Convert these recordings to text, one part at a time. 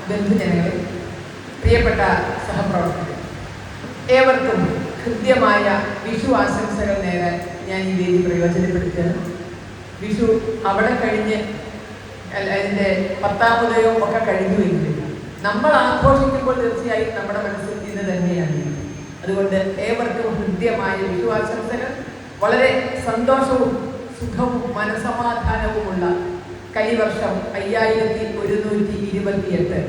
ബന്ധുജനങ്ങളെ, പ്രിയപ്പെട്ട സഹപ്രവർത്തകർ, ഏവർക്കും ഹൃദ്യമായ വിഷു ആശംസകൾ നേരാൻ ഞാൻ ഈ വേദി പ്രയോജനപ്പെടുത്തുകയാണ്. വിഷു അവിടെ കഴിഞ്ഞ് അതിൻ്റെ 10ാം ഉദയവും ഒക്കെ കഴിഞ്ഞുവെങ്കിലും നമ്മൾ ആഘോഷിക്കുമ്പോൾ തീർച്ചയായും നമ്മുടെ മനസ്സിൽ ഇത് തന്നെയാണ്. അതുകൊണ്ട് ഏവർക്കും ഹൃദ്യമായ വിഷു ആശംസകൾ. വളരെ സന്തോഷവും സുഖവും മനസമാധാനവുമുള്ള കലിവർഷം 5128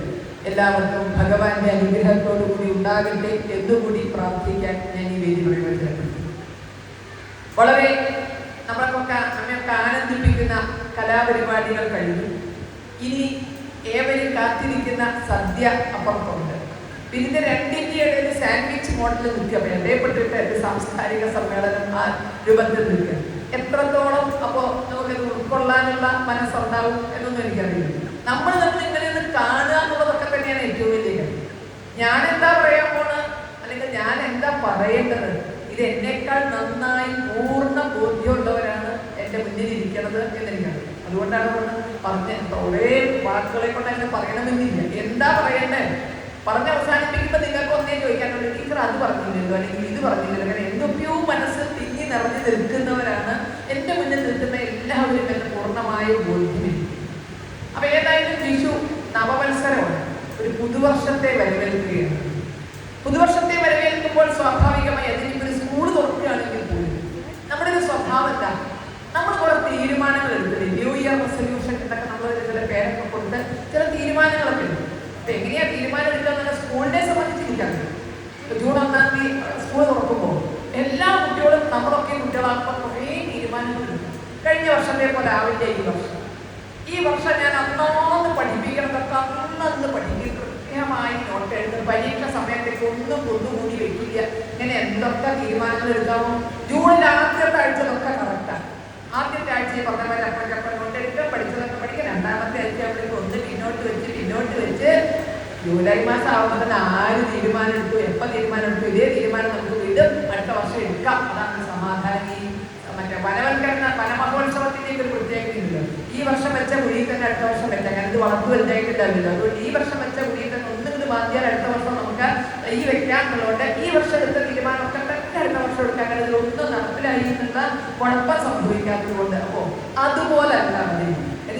എല്ലാവർക്കും ഭഗവാന്റെ അനുഗ്രഹത്തോടു കൂടി ഉണ്ടാകട്ടെ എന്നുകൂടി പ്രാർത്ഥിക്കാൻ ഞാൻ ഈ വേദി പ്രയോജനപ്പെടുത്തി. വളരെ നമ്മൾക്കൊക്കെ ആനന്ദിപ്പിക്കുന്ന കലാപരിപാടികൾ കഴിഞ്ഞു. ഇനി ഏവരും കാത്തിരിക്കുന്ന സദ്യ അപ്പുറത്തുണ്ട്. പിന്നെ രണ്ടിൻ്റെ ഇടയിൽ സാൻഡ്വിച്ച് മോഡൽ നിൽക്കുക, ഇടയപ്പെട്ടിട്ട് സാംസ്കാരിക സമ്മേളനം ആ രൂപത്തിൽ നിൽക്കുക. എത്രത്തോളം അപ്പോൾ നമുക്കത് ഉൾക്കൊള്ളാനുള്ള മനസ്സുണ്ടാവും എന്നൊന്നും എനിക്കറിയില്ല. നമ്മൾ ഇങ്ങനെ ഒന്ന് കാണുക എന്നുള്ളതൊക്കെ തന്നെയാണ് ഏറ്റവും വലിയ കാര്യം. ഞാനെന്താ പറയാൻ പോണ്, അല്ലെങ്കിൽ ഞാൻ എന്താ പറയേണ്ടത്, ഇത് എന്നേക്കാൾ നന്നായി പൂർണ്ണ ബോധ്യമുള്ളവരാണ് എൻ്റെ മുന്നിൽ ഇരിക്കുന്നത് എന്നെനിക്കറിയാം. അതുകൊണ്ടാണ് പറഞ്ഞത് ഒരേ വാക്കുകളെ കൊണ്ട് അങ്ങനെ പറയണമെന്നില്ല. എന്താ പറയണ്ടേ പറഞ്ഞ് അവസാനിപ്പിക്കുമ്പോൾ നിങ്ങൾക്ക് ഒന്നേ ചോദിക്കാനുള്ളൂ, ടീച്ചർ അത് പറഞ്ഞില്ലല്ലോ അല്ലെങ്കിൽ ഇത് പറഞ്ഞില്ലല്ലോ. അങ്ങനെ എന്തൊക്കെയോ മനസ്സ് തിങ്ങി നിറഞ്ഞു നിൽക്കുന്നവരാണ് എൻ്റെ മുന്നിൽ നിൽക്കുന്ന എല്ലാവരും എന്നെ പൂർണ്ണമായ ബോധ്യമില്ല. അപ്പൊ ഏതായാലും വിഷു നവവത്സരമാണ്, ഒരു പുതുവർഷത്തെ വരവേൽക്കുകയാണ്. പുതുവർഷത്തെ വരവേൽക്കുമ്പോൾ സ്വാഭാവികമായി അതിനിപ്പോൾ ഒരു സ്കൂൾ തുറക്കുകയാണെങ്കിൽ പോലും നമ്മുടെ ഒരു സ്വഭാവം എന്താ, നമ്മൾ കുറെ തീരുമാനങ്ങൾ എടുത്തില്ലേ, ന്യൂ ഇയർ റെസൊല്യൂഷൻ എന്നൊക്കെ നമ്മൾ ചില പേരൊക്കെ കൊടുത്ത് ചില തീരുമാനങ്ങളൊക്കെ ഉണ്ട്. അപ്പൊ എങ്ങനെയാ തീരുമാനം എടുക്കുക? സ്കൂളിനെ സംബന്ധിച്ചിരിക്കാണ്. ജൂൺ 1-ാം തീയതി സ്കൂൾ തുറക്കുമ്പോൾ എല്ലാ കുട്ടികളും നമ്മളൊക്കെ കുട്ടികളാകുമ്പോൾ കുറേ തീരുമാനങ്ങളുണ്ട്. കഴിഞ്ഞ വർഷത്തെ പോലെ ആവില്ല ഈ വർഷം ഞാൻ അന്നോന്ന് പഠിപ്പിക്കണതൊക്കെ അന്ന് പഠിക്കും, കൃത്യമായി നോട്ട് എഴുതുന്നത്, പരീക്ഷ സമയത്തേക്ക് ഒന്നും കൊന്നുകൂടി വെക്കില്ല. ഇങ്ങനെ എന്തൊക്കെ തീരുമാനങ്ങൾ എടുക്കാമോ? ജൂണിൽ ആദ്യത്തെ ആഴ്ചതൊക്കെ കറക്റ്റാണ്. ആദ്യത്തെ ആഴ്ചയിൽ പറഞ്ഞവരെ അപ്പോഴൊക്കെ നോട്ട് എടുക്കുക, പഠിച്ചതൊക്കെ പഠിക്കുക. 2ാമത്തെ ആഴ്ച അപ്പോഴേക്ക് ഒന്ന് പിന്നോട്ട് വെച്ച് ജൂലൈ മാസം ആവുമ്പോൾ 4 തീരുമാനം എടുത്തു. എപ്പോൾ തീരുമാനം എടുത്തു? ഇതേ തീരുമാനം നമുക്ക് വീണ്ടും അടുത്ത വർഷം എടുക്കാം. അതാണ് സമാധാനം. മറ്റേ വനമഹോത്സവത്തിൻ്റെയൊക്കെ ഒരു പ്രത്യേകതയില്ല. ഈ വർഷം വെച്ച കുഴിയിൽ തന്നെ അടുത്ത വർഷം വെച്ചാൽ കാരണം ഇത് വളർന്നു വലുതായിട്ടുണ്ടാവില്ല. അതുകൊണ്ട് ഈ വർഷം വെച്ച കുഴിയിൽ തന്നെ ഒന്നിങ്ങോട്ട് മാറ്റിയാൽ അടുത്ത വർഷം നമുക്ക് ഈ വെക്കാന്നുള്ളതുകൊണ്ട് ഈ വർഷം എടുത്ത തീരുമാനമൊക്കെ തന്നെ അടുത്ത വർഷം എടുക്കാൻ കാരണം ഇതിലൊന്നും നടപ്പിലായി എന്നുള്ള കുഴപ്പം സംഭവിക്കാത്തത് കൊണ്ട്. അപ്പോൾ അതുപോലെ അല്ല മതി.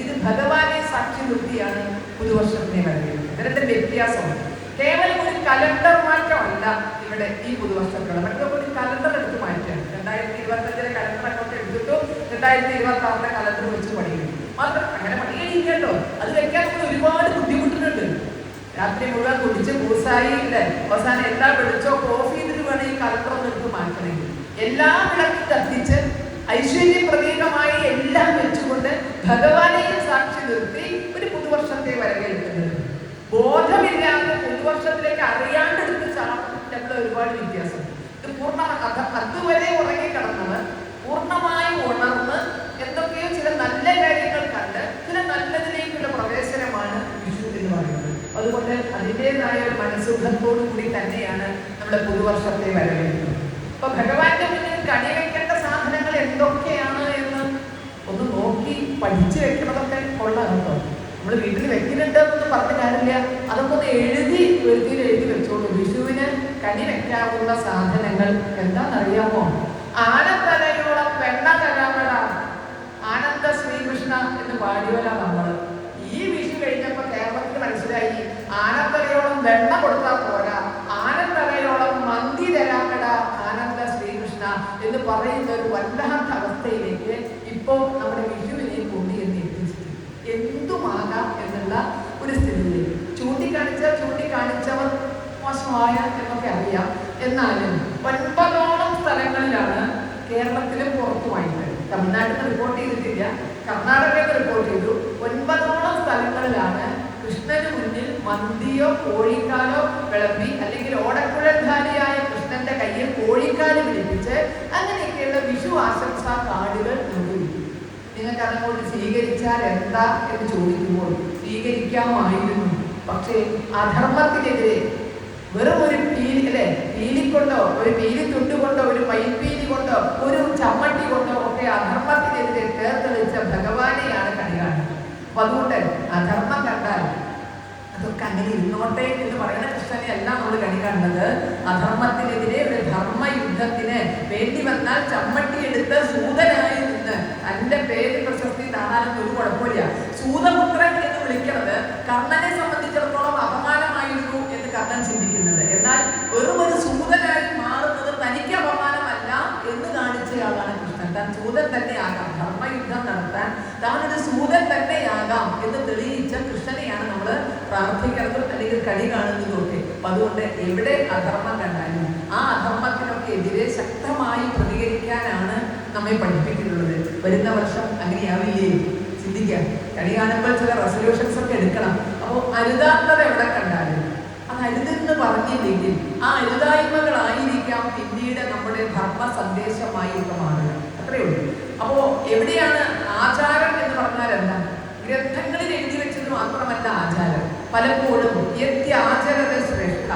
ഇത് ഭഗവാനെ സാക്ഷി നിർത്തിയാണ് പുതുവർഷത്തിനെ വരവേൽക്കുന്നത്. ഇതിന്റെ വ്യത്യാസമുണ്ട്. കേവലം ഒരു കലണ്ടർ മാറ്റമല്ല ഇവിടെ ഈ പുതുവർഷത്തിലുള്ള. മറ്റൊക്കെ ഒരു കലണ്ടർ എടുത്ത് മാറ്റുകയാണ്. 2025 കലണ്ടർ അങ്ങോട്ട് എടുത്തിട്ടു 2026 കലണ്ടർ വെച്ച് പഠിക്കുന്നു. മാത്രം അങ്ങനെ പഠിക്കണില്ലല്ലോ, അത് വെക്കാൻ ഒരുപാട് ബുദ്ധിമുട്ടുന്നുണ്ട്. രാത്രി മുഴുവൻ കുടിച്ച് പൂസായി ഇല്ലേ, അവസാനം എല്ലാം വിളിച്ചോ കോഫി ഇതിന് വേണം ഈ കലണ്ടർ ഒന്ന് എടുത്ത് മാറ്റണമെങ്കിൽ. എല്ലാം വിളക്കി കത്തിച്ച് ഐശ്വര്യ പ്രതീകമായി എല്ലാം വെച്ചുകൊണ്ട് ഭഗവാനെയും സാക്ഷി നിർത്തി ഒരു പുതുവർഷത്തെ വരവേൽക്കുന്നത്. ബോധമില്ലാതെ പുതുവർഷത്തിലേക്ക് അറിയാണ്ടെടുത്ത് ചാടുന്ന ഒരുപാട് വ്യത്യാസം. ഇത് അതുവരെ ഉറങ്ങിക്കിടന്നവർ പൂർണ്ണമായി ഉണർന്ന് എന്തൊക്കെയോ ചില നല്ല കാര്യങ്ങൾ കണ്ട് ചില നല്ലതിലേക്കുള്ള പ്രവേശനമാണ് വിഷു എന്ന് പറയുന്നത്. അതുകൊണ്ട് അതിൻ്റെതായ ഒരു മനസ്സുഖത്തോടു കൂടി തന്നെയാണ് നമ്മുടെ പുതുവർഷത്തെ വരവേൽക്കുന്നത്. അപ്പൊ ഭഗവാന്റെ മുന്നിൽ കണിവെക്കേണ്ട സാധനങ്ങൾ എന്തൊക്കെയാണ് എന്ന് ഒന്ന് നോക്കി പഠിച്ചു വെക്കണതൊക്കെ കൊള്ളാം കേട്ടോ. നമ്മൾ വീട്ടിൽ വെക്കുന്നുണ്ട് എന്നൊന്നും പറഞ്ഞ കാര്യമില്ല, അതൊക്കെ ഒന്ന് എഴുതി വെച്ചോളൂ. വിഷുവിന് കണി വെക്കാവുന്ന സാധനങ്ങൾ എന്താണെന്നറിയാമോ? ആനത്തലയോളം വെണ്ണ തരാമട, ആനന്ദ ശ്രീകൃഷ്ണ എന്ന് പാടിയോല നമ്മൾ. ഈ വിഷു കഴിഞ്ഞപ്പോൾ കേരളത്തിൽ മനസ്സിലായി ആനത്തലയോളം വെണ്ണ കൊടുത്താൽ പോരാ, ആനത്തലയോളം മന്തി തരാമട ആനന്ദ ശ്രീകൃഷ്ണ എന്ന് പറയുന്ന ഒരു വല്ലാത്ത അവസ്ഥയിലേക്ക് ഇപ്പോൾ നമ്മുടെ വിഷുവിനെ കൊണ്ടുവന്ന് എത്തിച്ചിട്ടുണ്ട്. എന്തുമാകാം എന്നുള്ള ഒരു സ്ഥിതിയിലേക്ക് ചൂണ്ടിക്കാണിച്ചവർ മോശമായ എന്നൊക്കെ അറിയാം. എന്നാലും 9ഓളം സ്ഥലങ്ങളിലാണ് കേരളത്തിലും പുറത്തുമായിട്ട്. തമിഴ്നാട്ടിൽ നിന്ന് റിപ്പോർട്ട് ചെയ്തിട്ടില്ല, കർണാടകയിൽ റിപ്പോർട്ട് ചെയ്തു. 9ഓളം സ്ഥലങ്ങളിലാണ് കൃഷ്ണന് മുന്നിൽ മന്തിയോ കോഴിക്കാലോ വിളമ്പി അല്ലെങ്കിൽ ഓടക്കുഴൽധാരിയായ കൃഷ്ണന്റെ കയ്യിൽ കോഴിക്കാല് പിടിപ്പിച്ച് അങ്ങനെയൊക്കെയുള്ള വിഷു ആശംസാ കാർഡുകൾ നൽകിയിരിക്കും. നിങ്ങൾക്ക് അതങ്ങോട്ട് സ്വീകരിച്ചാൽ എന്താ എന്ന് ചോദിക്കുമ്പോൾ സ്വീകരിക്കാമായിരുന്നു. പക്ഷേ അധർമ്മത്തിനെതിരെ വെറും ഒരു പീലിക്കൊണ്ടോ ഒരു പീലി തുണ്ടുകൊണ്ടോ ഒരു മയിൽപ്പീലി കൊണ്ടോ ഒരു ചമ്മട്ടി കൊണ്ടോ ഒക്കെ അധർമ്മത്തിനെതിരെ തേർത്തെളിച്ച ഭഗവാനെയാണ് കണി കാണുന്നത്. അപ്പൊ അതുകൊണ്ട് അധർമ്മം കണ്ടാൽ അങ്ങനെ ഇരുന്നോട്ടെ എന്ന് പറയുന്ന കൃഷ്ണനെ അല്ല നമ്മൾ കണി കാണുന്നത്. അധർമ്മത്തിനെതിരെ ഒരു ധർമ്മയുദ്ധത്തിന് വേണ്ടി വന്നാൽ ചമ്മട്ടിയെടുത്ത് സൂതനായി നിന്ന് തന്റെ പേര് പ്രശസ്തി താഴാനൊന്നും ഒരു കുഴപ്പമില്ല. സൂതപുത്രൻ എന്ന് വിളിക്കുന്നത് കർണനെ സംബന്ധിച്ചിടത്തോളം അപമാനമായിരുന്നു എന്ന് കർണൻ ചിന്തിക്കുന്നത്. എന്നാൽ വെറും ഒരു സൂതനായി മാറുന്നത് തനിക്ക് അപമാനമല്ല എന്ന് കാണിച്ചയാളാണ് കൃഷ്ണൻ. താൻ സൂതൻ തന്നെയാകാം, ധർമ്മയുദ്ധം നടത്താൻ താനൊരു സൂതൻ തന്നെയാകാം എന്ന് തെളിയിച്ച കൃഷ്ണനെയാണ് നമ്മൾ പ്രാർത്ഥിക്കുന്നതും അല്ലെങ്കിൽ കണി കാണുന്നതും ഒക്കെ. അപ്പൊ അതുകൊണ്ട് എവിടെ അധർമ്മം കണ്ടാലും ആ അധർമ്മത്തിനൊക്കെ എതിരെ ശക്തമായി പ്രതികരിക്കാനാണ് നമ്മെ പഠിപ്പിക്കുന്നുള്ളത്. വരുന്ന വർഷം അങ്ങനെയാവില്ലേ ചിന്തിക്കാം. കണി കാണുമ്പോൾ ചില റെസൊല്യൂഷൻസ് ഒക്കെ എടുക്കണം. അപ്പോൾ അരുതാത്തത് എവിടെ കണ്ടാലും അത് അരുതെന്ന് പറഞ്ഞില്ലെങ്കിൽ ആ അരുതായ്മകളായിരിക്കാം പിന്നീട് നമ്മുടെ ധർമ്മ സന്ദേശമായി ഒക്കെ മാറുക. അത്രയേ ഉള്ളൂ. അപ്പോ എവിടെയാണ് ആചാരം എന്ന് പറഞ്ഞാൽ എന്താ? ഗ്രന്ഥങ്ങളിൽ എഴുതി വെച്ചത് മാത്രമല്ല ആചാരം. പലപ്പോഴും യത്യാചരത ശ്രേഷ്ഠ,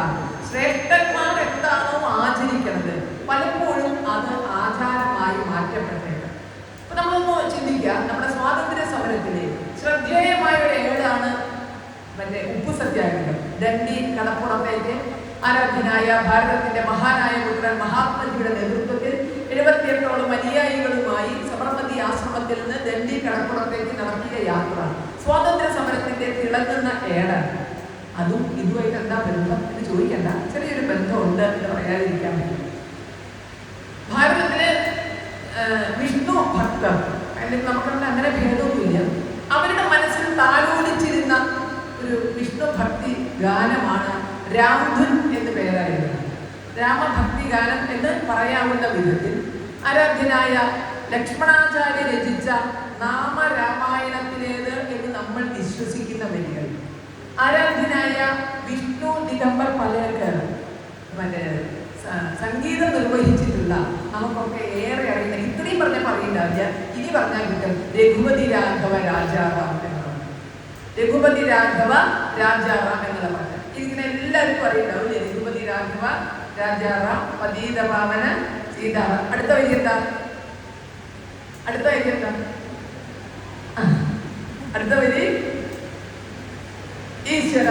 ശ്രേഷ്ഠന്മാർ എന്താണോ ആചരിക്കുന്നത് പലപ്പോഴും അത് ആചാരമായി മാറ്റപ്പെട്ടേക്കാം. അപ്പൊ നമ്മളൊന്ന് ചിന്തിക്കുക, നമ്മുടെ സ്വാതന്ത്ര്യ സമരത്തിലെ ശ്രദ്ധേയമായ ഒരു ഏടാണ് മറ്റേ ഉപ്പു സത്യാഗ്രഹം. ദണ്ഡി കടപ്പുറത്തേക്ക് ആരാധ്യനായ ഭാരതത്തിന്റെ മഹാനായ പുത്രൻ മഹാത്മജിയുടെ നേതൃത്വത്തിൽ 78ഓളം അനുയായികളുമായി സബർമതി ആശ്രമത്തിൽ നിന്ന് ദണ്ഡി കടപ്പുറത്തേക്ക് നടത്തിയ യാത്ര സ്വാതന്ത്ര്യ സമരത്തിന്റെ തിളങ്ങുന്ന ഏടാണ്. അതും ഇതുമായിട്ട് എന്താ ബന്ധം എന്ന് ചോദിക്കണ്ട, ചെറിയൊരു ബന്ധമുണ്ട് എന്ന് പറയാതിരിക്കാൻ പറ്റും. ഭാരതത്തില് വിഷ്ണു ഭക്തർ അല്ലെങ്കിൽ നമുക്കുള്ള അങ്ങനെ ഭേദമൊന്നുമില്ല, അവരുടെ മനസ്സിൽ താലോലിച്ചിരുന്ന ഒരു വിഷ്ണു ഭക്തി ഗാനമാണ് രാംധുൻ എന്ന് പേരായിരുന്നു. രാമഭക്തി ഗാനം എന്ന് പറയാവുന്ന വിധത്തിൽ ആരാധ്യനായ ലക്ഷ്മണാചാര്യ രചിച്ച നാമരാമായണത്തിലേത് എന്ന് നമ്മൾ വിശ്വസിക്കുന്ന വരികൾ ആരാധ്യനായ വിഷ്ണു ദിഗംബർ പലേക്കർ മറ്റേ സംഗീതം നിർവഹിച്ചിട്ടുള്ള നമുക്കൊക്കെ ഏറെ അറിയുന്ന, ഇത്രയും പറഞ്ഞ പറയില്ല, ഇനി പറഞ്ഞാൽ കിട്ടും രഘുപതി രാഘവ രാജാറാം എന്നാണ്. രഘുപതി രാഘവ രാജാറാം എന്നുള്ള പാട്ട് ഇതിങ്ങനെ എല്ലാവർക്കും അറിയുണ്ടാവും. രഘുപതി രാഘവ രാജാറാം പതീത പാവന സീതാറാം. അടുത്ത വരി എന്താ? അടുത്ത വരി എന്താ? അടുത്ത വരി ഈശ്വര.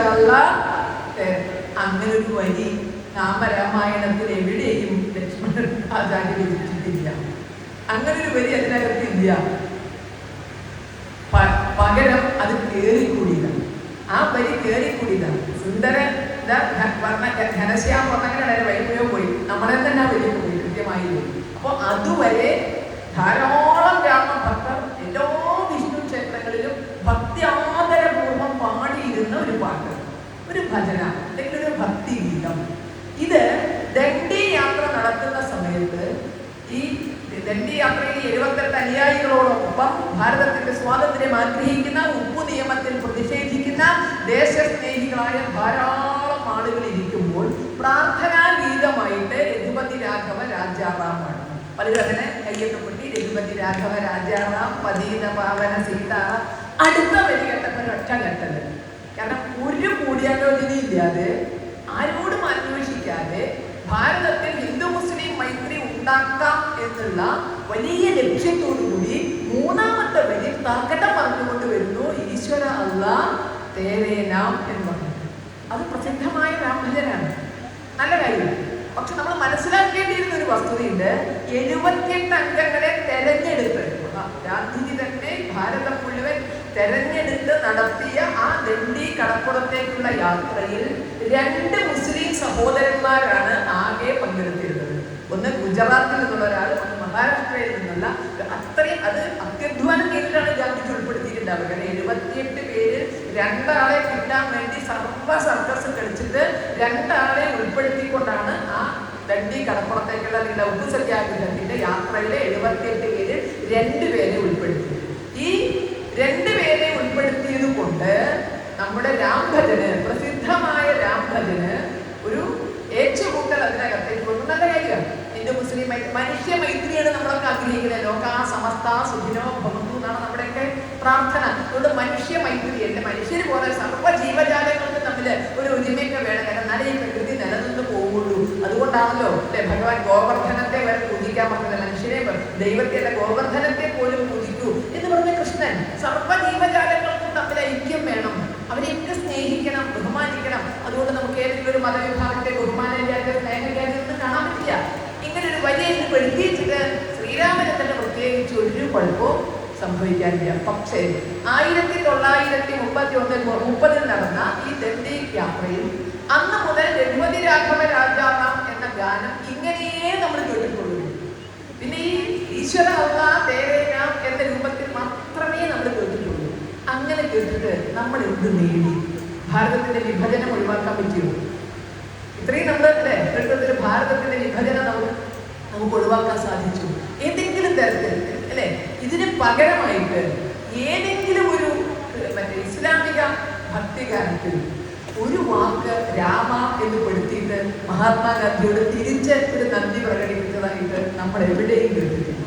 അങ്ങനെ ഒരു വരി രാമരാമായണത്തിൽ എവിടെയും ലക്ഷ്മണൻ ആചാര്യ രചിച്ചിട്ടില്ല. അങ്ങനെ ഒരു വരി അതിനകത്തില്ല. പകരം അത് കേറിക്കൂടിയതാണ്. ആ വരി കേറിക്കൂടിയതാണ്. സുന്ദര പറഞ്ഞ ഘനശ്യാം പറഞ്ഞങ്ങനെ വൈകുന്നേരോ പോയി, നമ്മളെ തന്നെ ആ വരി പോയി കൃത്യമായി പോയി. അപ്പൊ അതുവരെ ധാരാളം രാമഭക്തർ എല്ലാ വിഷ്ണു ക്ഷേത്രങ്ങളിലും ഭക്തി ആദരപൂർവ്വം പാടിയിരുന്ന ഒരു പാട്ട്, ഒരു ഭജന അല്ലെങ്കിൽ ഒരു ഭക്തി ഗീതം. ഇത് ദണ്ഡി യാത്ര നടത്തുന്ന സമയത്ത് ഈ ദണ്ഡി യാത്രയിൽ 78 അനുയായികളോടൊപ്പം ഭാരതത്തിന്റെ സ്വാതന്ത്ര്യം ആഗ്രഹിക്കുന്ന, ഉപ്പു നിയമത്തിൽ പ്രതിഷേധിക്കുന്ന ദേശസ്നേഹികളായ ധാരാളം ആളുകൾ ഇരിക്കുമ്പോൾ പ്രാർത്ഥനാ ഗീതമായിട്ട് രഘുപതി രാഘവ രാജാറാമാണ്. പലരും അതിനെ കയ്യെത്തുപൊട്ടി രഘുപതി രാഘവ രാജാറാം പതീത പാവന സീതാറാം. അടുത്ത വരി കേട്ടപ്പോൾ ഒറ്റ കെട്ടത്. കാരണം ഒരു കൂടിയാലോചനയില്ലാതെ ആരോടും അന്വേഷിക്കാതെ ഭാരതത്തിൽ ഹിന്ദു മുസ്ലിം മൈത്രി ഉണ്ടാക്കാം എന്നുള്ള വലിയ ലക്ഷ്യത്തോടുകൂടി മൂന്നാമത്തെ വരി തർക്കട്ടം പറഞ്ഞുകൊണ്ട് വരുന്നു ഈശ്വര അല്ലാ തേരേ നാം എന്ന് പറഞ്ഞു. അത് പ്രസിദ്ധമായ രാമഭജനാണ്, നല്ല കാര്യമാണ്. പക്ഷെ നമ്മൾ മനസ്സിലാക്കേണ്ടിയിരുന്ന ഒരു വസ്തുതയുണ്ട്. 78 അംഗങ്ങളെ തെരഞ്ഞെടുത്ത് ഗാന്ധിജി തന്നെ ഭാരതം മുഴുവൻ തെരഞ്ഞെടുത്ത് നടത്തിയ ആ ദണ്ഡി കടപ്പുറത്തേക്കുള്ള യാത്രയിൽ 2 മുസ്ലിം സഹോദരന്മാരാണ് ആകെ പങ്കെടുത്തിരുന്നത്. ഒന്ന് ഗുജറാത്തിൽ നിന്നുള്ള ഒരാൾ, ഒന്ന് മഹാരാഷ്ട്രയിൽ നിന്നുള്ള. അത്രയും അത് അത്യധ്വാനം ചെയ്തിട്ടാണ് ഗാന്ധിജി ഉൾപ്പെടുത്തിയിട്ടുണ്ടാവുക. 78 പേര് 2 ആളെ കിട്ടാൻ വേണ്ടി സർവ സർക്കസ് കളിച്ചിട്ട് 2 ആളെ ഉൾപ്പെടുത്തിക്കൊണ്ടാണ് ആ ദണ്ഡി കടപ്പുറത്തേക്കുള്ള അല്ലെങ്കിൽ ഉപ്പു സത്യാഗ്രഹത്തിന്റെ യാത്രയിലെ 78 പേര് 2 പേരെ ഉൾപ്പെടുത്തി. ഈ 2 പേരെ ഉൾപ്പെടുത്തിയത് കൊണ്ട് നമ്മുടെ രാംഭജന്, പ്രസിദ്ധമായ രാംഭജന് ഒരു ഏറ്റുകൂട്ടൽ അതിനകത്തേക്ക് വന്നു. നല്ല കാര്യമാണ്. ഹിന്ദു മുസ്ലിം മനുഷ്യ മൈത്രിയാണ് നമ്മളൊക്കെ ആഗ്രഹിക്കുന്നത്. ലോകാ സമസ്ത സുഖിനോ ഭവന്തു എന്നാണ് നമ്മുടെയൊക്കെ പ്രാർത്ഥന. അതുകൊണ്ട് മനുഷ്യ മൈത്രി, എന്റെ മനുഷ്യർ പോലെ സർവ്വ ജീവജാലങ്ങൾക്ക് തമ്മിൽ ഒരു ഒരുമയൊക്കെ വേണം. കാരണം എന്നാലേ ഈ പ്രകൃതി നിലനിന്ന് പോവുള്ളൂ. അതുകൊണ്ടാണല്ലോ അല്ലെ ഭഗവാൻ ഗോവർദ്ധനത്തെ വരെ പൂജിക്കാൻ പറഞ്ഞത്. മനുഷ്യനെ ദൈവത്തെ അല്ല ഗോവർദ്ധനത്തെ പോലും പൂജിക്കൂ എന്ന് പറഞ്ഞ കൃഷ്ണൻ സർവ്വ ജീവജാലങ്ങൾക്കും തമ്മിൽ ഐക്യം വേണം, അവരെയൊക്കെ സ്നേഹിക്കണം, ബഹുമാനിക്കണം. മതവിഭാഗത്തെ ബഹുമാനമില്ലാത്ത സ്നേഹമില്ലാതെ കാണാൻ പറ്റില്ല. ഇങ്ങനെ ഒരു വലിയ പെടുത്തിയിട്ട് ശ്രീരാമനെ തന്നെ പ്രത്യേകിച്ച് ഒരു കുഴപ്പവും സംഭവിക്കാനില്ല. പക്ഷേ 1930 നടന്ന ഈ ദണ്ഡി യാത്രയിൽ അന്ന് മുതൽ രഘുപതി രാഘവ രാജാറാം എന്ന ഗാനം ഇങ്ങനെയേ നമ്മൾ കേട്ടിട്ടുള്ളൂ. പിന്നെ ഈ ഈശ്വര അല്ലാ തേരേ നാം എന്ന രൂപത്തിൽ മാത്രമേ നമ്മൾ കേട്ടിട്ടുള്ളൂ. അങ്ങനെ കേട്ടിട്ട് നമ്മൾ എന്ത് നേടി? ഭാരതത്തിന്റെ വിഭജനം ഒഴിവാക്കാൻ പറ്റിയോ? ഇത്രയും നമ്മൾ പ്രകൃതത്തിൽ ഭാരതത്തിന്റെ വിഭജനം നമുക്ക് ഒഴിവാക്കാൻ സാധിച്ചു. ഏതെങ്കിലും തരത്തിൽ അല്ലെ ഇതിന് പകരമായിട്ട് ഏതെങ്കിലും ഒരു ഇസ്ലാമിക ഭക്തിഗാനത്തിൽ ഒരു വാക്ക് രാമ എന്ന് പെടുത്തിയിട്ട് മഹാത്മാഗാന്ധിയോട് തിരിച്ച് ഒരു നന്ദി പ്രകടിപ്പിച്ചതായിട്ട് നമ്മൾ എവിടെയും കേട്ടിട്ടില്ല.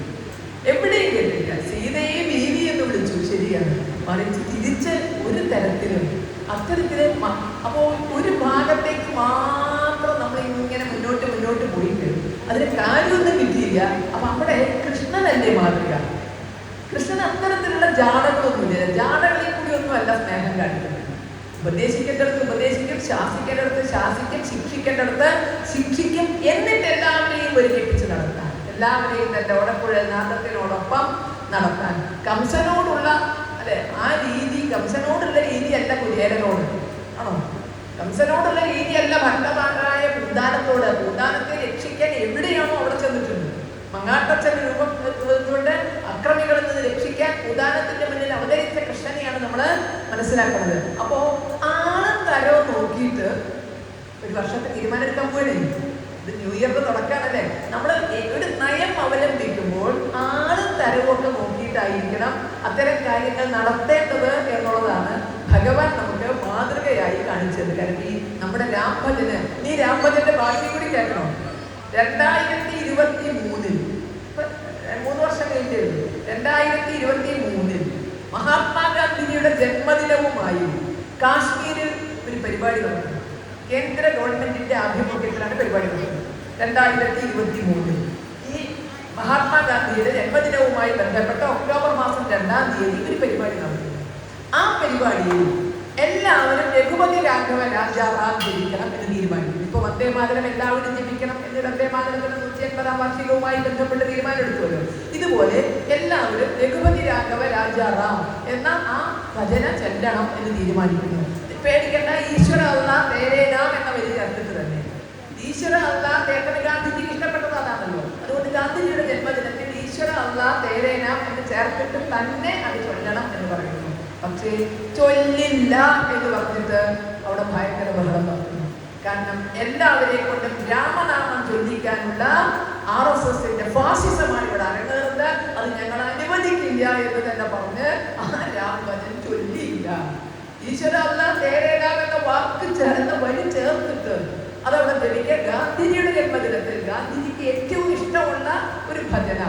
എവിടെയും കേട്ടിട്ടില്ല. സീതയെ ബീവി എന്ന് വിളിച്ചു, ശരിയാണ്. മറിച്ച് തിരിച്ച് ഒരു തരത്തിലും അത്തരത്തില് അപ്പോൾ ഒരു ഭാഗത്തേക്ക് മാത്രം നമ്മൾ ഇങ്ങനെ മുന്നോട്ട് പോയിട്ട് അതിന് കാര്യമൊന്നും കിട്ടിയില്ല. അപ്പൊ അവിടെ കൃഷ്ണനല്ലേ മാതൃക? കൃഷ്ണൻ അത്തരത്തിലുള്ള ജാടകളൊന്നുമില്ല. ജാടകളിൽ കൂടി ഒന്നുമല്ല സ്നേഹം കാണിക്കുന്നത്. ഉപദേശിക്കേണ്ടടുത്ത് ഉപദേശിക്കും, ശാസിക്കേണ്ടടുത്ത് ശാസിക്കും, ശിക്ഷിക്കേണ്ടടുത്ത് ശിക്ഷിക്കും. എന്നിട്ട് എല്ലാവരെയും ഒരുമിപ്പിച്ച് നടത്താൻ, എല്ലാവരെയും തന്റെ ഓടക്കുഴനാഥത്തിനോടൊപ്പം നടത്താൻ. കംസനോടുള്ള അല്ലെ ആ രീതി, കംസനോടുള്ള രീതിയല്ല കുചേലനോട്, ആണോ? കംസനോടുള്ള രീതിയല്ല ഭക്തമാരായ പൂന്താനത്തോട്. പൂന്താനത്തെ രക്ഷിക്കാൻ എവിടെയാണോ അവിടെ ചെന്നിട്ടുണ്ട്. മങ്ങാട്ടച്ഛൻ രൂപം കൊണ്ട് അക്രമികളിൽ നിന്ന് രക്ഷിക്കാൻ പൂന്താനത്തിന്റെ മുന്നിൽ അവതരിച്ച കൃഷ്ണനെയാണ് നമ്മൾ മനസ്സിലാക്കുന്നത്. അപ്പോ ആളും തരോ നോക്കിയിട്ട് ഒരു വർഷത്തെ തീരുമാനം എടുക്കാൻ പോയേ. ഇത് ന്യൂ ഇയറിന്റെ തുടക്കാണല്ലേ. നമ്മൾ ഒരു നയം അവലംബിക്കുമ്പോൾ ആളും തരവും ഒക്കെ നോക്കിയിട്ടായിരിക്കണം അത്തരം കാര്യങ്ങൾ നടത്തേണ്ടത് എന്നുള്ളതാണ് ഭഗവാൻ നമുക്ക് മാതൃകയായി കാണിച്ചത്. കാരണം ഈ നമ്മുടെ രാംഭജന്, നീ രാംഭജന്റെ ബാക്കി കൂടി കേൾക്കണം. 2023 3 വർഷം കഴിഞ്ഞേ, 2023 മഹാത്മാഗാന്ധിജിയുടെ ജന്മദിനവുമായി കാശ്മീരിൽ ഒരു പരിപാടി നടന്നു. കേന്ദ്ര ഗവൺമെന്റിന്റെ ആഭിമുഖ്യത്തിലാണ് പരിപാടി നടന്നത്. 2023 ഈ മഹാത്മാഗാന്ധിയുടെ ജന്മദിനവുമായി ബന്ധപ്പെട്ട ഒക്ടോബർ മാസം 2-ാം തീയതി ഒരു പരിപാടി നടന്നു. ആ പരിപാടിയിൽ എല്ലാവരും രഘുപതി രാഘവ രാജാറാം ജപിക്കണം എന്ന് തീരുമാനിച്ചു. ഇപ്പൊ വന്ദേമാതരം എല്ലാവരും ജപിക്കണം എന്ന് വന്ദേമാതരത്തിന്റെ 180-ാം വാർഷികവുമായി ബന്ധപ്പെട്ട് തീരുമാനം എടുത്തുവല്ലോ. ഇതുപോലെ എല്ലാവരും രഘുപതി രാഘവ രാജാറാം എന്ന ആ ഭജന ചെല്ലണം എന്ന് തീരുമാനിക്കുന്നു. പേടിക്കേണ്ട, ഈശ്വര അല്ലാ തേരേ നാം എന്ന വരി ചേർത്തിട്ട് തന്നെ. ഈശ്വര അല്ലാ തേട്ടന് ഗാന്ധിജിക്ക് ഇഷ്ടപ്പെട്ടത് അതാണല്ലോ. അതുകൊണ്ട് ഗാന്ധിജിയുടെ ജന്മദിനത്തിൽ ഈശ്വര അല്ലാ തേരേ നാം എന്ന് ചേർത്തിട്ട് തന്നെ അത് ചൊല്ലണം എന്ന് പറയുന്നു. പക്ഷേ ചൊല്ലില്ല എന്ന് പറഞ്ഞിട്ട് അവിടെ ഭയങ്കര ബഹളം നടത്തുന്നു. കാരണം എല്ലാവരെയും കൊണ്ടും രാമനാമം ചൊല്ലിക്കാനുള്ള RSSന്റെ ഫാസിസമാണ് ഇവിടെ അരങ്ങേറുന്നത്. അത് ഞങ്ങൾ അനുവദിക്കില്ല എന്ന് തന്നെ പറഞ്ഞ് ആ രാമഭജൻ ചൊല്ലിയില്ല. ഈശ്വര അല്ലാ തേരേ നാം എന്ന വാക്ക് ചേർന്ന് വഴി ചേർത്തിട്ട് അതവിടെ ജപിക്കുക. ഗാന്ധിജിയുടെ ജന്മദിനത്തിൽ ഗാന്ധിജിക്ക് ഏറ്റവും ഇഷ്ടമുള്ള ഒരു ഭജന,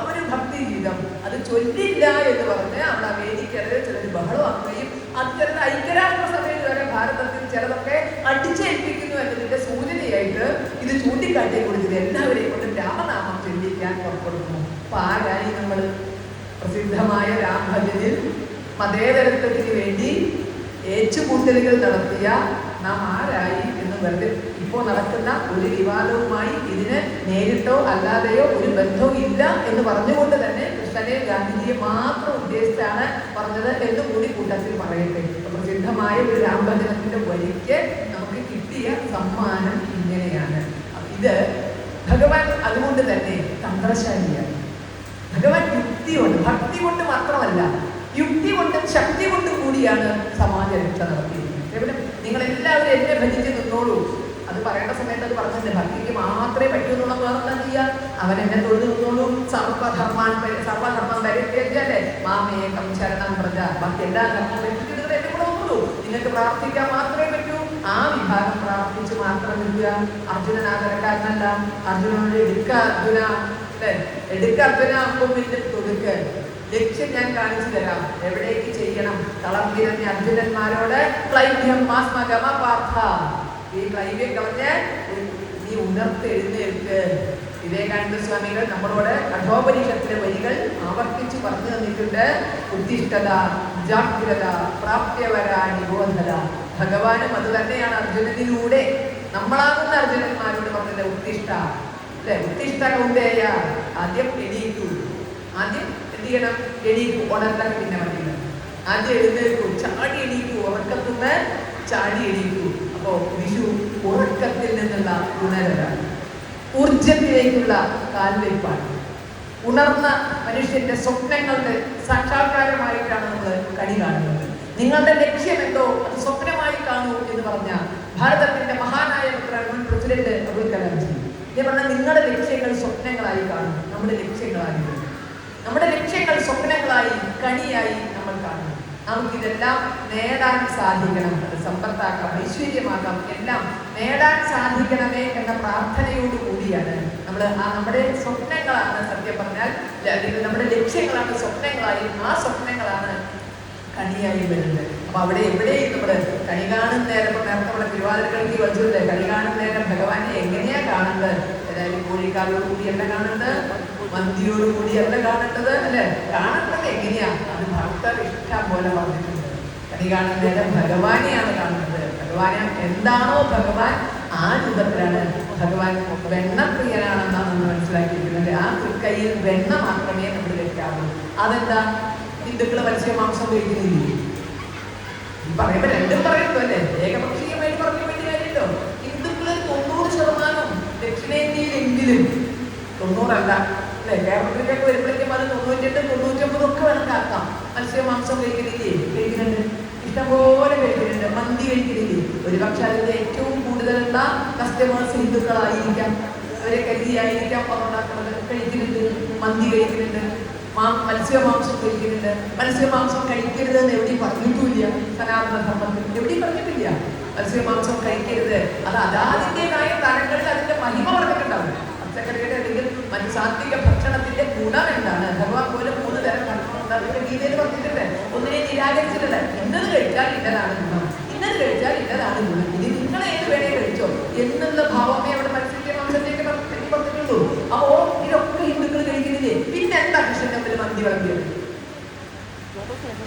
ഒരു ഭക്തി ഗീതം, അത് ചൊല്ലില്ല എന്ന് പറഞ്ഞ് അവിടെ വേദിക്കരുത് ചിലർ ബഹളമാക്കുകയും അത്തരം ഐക്യരാഷ്ട്രസഭയിൽ വരെ ഭാരതത്തിൽ ചിലതൊക്കെ അടിച്ചേൽപ്പിക്കുന്നു എന്നതിന്റെ സൂചനയായിട്ട് ഇത് ചൂണ്ടിക്കാട്ടി കൊടുത്തത് എല്ലാവരെയും കൊണ്ട് രാമനാമം ചൊല്ലിക്കാൻ പുറപ്പെടുന്നു. അപ്പൊ ആരായി നമ്മൾ? പ്രസിദ്ധമായ രാംഭജനിൽ മതേതരത്വത്തിന് വേണ്ടി ഏച്ചുകൂട്ടലുകൾ നടത്തിയ നാം ആരായി എന്ന് വെറുതെ ഇപ്പോൾ നടക്കുന്ന ഒരു വിവാദവുമായി ഇതിന് നേരിട്ടോ അല്ലാതെയോ ഒരു ബന്ധവും ഇല്ല എന്ന് പറഞ്ഞുകൊണ്ട് തന്നെ കൃഷ്ണനെ ഗാന്ധിജിയെ മാത്രം ഉദ്ദേശിച്ചാണ് പറഞ്ഞത് എന്ന് കൂടി കൂട്ടത്തിൽ പറയട്ടെ. പ്രസിദ്ധമായ ഒരു രാംഭജനത്തിന്റെ വഴിക്ക് നമുക്ക് കിട്ടിയ സമ്മാനം ഇങ്ങനെയാണ്. ഇത് ഭഗവാൻ അതുകൊണ്ട് തന്നെ തന്ത്രശാലിയാണ്. ഭഗവാൻ യുക്തി കൊണ്ട്, ഭക്തി കൊണ്ട് മാത്രമല്ല, യുക്തി കൊണ്ടും ശക്തി കൊണ്ടും കൂടിയാണ് സമാജ രക്ഷ നടത്തിയിരിക്കുന്നത്. നിങ്ങൾ എല്ലാവരും എന്നെ ഭജിച്ച് നിന്നോളൂ, അത് പറയേണ്ട സമയത്ത് അത് പറഞ്ഞില്ലേ, ഭക്തിക്ക് മാത്രമേ പറ്റൂന്നുള്ള വേറെന്താ ചെയ്യുക? അവൻ എന്നെ തൊഴിൽ നിന്നോളൂ. സർവധർമ്മം പരിത്യജ്യല്ലേ മാമേകം ശരണം പ്രജ, ബാക്കി എല്ലാ ധർമ്മവും എത്തിക്കുന്നത് എന്നെ കൂടെ നോക്കൂ. നിങ്ങൾക്ക് പ്രാർത്ഥിക്കാൻ മാത്രമേ പറ്റൂ. ആ വിഭാഗം പ്രാർത്ഥിച്ച് മാത്രമില്ല. അർജുനൻ ആദരക്കാരനല്ല. അർജുനനോട് എടുക്ക അർജുന, എടുക്ക അർജുന, അപ്പം പിന്നെ കൊടുക്ക്, ലക്ഷ്യം ഞാൻ കാണിച്ചു തരാം, എവിടേക്ക് ചെയ്യണം. തളർന്നിരുന്ന അർജുനന്മാരോട് ക്ലൈബ്യം മാസ്മഗമ പാർത്ഥ, ഈ ക്ലൈബ്യം കളഞ്ഞ് നീ ഉണർത്തെഴുന്നേൽക്ക്. വിവേകാനന്ദ സ്വാമികൾ നമ്മളോട് കഠോപനിഷത്തിലെ വരികൾ ആവർത്തിച്ച് പറഞ്ഞു തന്നിട്ടുണ്ട്. ഉദ്ദിഷ്ടത, ജാഗ്രത, പ്രാപ്യവര, നിബോധത. ഭഗവാനും അത് തന്നെയാണ് അർജുനനിലൂടെ നമ്മളാകുന്ന അർജുനന്മാരോട് പറഞ്ഞത് ഉത്തിഷ്ഠ, അല്ലെ? ഉത്തിഷ്ഠ കൗന്ദേയ, ആദ്യം എണീക്കൂ. ആദ്യം എന്ത് ചെയ്യണം? എണീക്കൂ. ഉണർത്താൻ പിന്നെ മതിയില്ല. ആദ്യം എഴുന്നേൽക്കൂ, ചാടി എണീക്കൂ, ഉറക്കത്തുനിന്ന് ചാടി എണീക്കൂ. അപ്പോ വിഷു ഉറക്കത്തിൽ നിന്നുള്ള ഉണരലാണ്, ഊർജത്തിലേക്കുള്ള കാൽവയ്പാണ്. ഉണർന്ന മനുഷ്യന്റെ സ്വപ്നങ്ങളുടെ സാക്ഷാത്കാരമായിട്ടാണ് നമ്മൾ കണി കാണുന്നത്. നിങ്ങളുടെ ലക്ഷ്യം എന്തോ അത് സ്വപ്നമായി കാണൂ എന്ന് പറഞ്ഞ ഭാരതത്തിന്റെ മഹാനായ മുൻ പ്രസിഡന്റ് അബ്ദുൽ കലാംജി പറഞ്ഞ നിങ്ങളുടെ ലക്ഷ്യങ്ങൾ സ്വപ്നങ്ങളായി കാണും. നമ്മുടെ ലക്ഷ്യങ്ങൾ സ്വപ്നങ്ങളായി, കണിയായി നമ്മൾ കാണും. നമുക്കിതെല്ലാം നേടാൻ സാധിക്കണം. അത് സമ്പത്താക്കാം, ഐശ്വര്യമാക്കാം, എല്ലാം നേടാൻ സാധിക്കണമേ എന്ന പ്രാർത്ഥനയോട് കൂടിയാണ് നമ്മൾ നമ്മുടെ സ്വപ്നങ്ങളാണ് സത്യം പറഞ്ഞാൽ, നമ്മുടെ ലക്ഷ്യങ്ങളാണ് സ്വപ്നങ്ങളായി, ആ സ്വപ്നങ്ങളാണ് കണിയായി വരുന്നത്. അപ്പൊ അവിടെ എവിടെയും നമ്മള് കണി കാണുന്ന നേരം, നേരത്തെ നമ്മുടെ തിരുവാതിരക്കളിക്ക് വച്ചില്ലേ, കണി കാണുന്ന നേരം ഭഗവാനെ എങ്ങനെയാ കാണുന്നത്? ഏതായാലും കോഴിക്കാലോട് കൂടിയല്ല കാണുന്നത്, മന്തിയോട് കൂടിയല്ല കാണേണ്ടത്, അല്ലെ? കാണേണ്ടത് എങ്ങനെയാ? അത് ഭക്തർ ഇഷ്ടം പോലെ പറഞ്ഞിട്ടുണ്ട്. കണി കാണുന്ന നേരം ഭഗവാനെയാണ് കാണുന്നത്. ഭഗവാനെ എന്താണോ ഭഗവാൻ, ആ രൂപത്തിലാണ് ഭഗവാൻ. വെണ്ണപ്രിയനാണെന്നാണ് നമ്മൾ മനസ്സിലാക്കിയിരിക്കുന്നത്. ആ തൃക്കൈയിൽ വെണ്ണ മാത്രമേ നമ്മൾ വെക്കാവൂ. അതെന്താ? ഹിന്ദുക്കള് മത്സ്യമാംസം കഴിക്കുന്നില്ലേ? പറയുമ്പോ രണ്ടും പറയുന്നു, അല്ലേ? ഏകപക്ഷീയമായിട്ട് പറഞ്ഞ വേണ്ടി കാര്യമല്ലോ. ഹിന്ദുക്കള് 90% ദക്ഷിണേന്ത്യയിലെങ്കിലും, 90% അല്ലെ, കേരളത്തിലേക്ക് വരുമ്പോഴേക്കും അത് 98, 99 ഒക്കെ കണക്കാക്കാം. മത്സ്യമാംസം കഴിക്കുന്നുണ്ട്, ഇഷ്ടംപോലെ കഴിക്കുന്നുണ്ട്. മന്തി കഴിക്കുന്നില്ലേ? ഒരു പക്ഷെ അതിന്റെ ഏറ്റവും കൂടുതലുള്ള കസ്റ്റമേഴ്സ് ഹിന്ദുക്കളായിരിക്കാം, അവരെ കരുതിയായിരിക്കാം അതുണ്ടാക്കുന്നത്. കഴിക്കുന്നുണ്ട്, മന്തി കഴിക്കുന്നുണ്ട്, മത്സ്യമാംസം കഴിക്കുന്നുണ്ട്. മത്സ്യമാംസം കഴിക്കരുത് എന്ന് എവിടെയും പറഞ്ഞിട്ടില്ല. സനാതന ധർമ്മത്തിൽ എവിടെയും പറഞ്ഞിട്ടില്ല മത്സ്യമാംസം കഴിക്കരുത്. അത് അതാതിൻ്റെതായ തലങ്ങളിൽ അതിന്റെ മഹിമ പറഞ്ഞിട്ടുണ്ടാവും. പച്ചക്കറിയുടെ അല്ലെങ്കിൽ മറ്റു സാത്വിക ഭക്ഷണത്തിന്റെ ഗുണം എന്താണ്? ഭഗവാൻ പോലെ 3 തരം ഭക്ഷണം ഉണ്ടാകുന്ന ഗീതയിൽ പറഞ്ഞിട്ടുണ്ട്. ഒന്നിനെ നിരാകരിച്ചിട്ടുണ്ട്. ഇന്നത് കഴിച്ചാൽ ഇന്നതാണ് ഗുണം, ഇന്നത് കഴിച്ചാൽ ഇന്നതാണ് ഗുണം, ഇനി നിങ്ങൾ ഏത് വേണേ കഴിച്ചോ എന്നുള്ള ഭാവമേ അവിടെ മത്സ്യമാംസത്തേക്ക് പറഞ്ഞിട്ടുള്ളൂ. അപ്പോ ഇതൊക്കെ ഹിന്ദുക്കൾ കഴിക്കുന്നില്ലേ? പിന്നെ എന്താ കൃഷ്ണൻ തമ്മിൽ മന്തി വിളമ്പിയത്?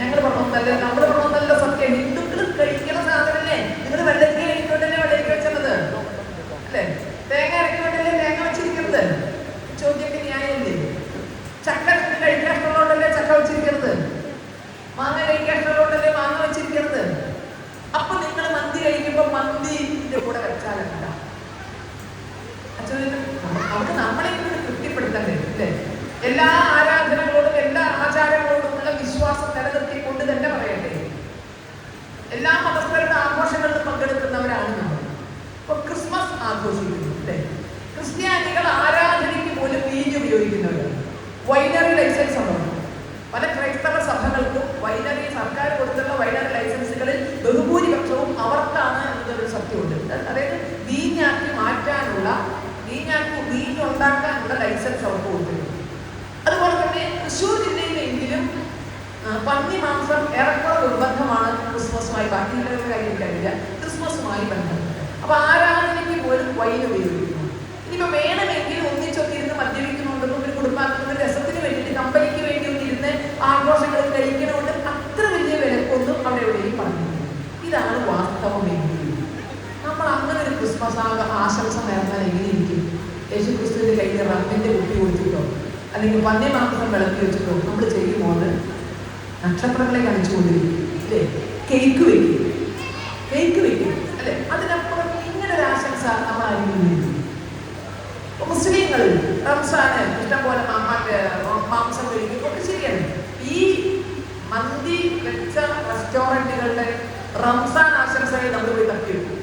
ഞങ്ങൾ പറഞ്ഞതല്ല, നമ്മൾ പറഞ്ഞതല്ല സത്യം. ഹിന്ദുക്കൾ കഴിക്കുന്ന സാധനല്ലേ? നിങ്ങൾ വെള്ളരിക്ക കഴിക്കൊണ്ടല്ലേ വെള്ളരിക്ക വെച്ചത്, അല്ലേ? തേങ്ങ ഇറക്കിക്കൊണ്ടല്ലേ തേങ്ങ വെച്ചിരിക്കുന്നത്? ചോദ്യമൊക്കെ ന്യായല്ലേ? ചക്ക കഴിക്കാൻ ഇഷ്ടമുള്ളതല്ലേ ചക്ക വെച്ചിരിക്കുന്നത്? മാങ്ങ കഴിക്കാൻ ഇഷ്ടമുള്ളതല്ലേ മാങ്ങ വെച്ചിരിക്കുന്നത്? അപ്പൊ നിങ്ങൾ മന്തി കഴിക്കുമ്പോ മന്തിന്റെ കൂടെ വെച്ചാലെന്താ? നമുക്ക് നമ്മളെ കൂടെ തൃപ്തിപ്പെടുത്തണ്ടേ, അല്ലേ? എല്ലാ ആരാധനകളോടും എല്ലാ ആചാരങ്ങളോടുമുള്ള വിശ്വാസം നിലനിർത്തിക്കൊണ്ട് തന്നെ പറയട്ടെ. എല്ലാ മതസ്ഥരുടെ ആഘോഷങ്ങളിലും പങ്കെടുക്കുന്നവരാണ് നമ്മൾ. ഇപ്പൊ ക്രിസ്മസ് ആഘോഷിക്കുന്നു, അല്ലേ? ക്രിസ്ത്യാനികൾ ആരാധനയ്ക്ക് പോലും വീഞ്ഞ് ഉപയോഗിക്കുന്നവരാണ്. വൈനറി ലൈസൻസ് ഉണ്ടോ? പല ക്രൈസ്തവ സഭകൾക്കും വൈനറി, സർക്കാർ കൊടുത്തുള്ള വൈനറി ലൈസൻസുകളിൽ ബഹുഭൂരിപക്ഷവും അവർക്കാണ് എന്നൊരു സത്യമുണ്ട്. അതായത് വീഞ്ഞാക്കി മാറ്റാനുള്ള, വീഞ്ഞ് ഉണ്ടാക്കാനുള്ള ലൈസൻസ് അവർക്ക് കൊടുത്തിട്ടുണ്ട്. അതുപോലെ തന്നെ തൃശ്ശൂർ ജില്ലയിലെങ്കിലും പന്നി മാംസം ഏറെക്കുറെ നിർബന്ധമാണ് ക്രിസ്മസുമായി. ബാക്കിയുള്ള കാര്യം എനിക്കറിയില്ല, ക്രിസ്മസുമായി ബന്ധപ്പെട്ട്. അപ്പൊ ആരാധനയ്ക്ക് പോലും വൈൻ ഉപയോഗിക്കുന്നു. ഇനിയിപ്പോ വേണമെങ്കിൽ ഒന്നിച്ചൊക്കെ ഇരുന്ന് മദ്യപിക്കുന്നുണ്ടെന്നും ഒരു കുടുംബാംഗങ്ങളുടെ രസത്തിന് വേണ്ടിയിട്ട് കമ്പനിക്ക് വേണ്ടി ഒന്നിരുന്ന് ആഘോഷങ്ങൾ കഴിക്കണമുണ്ട്. അത്ര വലിയ വിലക്കൊന്നും അവിടെ എവിടെയും പറഞ്ഞില്ല. ഇതാണ് വാസ്തവമെങ്കിൽ നമ്മൾ അങ്ങനെ ഒരു ക്രിസ്മസ് ആശംസ നേർന്നാൽ എങ്ങനെയിരിക്കും? യേശു ക്രിസ്തുവിന്റെ കയ്യിൽ റമ്മിന്റെ കുട്ടി കൊടുത്തിട്ടോ അല്ലെങ്കിൽ പന്യമാംസം വിളക്കി വെച്ചിട്ടോ നമ്മൾ ചെയ്യുമോ? അത് നക്ഷത്രങ്ങളെ കാണിച്ചുകൊണ്ടിരിക്കും, അല്ലേ? കേക്ക് വെക്കും, അല്ലെ? അതിനപ്പുറം ഇങ്ങനെ ഒരു ആശംസ നമ്മൾ അറിയുന്നില്ല. മുസ്ലിങ്ങൾ റംസാന് ഇഷ്ടംപോലെ മാംസം കഴിക്കും, ഒക്കെ ശരിയാണ്. ഈ മന്തി വെച്ച റെസ്റ്റോറൻറ്റുകളുടെ റംസാൻ ആശംസകൾ നമ്മൾ പോയി തപ്പിയെടുക്കും.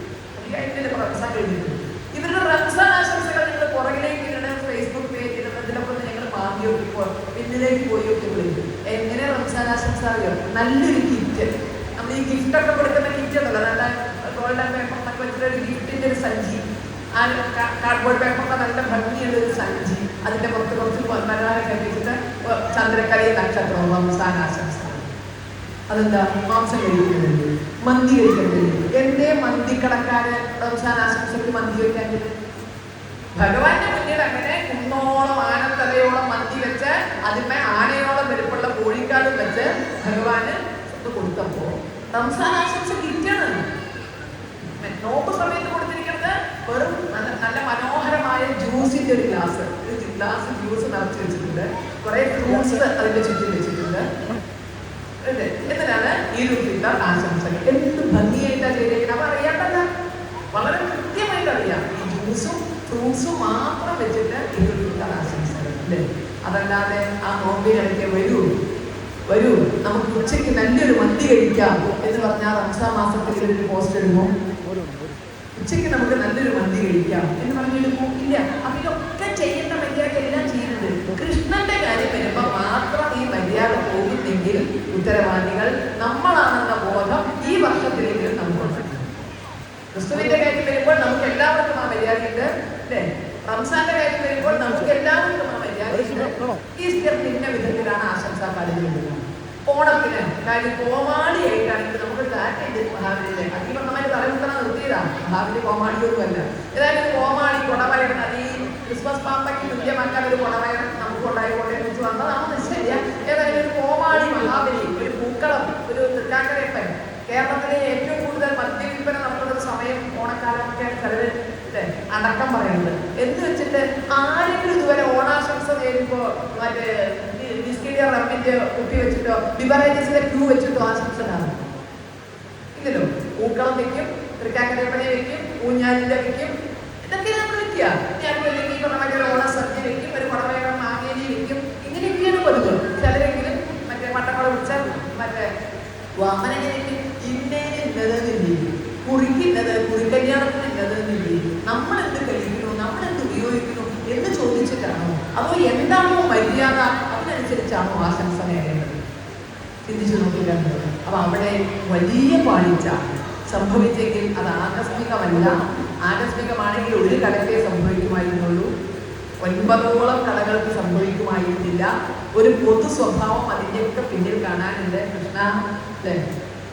റംസാൻ കഴിഞ്ഞിട്ട് ഇവരുടെ റംസാൻ ആശംസകൾ നിങ്ങൾ പുറകിലേക്ക് ഫേസ്ബുക്ക് പേജിൽ ഇതിലൊക്കെ ഞങ്ങൾ മാറി പിന്നിലേക്ക് പോയി ഒക്കെ വിളിക്കും. എങ്ങനെ റംസാൻ ആശംസ അറിയോ? നല്ലൊരു കിറ്റ്, നമ്മൾ ഈ ഗിഫ്റ്റൊക്കെ കൊടുക്കുന്ന കിറ്റ് ഉണ്ടല്ലോ, നല്ല ഗോൾഡ് ആൻഡ് പേപ്പർ എന്നൊക്കെ വെച്ചിട്ട് ഒരു ഗിഫ്റ്റിന്റെ ഒരു സഞ്ചി, ആ കാർഡ്ബോർഡ് പേപ്പറൊക്കെ നല്ല ഭംഗിയുള്ള ഒരു സഞ്ചി, അതിന്റെ പുറത്ത് കുറച്ച് മലയാളം കഴിച്ചിട്ട് ചന്ദ്രക്കലയെ നക്ഷത്രം റംസാൻ ആശംസ. അതെന്താ? മാംസം കഴിക്കുന്നുണ്ട്, മന്തി കഴിക്കുന്നുണ്ട്. എന്തേ മന്തിക്കടക്കാരൻ റംസാൻ ആശംസയ്ക്ക് മന്തി വെക്കാഞ്ഞത്? ഭഗവാന്റെ മുന്നിൽ അങ്ങനെ കുന്നോളം ആനത്തലയോളം മന്തി വെച്ച് അതിന്മേ ആനയോളം വലുപ്പുള്ള കോഴിക്കാടും വെച്ച് ഭഗവാന് കൊടുത്തപ്പോ റംസാൻ ആശംസ കിറ്റാണ്. നോമ്പ് സമയത്ത് കൊടുത്തിരിക്കുന്നത് ജ്യൂസിന്റെ ഒരു ഗ്ലാസ് ജ്യൂസ് നിറച്ച് വെച്ചിട്ടുണ്ട്, കുറെ ഫ്രൂട്ട്സ് അതിന്റെ ചുറ്റും വെച്ചിട്ടുണ്ട്. എന്നിട്ടാണ് ഈദ് ഉൽ ഫിത്തർ ആശംസകൾ. എന്ത് ഭംഗിയായിട്ടാണ് ചെയ്തേക്കുന്നത്. അപ്പൊ അറിയാണ്ടല്ല, വളരെ കൃത്യമായിട്ട് അറിയാം. ഈ ജ്യൂസും ഫ്രൂട്ട്സും മാത്രം വെച്ചിട്ട് ഈദ് ഉൽ ഫിത്തർ ആശംസകൾ അല്ലേ. അതല്ലാതെ ആ നോമ്പിനിടയ്ക്ക് വരൂ നമുക്ക് ഉച്ചയ്ക്ക് നല്ലൊരു മന്തി കഴിക്കാം എന്ന് പറഞ്ഞാൽ റംസാൻ മാസത്തിൽ ഒരു പോസ്റ്റ് ഇടുമോ? ഉച്ചയ്ക്ക് നമുക്ക് നല്ലൊരു മന്തി കഴിക്കാം എന്ന് പറഞ്ഞെടുക്കുമോ? ഇല്ല. അതിലൊക്കെ ചെയ്യേണ്ട മര്യാദ എല്ലാം ചെയ്യുന്നത്. കൃഷ്ണന്റെ കാര്യം വരുമ്പോൾ മാത്രം ഈ മര്യാദ പോകുന്നെങ്കിൽ ഉത്തരവാദികൾ നമ്മളാണെന്ന ബോധം ഈ വർഷത്തിലെങ്കിലും നമുക്കുണ്ട്. ക്രിസ്തുവിന്റെ കാര്യം വരുമ്പോൾ നമുക്ക് എല്ലാവർക്കും ആ മര്യാദയുണ്ട് അല്ലേ. റംസാന്റെ കാര്യം വരുമ്പോൾ നമുക്ക് എല്ലാവർക്കും ആ മര്യാദയുണ്ട്. ഈസ്റ്റർ ഭിന്ന വിധത്തിലാണ് ആശംസാ പാടുന്നത്. ഓണത്തിന് കാര്യം കോമാളിയായിട്ടാണെങ്കിൽ നമുക്ക് കാറ്റുണ്ട് മഹാബലിയിലെ. അതിപൂർണ്ണമായിട്ട് തലമുട്ടണ നിർത്തിയതാണ്. മഹാബലി കോമാളിയൊന്നുമല്ല. ഏതായാലും കോമാളി കുടവയറൻ, അത് ഈ ക്രിസ്മസ് പാപ്പയ്ക്ക് തുല്യമാക്കാൻ ഒരു കുടവയറൻ നമുക്ക് ഉണ്ടായിക്കോട്ടെ കുറിച്ച് വന്നതാണെന്ന് ശരിയാ. ഏതായാലും ഒരു കോമാളി മഹാബലി, ഒരു പൂക്കളം, ഒരു തൃക്കാക്കരയപ്പൻ. കേരളത്തിലെ ഏറ്റവും കൂടുതൽ മദ്യവിൽപ്പന നടത്തുന്ന സമയം ഓണക്കാലമൊക്കെയാണ് ചിലര് അടക്കം പറയുന്നത്. എന്ന് വെച്ചിട്ട് ആരെങ്കിലും ഇതുവരെ ഓണാശംസ നേരുമ്പോ മറ്റേ ബിസ്കിറ്റിയ റമ്മിന്റെ കുപ്പി വെച്ചിട്ടോ ബിവറേജസിലെ ക്യൂ വെച്ചിട്ടോ ആശംസനാണ് ഇല്ലല്ലോ. പൂക്കളം വെക്കും, തൃക്കാക്കരപ്പനെ വെക്കും, ഊഞ്ഞാലിന്റെ വെക്കും, ഇതൊക്കെ നമ്മൾ വെക്കുക. അല്ലെങ്കിൽ മറ്റേ ഓണസദ്യ വെക്കും, ഒരു കുടവയറൻ മാങ്ങേലി വെക്കും. ഇങ്ങനെയൊക്കെയാണ് പതിവ്. ചിലരെങ്കിലും മറ്റേ മട്ടക്കുളം വിളിച്ചാൽ മറ്റേ വാമനെ വെക്കും. ഇന്നേനില്ലതെന്നില്ല, കുറിക്കുന്നത് കുറിക്കല്യാണത്തിന് ഇല്ലതെന്നില്ല. നമ്മളെന്ത് കഴിക്കുന്നു, നമ്മളെന്ത് ഉപയോഗിക്കുന്നു എന്ന് ചോദിച്ചിട്ടാണോ, അതോ എന്താണോ മര്യാദ അതിനനുസരിച്ചാണോ ആശംസ നേടേണ്ടത്? ചിന്തിച്ചു നോക്കിയിട്ടുണ്ട്. അപ്പൊ അവിടെ വലിയ പാളിച്ച സംഭവിച്ചെങ്കിൽ അത് ആകസ്മികമല്ല. ആകസ്മികമാണെങ്കിൽ ഒരു കടക്കേ സംഭവിക്കുമായിരുന്നുള്ളൂ, 9ഓളം കടകൾക്ക് സംഭവിക്കുമായിരുന്നില്ല. ഒരു പൊതു സ്വഭാവം അതിൻ്റെയൊക്കെ പിന്നിൽ കാണാനുണ്ട്.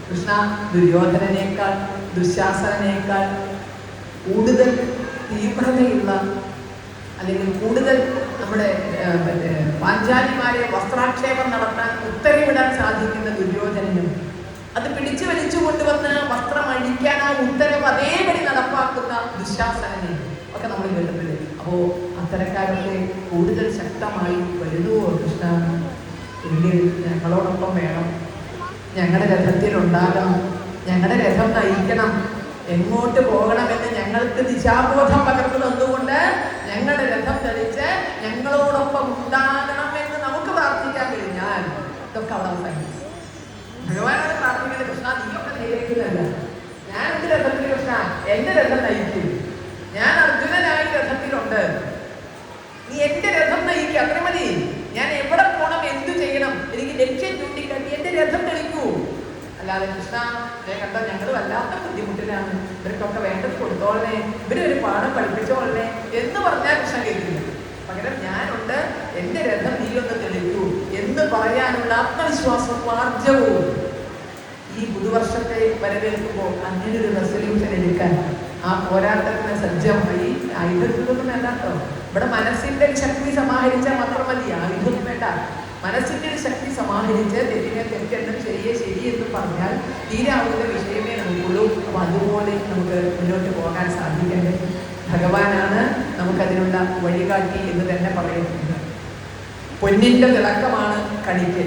കൃഷ്ണ ദുര്യോധനനേക്കാൾ ദുശാസനേക്കാൾ കൂടുതൽ തീവ്രതയുള്ള, അല്ലെങ്കിൽ കൂടുതൽ നമ്മുടെ പാഞ്ചാലിമാരെ വസ്ത്രാക്ഷേപം നടത്താൻ ഉത്തരവിടാൻ സാധിക്കുന്ന ദുര്യോധനനും, അത് പിടിച്ചു വലിച്ചു കൊണ്ടുവന്ന് വസ്ത്രം അഴിക്കാൻ ആ ഉത്തരവ് അതേപടി നടപ്പാക്കുന്ന ദുശാസനനെ ഒക്കെ നമ്മൾ കേട്ടിട്ടുണ്ട്. അപ്പോ അത്തരക്കാരൊക്കെ കൂടുതൽ ശക്തമായി വരുന്നുവോ കൃഷ്ണ? എങ്കിൽ ഞങ്ങളോടൊപ്പം വേണം, ഞങ്ങളുടെ രഥത്തിൽ ഉണ്ടാകണം, ഞങ്ങളുടെ രഥം നയിക്കണം, എങ്ങോട്ട് പോകണമെന്ന് ഞങ്ങൾക്ക് ദിശാബോധം പകർന്നു തന്നുകൊണ്ട് ഞങ്ങളുടെ രഥം ധരിച്ച് ഞങ്ങളോടൊപ്പം ഉണ്ടാകണം എന്ന് നമുക്ക് പ്രാർത്ഥിക്കാൻ കഴിഞ്ഞാൽ ഇതൊക്കെ അവിടെ അവസാനിക്കും. ഭഗവാനോട് പ്രാർത്ഥിക്കുന്നത്, കൃഷ്ണ നീയൊക്കെ നേരിടുന്നല്ല, ഞാൻ എന്റെ രഥത്തിൽ കൃഷ്ണ എന്റെ രഥം നയിക്കും, ഞാൻ അർജുനനായി രഥത്തിലുണ്ട്, നീ എന്റെ രഥം നയിക്കുക, അത്ര മതി. ഞാൻ എവിടെ പോകണം, എന്തു ചെയ്യണം, എനിക്ക് ലക്ഷ്യം ചൂണ്ടിക്കാട്ടി എന്റെ രഥം തെളിക്കൂ. അല്ലാതെ കൃഷ്ണ കണ്ടോ ഞങ്ങൾ വല്ലാത്ത ബുദ്ധിമുട്ടിലാണ്, ഇവർക്കൊക്കെ വേണ്ടത് കൊടുത്തോളനെ, ഇവരൊരു പാഠം പഠിപ്പിച്ചോളനെ എന്ന് പറഞ്ഞാൽ കൃഷ്ണ കേൾക്കില്ല. പകരം ഞാനുണ്ട്, എന്റെ രഥം നീ ഒന്ന് തെളിക്കൂ എന്ന് പറയാനുള്ള ആത്മവിശ്വാസവും ആർജവും ഈ പുതുവർഷത്തെ വരവേൽക്കുമ്പോൾ അങ്ങനെ ഒരു റെസൊല്യൂഷൻ എടുക്കാൻ ആ പോരാട്ടത്തിന് സജ്ജമായി. ആയുധത്തിലൊന്നും വേണ്ടാട്ടോ. ഇവിടെ മനസ്സിന്റെ ശക്തി സമാഹരിച്ചാൽ മാത്രം മതി, ആയുധം വേണ്ട. മനസ്സിന്റെ ഒരു ശക്തി സമാഹരിച്ച് തെറ്റിനെ തെറ്റെന്നും ശരിയെ ശരിയെന്നും പറഞ്ഞാൽ തീരാവുന്ന വിഷയമേ നമുക്കുള്ളൂ. അപ്പൊ അതുപോലെ നമുക്ക് മുന്നോട്ട് പോകാൻ സാധിക്കേണ്ടത് ഭഗവാനാണ് നമുക്കതിനുള്ള വഴികാട്ടി എന്ന് തന്നെ പറയുന്നത്. പൊന്നിന്റെ തിളക്കമാണ് കണിക്ക്.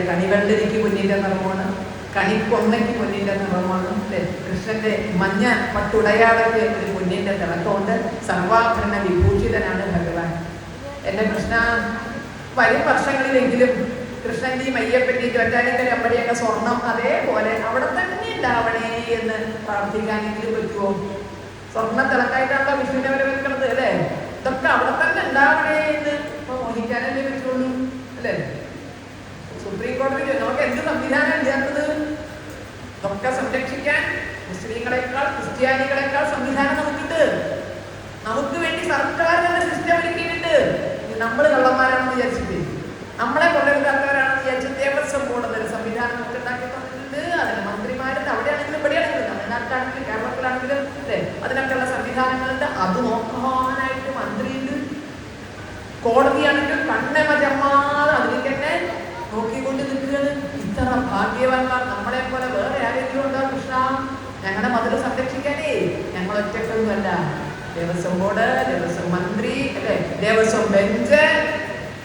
കണിവെള്ളരിക്ക് പൊന്നിന്റെ നിറമാണ്, കണിക്കൊന്നയ്ക്ക് പൊന്നിന്റെ നിറമാണ് അല്ലെ. കൃഷ്ണന്റെ മഞ്ഞ പട്ടുടയാടയ്ക്ക് ഒരു പൊന്നിന്റെ തിളക്കമുണ്ട്. സർവാഭരണ വിഭൂഷിതനാണ് ഭഗവാൻ. എന്റെ കൃഷ്ണ, വരും വർഷങ്ങളിലെങ്കിലും കൃഷ്ണന്റെയും അയ്യപ്പന്റെയും ചോറ്റാനിക്കര അമ്പടിയൊക്കെ സ്വർണം അതേപോലെ അവിടെ തന്നെ ഉണ്ടാവണേ എന്ന് പ്രാർത്ഥിക്കാനെങ്കിലും പറ്റുമോ? സ്വർണ്ണ തിളക്കായിട്ടാണല്ലോ വിഷ്ണുവിനെ വരവേൽക്കുന്നത് അല്ലേ. ഇതൊക്കെ അവിടെ തന്നെ ഉണ്ടാവണേ എന്ന് ഇപ്പൊ മോഹിക്കാനല്ലേ പറ്റുള്ളൂ അല്ലേ. സുപ്രീം കോടതി നമുക്ക് എന്ത് സംവിധാനം ഇല്ലാത്തത്? ഇതൊക്കെ സംരക്ഷിക്കാൻ മുസ്ലിങ്ങളെക്കാൾ ക്രിസ്ത്യാനികളെക്കാൾ സംവിധാനം നമുക്കുണ്ട്. നമുക്ക് വേണ്ടി സർക്കാർ തന്നെ സിസ്റ്റം ഒരുക്കിയിട്ടുണ്ട്. നമ്മൾ കള്ളന്മാരാണെന്ന് വിചാരിച്ചിട്ട്, നമ്മളെ കൊള്ളരുതാത്തവരാണെന്ന് വിചാരിച്ച് ദേവസ്വം ബോർഡ് എന്നൊരു സംവിധാനം നമുക്ക് ഉണ്ടാക്കി തന്നിട്ടുണ്ട്. അതിന് മന്ത്രിമാരുണ്ട്, അവിടെയാണെങ്കിലും ഇവിടെയാണെങ്കിലും, തമിഴ്നാട്ടിലാണെങ്കിലും കേരളത്തിലാണെങ്കിലും അല്ലേ, അതിനൊക്കെയുള്ള സംവിധാനങ്ങളുണ്ട്. അത് നോക്കാനായിട്ട് മന്ത്രിയുണ്ട്, കോടതിയാണെങ്കിലും കണ്ണെമ ചമ്മാതെ അതിൽ തന്നെ നോക്കിക്കൊണ്ട് നിൽക്കുകയാണ്. ഇത്ര ഭാഗ്യവാന്മാർ നമ്മളെ പോലെ വേറെ ആരെങ്കിലും ഉണ്ടോ കൃഷ്ണ? ഞങ്ങളുടെ മതിൽ സംരക്ഷിക്കാനേ ഞങ്ങൾ ഒറ്റക്കൊന്നുമല്ല, ദേവസ്വം ബോർഡ്, ദേവസ്വം മന്ത്രി, അല്ലെ, ദേവസ്വം ബെഞ്ച്,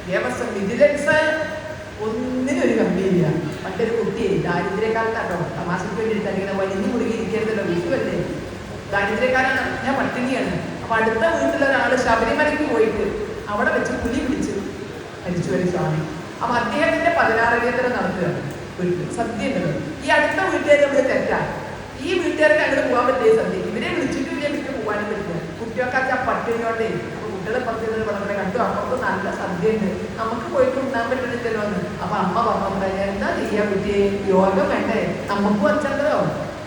ദേവസ്വം വിജിലൻസ്, ഒന്നിനും ഒരു കമ്പിയില്ല. പണ്ടൊരു കുട്ടി ദാരിദ്ര്യക്കാലത്താട്ടോ, തമാശയ്ക്ക് വേണ്ടിയിട്ട് അല്ലെങ്കിൽ വലിയ മുറുകി ഇരിക്കരുതല്ലോ, വിഷുവല്ലേ, ദാരിദ്ര്യക്കാരാണ്, ഞാൻ പട്ടിണിയാണ്. അപ്പൊ അടുത്ത വീട്ടിലൊരാൾ ശബരിമലയ്ക്ക് പോയിട്ട് അവിടെ വെച്ച് പുലി പിടിച്ച് മരിച്ചു വരും സ്വാമി. അപ്പൊ അദ്ദേഹത്തിന്റെ 16 നടത്തുകയാണ് വീട്ടിൽ, സദ്യ ഉണ്ടല്ലോ. ഈ അടുത്ത വീട്ടുകാർ നമ്മൾ തെറ്റാണ്, ഈ വീട്ടുകാർക്ക് അങ്ങോട്ട് പോകാൻ പറ്റിയ സദ്യ, ഇവരെ വിളിച്ചിട്ട് വീട്ടിൽ പോകാനും പറ്റില്ല. കുട്ടികൾക്ക് ആ പട്ടിണിയോടെ, അപ്പൊ കുട്ടികളെ പത്തിയത് വളരെ കണ്ടു, അപ്പൊ നല്ല സദ്യ ഉണ്ട്, നമുക്ക് പോയിട്ട് ഉണ്ടാൻ പറ്റുന്നില്ലല്ലോ എന്ന്. അപ്പൊ അമ്മ പറഞ്ഞു, എന്താ ചെയ്യാൻ പറ്റിയേ, യോഗം വേണ്ടേ, നമുക്കും അച്ഛനോ,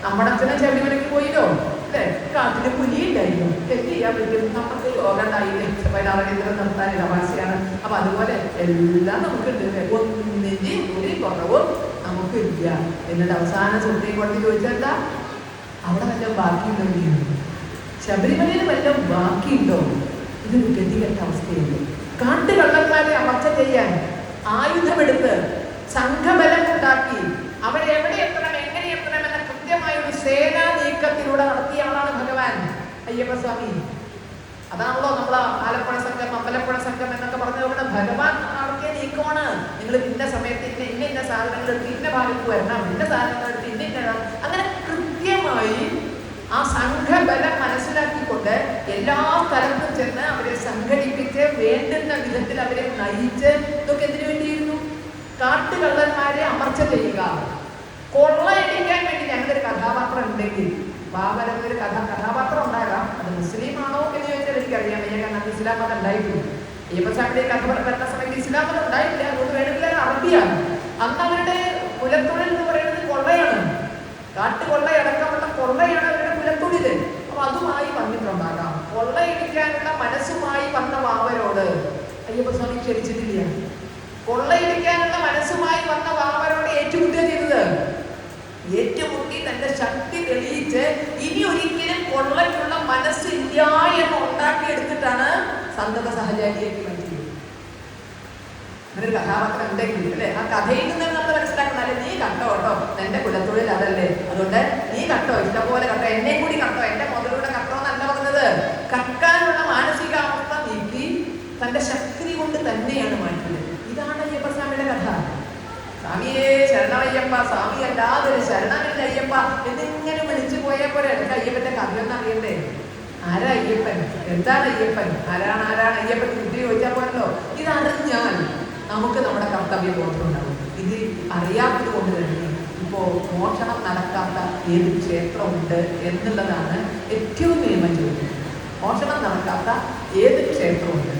നമ്മുടെ അച്ഛനെ ശബരിമലയ്ക്ക് പോയില്ലോ, അല്ലെ, കാട്ടില് പുലി ഉണ്ടായിരുന്നു, എന്ത് ചെയ്യാൻ പറ്റും, നമുക്ക് യോഗ ഉണ്ടായില്ലേ, 16 നിർത്താൻ ഇടവാശിയാണ്. അപ്പൊ അതുപോലെ എല്ലാം നമുക്കുണ്ട്, ഒന്നിന്റെയും ഒരു കുറവും നമുക്കില്ല. എന്നിട്ട് അവസാനം സുപ്രീം കോടതി ചോദിച്ചാൽ അവിടെ വല്ലതും ബാക്കിയുണ്ടോ, ശബരിമലയിൽ വല്ലതും ബാക്കിയുണ്ടോ? ഇതൊരു ഗതികെട്ട അവസ്ഥയുണ്ട്. കാട്ടുകള്ളന്മാരെ അമർച്ച ചെയ്യാൻ ആയുധമെടുത്ത് സംഘബലം ഉണ്ടാക്കി അവരെ എവിടെ എത്തണം, എങ്ങനെ എത്തണം എന്ന കൃത്യമായ ഒരു സേനാ നീക്കത്തിലൂടെ നടത്തിയ ആളാണ് ഭഗവാൻ അയ്യപ്പസ്വാമി. അതാണല്ലോ നമ്മളെ ആലപ്പുഴ സംഘം, അമ്പലപ്പുഴ സംഘം എന്നൊക്കെ പറഞ്ഞതുകൊണ്ട് ഭഗവാൻ നടത്തിയ നീക്കമാണ്. നിങ്ങൾ ഇന്ന സമയത്ത് ഇന്ന സാധനങ്ങൾ എടുത്ത് ഇന്ന ഭാഗത്ത് വരണം, ഇന്ന സാധനങ്ങൾ എടുത്ത് ഇന്ന, അങ്ങനെ കൃത്യമായി ആ സംഘബലം മനസ്സിലാക്കിക്കൊണ്ട് എല്ലാ സ്ഥലത്തും ചെന്ന് അവരെ സംഘടിപ്പിച്ച് വേണ്ടുന്ന വിധത്തിൽ അവരെ നയിച്ച്, ഇതൊക്കെ എന്തിനു വേണ്ടിയിരുന്നു? കാട്ടുകള്ളന്മാരെ അമർച്ച ചെയ്യുക, കൊള്ളയടിക്കാൻ വേണ്ടി. ഞങ്ങളൊരു കഥാപാത്രം ഉണ്ടെങ്കിൽ, ബാബരൊരു കഥാപാത്രം ഉണ്ടാകാം, അത് മുസ്ലിം ആണോ എന്ന് ചോദിച്ചാൽ എനിക്കറിയാം, കാരണം ഇസ്ലാം മതം ഉണ്ടായിരുന്നു. അയ്യപ്പസ്വാമിയുടെ കഥ വരുന്ന സമയത്ത് ഇസ്ലാം മതം ഉണ്ടായില്ല, അതുകൊണ്ട് വേണമെങ്കിൽ അത് അറബിയാണ്. അന്ന് അവരുടെ കുലത്തൊഴിൽ എന്ന് പറയുന്നത് കൊള്ളയാണ്, കാട്ടുകൊള്ളയടക്കമുള്ള കൊള്ളയാണ് അവരുടെ കുലത്തൊഴിൽ. അപ്പൊ അതുമായി വന്നിട്ടുണ്ടാകാം. കൊള്ളയടിക്കാനുള്ള മനസ്സുമായി വന്ന വാവരോട് അയ്യപ്പസ്വാമി ക്ഷണിച്ചിട്ടില്ല. കൊള്ളയടിക്കാനുള്ള മനസ്സുമായി വന്ന വാവരോട് ഏറ്റുമുട്ടുക ചെയ്തത്, ഏറ്റുമുട്ടി തന്റെ ശക്തി തെളിയിച്ച് ഇനി ഒരിക്കലും കൊള്ളയ്ക്കുള്ള മനസ്സില്ല എന്ന് ഉണ്ടാക്കിയെടുത്തിട്ടാണ് സന്തത സഹചാരിയേക്ക് മാറ്റിയത്. അങ്ങനെ ഒരു കഥാപാത്രം ഉണ്ടെങ്കിൽ അല്ലെ, ആ കഥയിൽ നിന്ന് നമ്മൾ മനസ്സിലാക്കണം, അല്ലെ നീ കട്ടോ കേട്ടോ, എന്റെ കുലത്തൊഴിൽ അതല്ലേ, അതുകൊണ്ട് നീ കട്ടോ, ഇഷ്ടംപോലെ കട്ടോ, എന്നെ കൂടി കട്ടോ, എന്റെ മുതലൂടെ കട്ടോ എന്നല്ല പറഞ്ഞത്. കക്കാനുള്ള മാനസികാവസ്ഥ നീക്കി തന്റെ ശക്തി കൊണ്ട് തന്നെയാണ് മാറ്റിയത്. ഇതാണ് അയ്യപ്പസ്വാമിയുടെ കഥ. സ്വാമിയെ ശരണമയ്യപ്പ, സ്വാമി അല്ലാതെ ശരണമില്ല അയ്യപ്പ എന്നിങ്ങനെ വിളിച്ചു പോയാൽ പോലെ എന്റെ അയ്യപ്പന്റെ കഥയൊന്നും അറിയണ്ടേ? ആരാ അയ്യപ്പൻ, എന്താണ് അയ്യപ്പൻ, ആരാണ് അയ്യപ്പൻ കുട്ടി ചോദിച്ചാൽ പോലല്ലോ. ഇതറിഞ്ഞാൽ നമുക്ക് നമ്മുടെ കർത്തവ്യ ബോധമുണ്ടാവും. ഇത് അറിയാത്തത് കൊണ്ട് തന്നെ ഇപ്പോ മോഷണം നടക്കാത്ത ഏത് ക്ഷേത്രമുണ്ട് എന്നുള്ളതാണ് ഏറ്റവും നിയമം ചോദ്യം. മോഷണം നടക്കാത്ത ഏത് ക്ഷേത്രമുണ്ട്?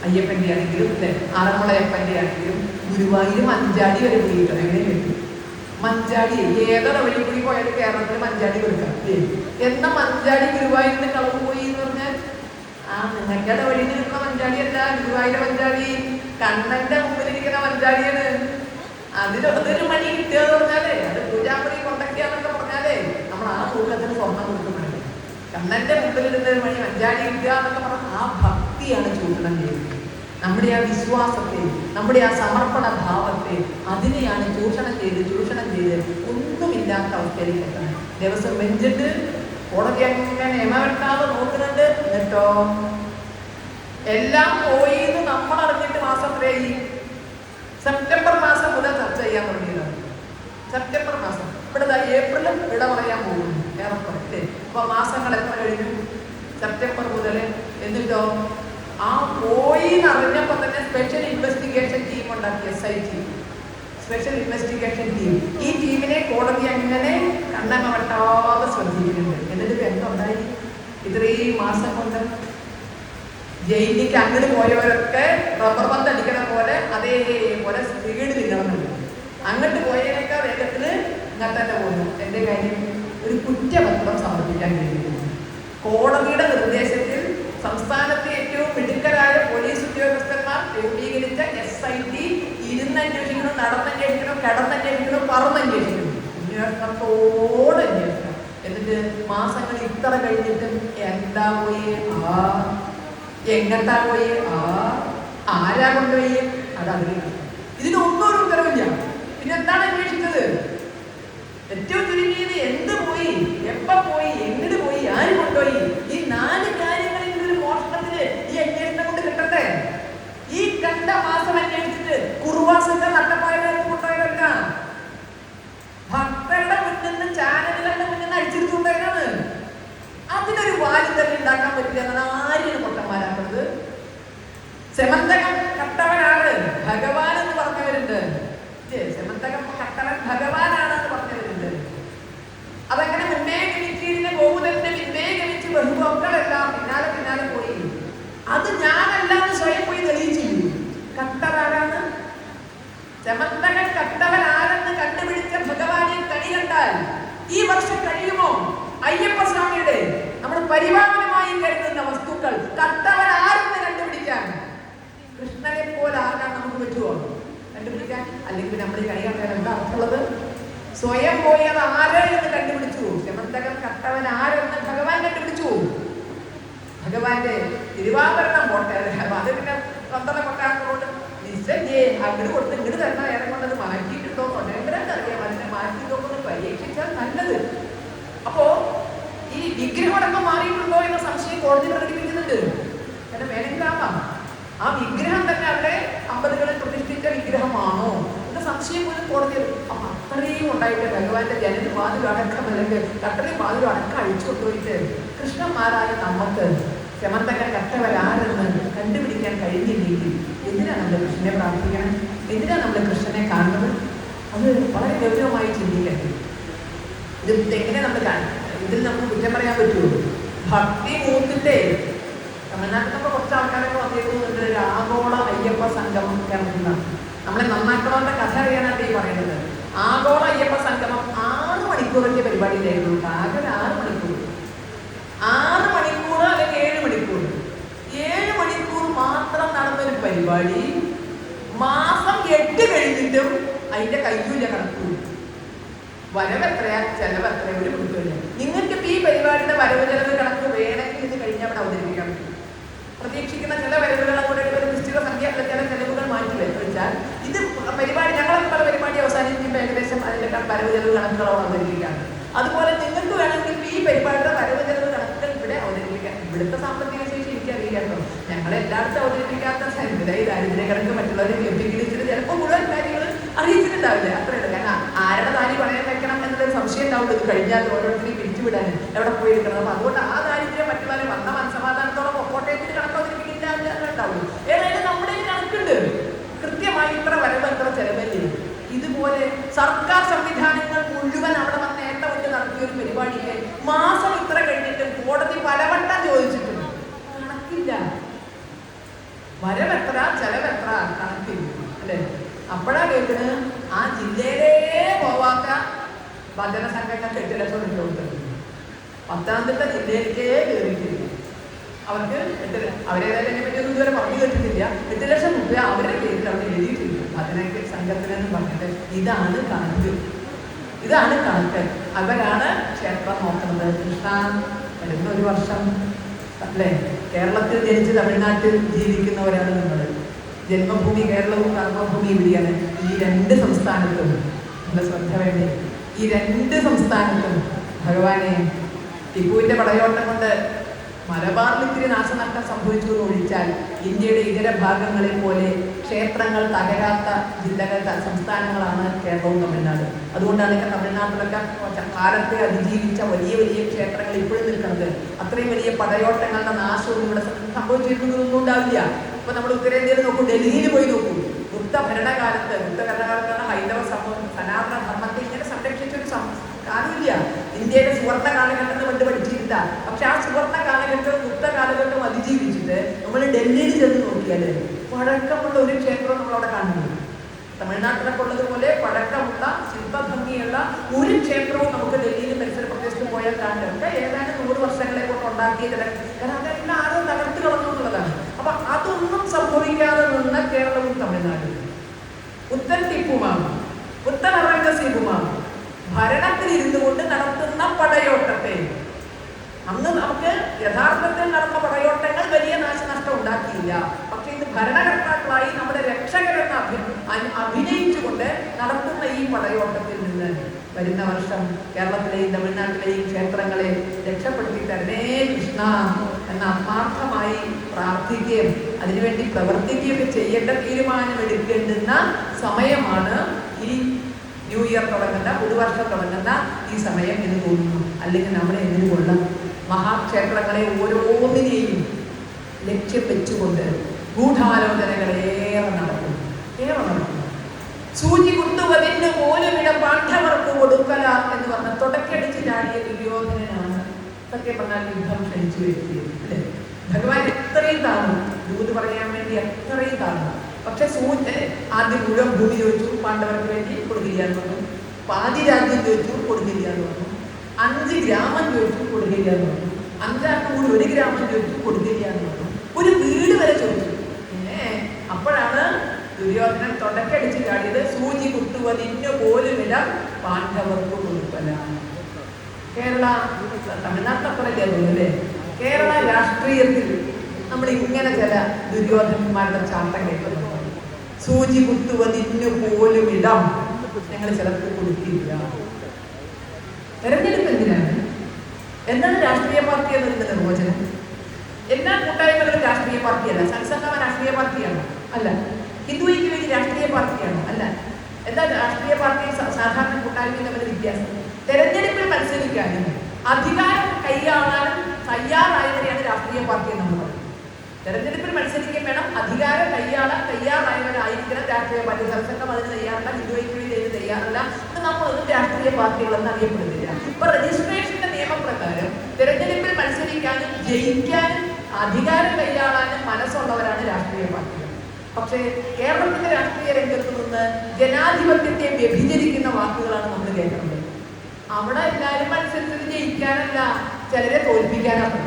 അയ്യപ്പൻ്റെ ആണെങ്കിലും അല്ലെ, ആറന്മുളയപ്പൻ്റെ ആണെങ്കിലും ഗുരുവായൂർ മഞ്ചാടി വരെ പോയിട്ട് എങ്ങനെ കിട്ടും? മഞ്ചാടി ഏതൊരു വഴി കൂടി പോയാലും കേരളത്തിൽ മഞ്ചാടി കൊടുക്കാം അല്ലേ? എന്നാ മഞ്ചാടി ഗുരുവായൂരിന് കളവ് പോയി എന്ന് പറഞ്ഞാൽ ആ നിങ്ങളുടെ വഴിയിൽ നിൽക്കുന്ന മഞ്ചാടി അല്ല, ഗുരുവായൂർ മഞ്ചാടി കണ്ണന്റെ മുമ്പിലിരിക്കുന്ന മഞ്ചാടിയാണ്. അതൊരു മണി കിട്ടുകയെന്ന് പറഞ്ഞാലേ, അത് പൂജാമണി കൊണ്ടൊക്കെയാന്നൊക്കെ പറഞ്ഞാലേ നമ്മൾ ആ തൂക്കത്തിന് സ്വർണ്ണം കൊടുക്കുന്നുണ്ട്. കണ്ണന്റെ മുമ്പിലിരുന്ന ഒരു മണി മഞ്ചാടി കിട്ടുക എന്നൊക്കെ പറഞ്ഞാൽ ആ ഭക്തിയാണ് ചൂഷണം ചെയ്യുന്നത്. നമ്മുടെ ആ വിശ്വാസത്തെ, നമ്മുടെ ആ സമർപ്പണ ഭാവത്തെ, അതിനെയാണ് ചൂഷണം ചെയ്ത് ഒന്നുമില്ലാത്ത അവസ്ഥയിലേക്ക് എത്തണം. ദിവസം ബെഞ്ചിട്ട് കോടതി അങ്ങനെ നിയമവെട്ടാതെ നോക്കുന്നുണ്ട്. എന്നിട്ടോ എല്ലാം പോയി എന്ന് നമ്മൾ അറിഞ്ഞിട്ട് മാസം വരെയായി. സെപ്റ്റംബർ മാസം മുതൽ ചർച്ച ചെയ്യാൻ തുടങ്ങിയതാണ്. സെപ്റ്റംബർ മാസം ഇവിടെ ഏപ്രിലും വിട പറയാൻ പോകുന്നു ഏറെക്കുറെ. അപ്പൊ മാസങ്ങൾ എത്ര കഴിഞ്ഞു? സെപ്റ്റംബർ മുതൽ. എന്നിട്ടോ ആ പോയി എന്നറിഞ്ഞപ്പോ തന്നെ സ്പെഷ്യൽ ഇൻവെസ്റ്റിഗേഷൻ ടീം ഉണ്ടാക്കി, SIT സ്പെഷ്യൽ ഇൻവെസ്റ്റിഗേഷൻ ടീം. ഈ ടീമിനെ കോടതി അങ്ങനെ കണ്ണങ്ങ വെട്ടാതെ ശ്രദ്ധിക്കുന്നുണ്ട്. എന്നിട്ട് എന്തുണ്ടായി? ഇത്രയും മാസം കൊണ്ട് ജയിലിലേക്ക് അങ്ങോട്ട് പോയവരൊക്കെ റബ്ബർ പന്ത് അടിക്കണ പോലെ അതേപോലെ സ്പീഡിൽ നിൽക്കണമെന്നുണ്ട്. അങ്ങോട്ട് പോയതിനേക്കാൾ വേഗത്തിൽ ഇങ്ങനെ തന്നെ പോകുന്നു. എൻ്റെ കാര്യം ഒരു കുറ്റപത്രം സമർപ്പിക്കാൻ കഴിയുന്നു. കോടതിയുടെ നിർദ്ദേശത്തിൽ സംസ്ഥാനത്തെ ഏറ്റവും മിടുക്കരായ പോലീസ് ഉദ്യോഗസ്ഥന്മാർ രൂപീകരിച്ച SIT ഇരുന്നന്വേഷിക്കണം, നടന്നന്വേഷിക്കണം, കിടന്നന്വേഷിക്കണം, പറന്നന്വേഷിക്കണം, അന്വേഷണത്തോടെ അന്വേഷിക്കണം. എന്നിട്ട് മാസങ്ങൾ ഇത്ര കഴിഞ്ഞിട്ടും എന്താ പോയി, എങ്ങട്ടാ പോയി, ആരാ കൊണ്ടുപോയി, അതറിയില്ല. ഇതിനൊന്നും ഒരു ഉത്തരവില്ല. പിന്നെ എന്താണ് അന്വേഷിച്ചത്? ഏറ്റവും ചുരുങ്ങിയത് എന്ത് പോയി, എപ്പ പോയി, എങ്ങനെ പോയി, ആര് കൊണ്ടുപോയി, ഈ 4 കൃഷ്ണന്റെ മാസം അന്വേഷിച്ചിട്ട് കുറുവാസത്തെ നട്ടപ്പായവർക്ക് കൊണ്ടുപോയവരല്ല, ഭക്തരുടെ മുന്നിൽ നിന്ന് ചാനലുകളുടെ മുന്നിൽ നിന്ന് അടിച്ചെടുത്തുകൊണ്ടാണ്. അതിനൊരു വാലും തന്നെ ഉണ്ടാക്കാൻ പറ്റില്ല എന്നാണ് ആരെയാണ് പൊട്ടന്മാരാക്കുന്നത്? സെമന്തകം കട്ടവനാണ് ഭഗവാൻ എന്ന് പറഞ്ഞവരുണ്ട്. സെമന്തകം കട്ടവൻ ഭഗവാനാണെന്ന് പറഞ്ഞവരുണ്ട്. അതങ്ങനെ മുന്നേ ഗമിച്ചിരുന്ന ഗോകുലന്റെ പിന്നേ ഗമിച്ച് ബഹുഭോക്കളെല്ലാം പിന്നാലെ പിന്നാലെ പോയി. അത് ഞാനല്ലാന്ന് സ്വയം പോയി തെളിയിച്ചില്ല. കട്ടവനാണ് സെമന്തകൻ കട്ടവൻ ആരെന്ന് കണ്ടുപിടിച്ച ഭഗവാനെ കണി കണ്ടാൽ ഈ വർഷം കഴിയുമോ അയ്യപ്പസ്വാമിയുടെ നമ്മൾ പരിപാലനമായി കരുതുന്ന വസ്തുക്കൾ കട്ടവൻ ആരെന്ന് കണ്ടുപിടിക്കാൻ? കൃഷ്ണനെ പോലെ ആകാൻ നമുക്ക് പറ്റുമോ കണ്ടുപിടിക്കാൻ? അല്ലെങ്കിൽ നമ്മൾ ഈ കണി കണ്ടാൽ എന്താ അർത്ഥമുള്ളത്? സ്വയം പോയി അത് ആര് എന്ന് കണ്ടുപിടിച്ചു. സെമന്തകൻ കട്ടവൻ ആരെന്ന് ഭഗവാൻ കണ്ടുപിടിച്ചു. ഭഗവാന്റെ തിരുവാഭരണം പോട്ടെ, അത് പിന്നെ പന്തള കൊട്ടാരത്തോട് നിശ്ചയേ അങ്ങോട്ട് കൊടുത്ത് ഇങ്ങോട്ട് തരണം. ഏറെ കൊണ്ടത് മാറ്റിയിട്ടുണ്ടോ അറിയാം. അതിനെ മാറ്റിയിട്ടോ പരീക്ഷിച്ചാൽ നല്ലത്. അപ്പോ ഈ വിഗ്രഹമടക്കം മാറിയിട്ടുണ്ടോ എന്ന സംശയം കോടതി പ്രകടിപ്പിക്കുന്നുണ്ട്. കാരണം വേണമെങ്കിലാവാം ആ വിഗ്രഹം തന്നെ അവിടെ അമ്പലങ്ങളിൽ പ്രതിഷ്ഠിച്ച വിഗ്രഹമാണോ എന്ന സംശയം പോലും കോടതി. അപ്പൊ അത്രയും ഉണ്ടായിട്ട് ഭഗവാന്റെ ജനന് വാതിൽ അടക്കം അല്ലെങ്കിൽ കട്ടളി വാതിൽ അടക്കം അഴിച്ചു കൊണ്ടുപോയിട്ട് കൃഷ്ണന്മാരായ നമുക്ക് സെമന്തകൻ കട്ടവരാരെന്ന് കണ്ടുപിടിക്കാൻ കഴിഞ്ഞില്ലെങ്കിൽ എന്തിനാണ് നമ്മൾ കൃഷ്ണനെ പ്രാർത്ഥിക്കണം? എന്തിനാണ് നമ്മൾ കൃഷ്ണനെ കാണുന്നത്? അത് വളരെ ഗൗരവമായി ചിന്തിക്കട്ടെ. ഇത് എങ്ങനെ നമ്മൾ കാണും? ഇതിൽ നമുക്ക് കുറ്റം പറയാൻ പറ്റുമോ? ഭക്തി മൂത്തിന്റെ തമിഴ്നാട്ടിലൊക്കെ കുറച്ച് ആൾക്കാരൊക്കെ വന്നിരുന്നുണ്ട്. ഒരു ആഗോള അയ്യപ്പ സംഗമം കേരളത്തിൽ നമ്മളെ നന്നാക്കണമെന്ന കഥ അറിയാനായിട്ട് ഈ പറയുന്നത്. ആഗോള അയ്യപ്പ സംഗമം 6 മണിക്കൂറിന്റെ പരിപാടിയിലായിരുന്നു. ആകെ 6 മണിക്കൂർ, 6 മണിക്കൂർ അല്ലെങ്കിൽ 7 മണിക്കൂർ, 7 മണിക്കൂർ മാത്രം നടന്നൊരു പരിപാടി മാസം 8 കഴിഞ്ഞിട്ടും അതിന്റെ കയ്യൂല കണക്കൂല. വരവെത്രയാ ചെലവെത്രയാ ഒരു പിടിക്കില്ല. നിങ്ങൾക്ക് ഈ പരിപാടിയുടെ വരവ് ചെലവ് കണക്ക് വേണമെങ്കിൽ ഇത് കഴിഞ്ഞാൽ അവിടെ അവതരിപ്പിക്കാൻ പറ്റും. പ്രതീക്ഷിക്കുന്ന ചില വരവുകളെ കൂടെ ഒരു നിശ്ചിത സംഖ്യ ചില ചെലവുകൾ മാറ്റി വെച്ചാൽ ഇത് പരിപാടി ഞങ്ങളൊക്കെ പല പരിപാടി അവസാനിപ്പിക്കുമ്പോൾ ഏകദേശം അതിൻ്റെ വരവ് ചെലവ് കണക്കുകളോട് അവതരിപ്പിക്കാം. അതുപോലെ നിങ്ങൾക്ക് വേണമെങ്കിൽ ഈ പരിപാടിയുടെ വരവ് ചെലവ് കണക്കുകൾ ഇവിടെ അവതരിപ്പിക്കാം. ഇവിടുത്തെ സാമ്പത്തിക ശേഷി എനിക്കറിയില്ലാട്ടോ. ഞങ്ങളെല്ലായിടത്തും അവതരിപ്പിക്കാത്ത ദാരിദ്ര്യ കണക്ക് മറ്റുള്ളവരെ ലഭിച്ചിട്ട് ചിലപ്പോൾ മുഴുവൻ കാര്യങ്ങൾ അറിയിച്ചിട്ടുണ്ടാവില്ല. അത്രയുള്ളൂ. കാരണം ആരുടെ താരി പണയം വെക്കണം എന്നൊരു സംശയം ഉണ്ടാവുള്ളൂ. ഇത് കഴിഞ്ഞാൽ ഓരോരുത്തരെയും പിരിച്ചുവിടാൻ എവിടെ പോയി എടുക്കണം. അപ്പൊ അതുകൊണ്ട് ആ ദാരിദ്ര്യം മറ്റുള്ളവരെ വന്ന മനസ്സമാധാനത്തോളം കോട്ടയത്തിന് കണക്ക് അവതരിപ്പിക്കില്ല ഉണ്ടാവുള്ളൂ. ഏതായാലും നമ്മുടെ കണക്കുണ്ട് കൃത്യമായി ഇത്ര വരവ് ഇത്ര ചെലവല്ലേ. ഇതുപോലെ സർക്കാർ സംവിധാനങ്ങൾ മുഴുവൻ അവിടെ വന്ന് നേട്ടമിട്ട് നടത്തിയ ഒരു പരിപാടിയിലെ മാസം ഇത്ര കഴിഞ്ഞിട്ട് കോടതി പലവട്ടം ചോദിച്ചിട്ടുണ്ട്. കണക്കില്ല. വരവെത്ര ചെലവെത്ര കണക്കില്ല അല്ലേ? അപ്പോഴാ കേൾക്കുന്നത് ആ ജില്ലയിലേ പോവാത്ത ഭജന സംഘടന 8 ലക്ഷം രൂപ കൊടുത്തത്. പത്തനംതിട്ട ജില്ലയിലേക്കേ കയറിയിട്ടില്ല. അവർക്ക് അവരേതായാലും അതിനെ പറ്റി ഒന്നും ഇതുവരെ പറഞ്ഞു കേട്ടിട്ടില്ല. 8 ലക്ഷം രൂപ അവരുടെ പേരിൽ അവിടെ എഴുതിയിട്ടില്ല ഭജന സംഘത്തിനെന്ന് പറഞ്ഞിട്ട്. ഇതാണ് കണക്ക്, ഇതാണ് കണക്ക്. അവരാണ് ക്ഷേത്രം നോക്കുന്നത്. കൃഷ്ണ വരുന്ന ഒരു വർഷം അല്ലേ? കേരളത്തിൽ ജനിച്ച് തമിഴ്നാട്ടിൽ ജീവിക്കുന്നവരാണ് നമ്മൾ. ജന്മഭൂമി കേരളവും കർമ്മഭൂമി ഇവിടെയാണ്. ഈ 2 സംസ്ഥാനത്തും നമ്മുടെ ശ്രദ്ധ വേണ്ടേ? ഈ 2 സംസ്ഥാനത്തും ഭഗവാനെ ടിപ്പുവിന്റെ പടയോട്ടം കൊണ്ട് മലബാറിൽ ഇത്തിരി നാശനഷ്ടം സംഭവിച്ചു എന്ന് ഒഴിച്ചാൽ ഇന്ത്യയുടെ ഇതര ഭാഗങ്ങളെ പോലെ ക്ഷേത്രങ്ങൾ തകരാത്ത ജില്ലകൾ സംസ്ഥാനങ്ങളാണ് കേരളവും തമിഴ്നാട്. അതുകൊണ്ടാണ് തമിഴ്നാട്ടിലൊക്കെ കാലത്തെ അതിജീവിച്ച വലിയ വലിയ ക്ഷേത്രങ്ങൾ ഇപ്പോഴും നിൽക്കുന്നത്. അത്രയും വലിയ പടയോട്ടങ്ങളുടെ നാശവും ഇവിടെ സംഭവിച്ചിരിക്കുന്നതൊന്നും ഉണ്ടാവില്ല. ഇപ്പൊ നമ്മൾ ഉത്തരേന്ത്യയിൽ നോക്കൂ, ഡൽഹിയിൽ പോയി നോക്കൂ. ഗുപ്ത ഭരണകാലത്താണ് ഹൈന്ദവ സമൂഹം സനാതന ധർമ്മത്തെ ഇങ്ങനെ സംരക്ഷിച്ചൊരു കാലമില്ല. ഇന്ത്യയുടെ സുവർണ്ണ കാലഘട്ടം കൊണ്ട് പഠിച്ചിട്ടില്ല. പക്ഷെ ആ സുവർണ്ണ കാലഘട്ടവും ഗുപ്ത കാലഘട്ടവും അതിജീവിച്ചിട്ട് നമ്മൾ ഡൽഹിയിൽ ചെന്ന് നോക്കിയാൽ പഴക്കമുള്ള ഒരു ക്ഷേത്രം നമ്മളവിടെ കാണുന്നു. തമിഴ്നാട്ടിലൊക്കെ ഉള്ളതുപോലെ പഴക്കമുള്ള ശില്പഭംഗിയുള്ള ഒരു ക്ഷേത്രവും നമുക്ക് ഡൽഹിയിലും പരിസര പ്രദേശത്ത് പോയാൽ കാണുക. ഏതാനും 100 വർഷങ്ങളെ കൊണ്ട് ഉണ്ടാക്കിയതല്ല. കാരണം അതെല്ലാം ആരോ തകർത്ത് കളഞ്ഞു എന്നുള്ളതാണ്. അപ്പൊ അതൊന്നും സംഭവിക്കാതെ നിന്ന കേരളവും തമിഴ്നാടും ഉത്തര ടിപ്പുമാണ്, ഉത്തര ഔറംഗസീബുമാണ് ഭരണത്തിൽ ഇരുന്നു കൊണ്ട് നടത്തുന്ന പടയോട്ടത്തെ. അന്ന് നമുക്ക് യഥാർത്ഥത്തിൽ നടന്ന പടയോട്ടങ്ങൾ വലിയ നാശനഷ്ടം ഉണ്ടാക്കിയില്ല. പക്ഷെ ഇത് ഭരണകർത്താക്കളായി നമ്മുടെ രക്ഷകരെന്ന് അഭിനയിച്ചുകൊണ്ട് നടത്തുന്ന ഈ പടയോട്ടത്തിൽ നിന്ന് വരുന്ന വർഷം കേരളത്തിലെയും തമിഴ്നാട്ടിലെയും ക്ഷേത്രങ്ങളെ രക്ഷപ്പെടുത്തി തരണേ കൃഷ്ണ എന്ന് ആത്മാർത്ഥമായി പ്രാർത്ഥിക്കുകയും അതിനുവേണ്ടി പ്രവർത്തിക്കുകയൊക്കെ ചെയ്യേണ്ട തീരുമാനമെടുക്കേണ്ടുന്ന സമയമാണ് ഈ ന്യൂ ഇയർ തുടങ്ങുന്ന പുതുവർഷം തുടങ്ങുന്ന ഈ സമയം എന്ന് തോന്നുന്നു. അല്ലെങ്കിൽ നമ്മൾ എന്തിനു കൊള്ളാം? മഹാക്ഷേത്രങ്ങളെ ഓരോന്നിനെയും ലക്ഷ്യം വെച്ചുകൊണ്ട് ഗൂഢാലോചനകളേറെ നടക്കുന്നു. സൂചി കുത്തുവതിന് പോലും ഇടം പാണ്ഡവർക്ക് കൊടുക്കല എന്ന് പറഞ്ഞ തുടക്കടിച്ച് ചാടിയ ദുര്യോധനനാണ് സത്യം പറഞ്ഞാൽ യുദ്ധം ക്ഷണിച്ചു വരുത്തിയത്. അല്ലേ? ഭഗവാൻ എത്രയും താഴ്ന്നു, ദൂത് പറയാൻ വേണ്ടി എത്രയും താഴ്ന്നു. പക്ഷെ ആദ്യം മുഴുവൻ ഭൂമി ചോദിച്ചു, പാണ്ഡവർക്ക് വേണ്ടി കൊടുക്കില്ല എന്ന് പറഞ്ഞു. പാതി രാജ്യം ചോദിച്ചു, കൊടുക്കില്ല എന്ന് പറഞ്ഞു. 5 ഗ്രാമം ചോദിച്ചു, കൊടുക്കില്ല എന്ന് പറഞ്ഞു. 5 കൂടി 1 ഗ്രാമം ചോദിച്ചു, കൊടുക്കില്ല എന്ന് പറഞ്ഞു. ഒരു വീട് വരെ ചോദിച്ചു. പിന്നെ അപ്പോഴാണ് ദുര്യോധനൻ തുടക്കടിച്ച് ചാടിയത്. സൂചി കുത്തുവതിന് പോലും ഇടം പാണ്ഡവർക്ക് കൊടുക്കല. കേരള തമിഴ്നാട്ടിലത്രല്ലേ തോന്നുന്നല്ലേ? കേരള രാഷ്ട്രീയത്തിൽ നമ്മൾ ഇങ്ങനെ ചില ദുര്യോധനന്മാരുടെ ചാട്ടം കേൾക്കുന്നു. സൂചി കുത്തുവതിന് പോലും ഇടം ഞങ്ങൾ ചിലർക്ക് കൊടുക്കില്ല. തെരഞ്ഞെടുപ്പ് എന്തിനാണ്? എന്താണ് രാഷ്ട്രീയ പാർട്ടി എന്നതിന്റെ നിർവചനം? എല്ലാ കൂട്ടായ്മകളും രാഷ്ട്രീയ പാർട്ടിയല്ല. സത്സംഗമ രാഷ്ട്രീയ പാർട്ടിയാണ്? അല്ല. ഹിന്ദു ഐക്യ വേദി രാഷ്ട്രീയ പാർട്ടിയാണ്? അല്ല. എന്താ രാഷ്ട്രീയ പാർട്ടി സാധാരണ കൂട്ടായ്മയും തമ്മിൽ വ്യത്യാസം? തെരഞ്ഞെടുപ്പിൽ മത്സരിക്കാനും അധികാരം കൈയാളാനും തയ്യാറായവരെയാണ് രാഷ്ട്രീയ പാർട്ടി എന്ന് പറയുന്നത്. തെരഞ്ഞെടുപ്പിൽ മത്സരിക്കാൻ വേണം, അധികാരം കൈയാളാൻ തയ്യാറായവരായിരിക്കണം രാഷ്ട്രീയ പാർട്ടി. സത്സംഗം അതിന് തയ്യാറല്ല, ഹിന്ദു ഐക്യ വേദി അതിന് തയ്യാറല്ല. നമ്മളൊന്നും രാഷ്ട്രീയ പാർട്ടികളെന്ന് അറിയപ്പെടുന്നില്ല. ഇപ്പൊ രജിസ്ട്രേഷന്റെ നിയമപ്രകാരം തെരഞ്ഞെടുപ്പിൽ മത്സരിക്കാനും ജയിക്കാനും അധികാരം കൈയാളാനും മനസ്സുള്ളവരാണ് രാഷ്ട്രീയ പാർട്ടികൾ. പക്ഷേ കേരളത്തിന്റെ രാഷ്ട്രീയ രംഗത്ത് നിന്ന് ജനാധിപത്യത്തെ വ്യഭിചരിക്കുന്ന വാക്കുകളാണ് നമ്മൾ കേൾക്കുന്നത്. അവിടെ എല്ലാവരും മത്സരിച്ചത് ജയിക്കാനല്ല, ചിലരെ തോൽപ്പിക്കാനാണ്.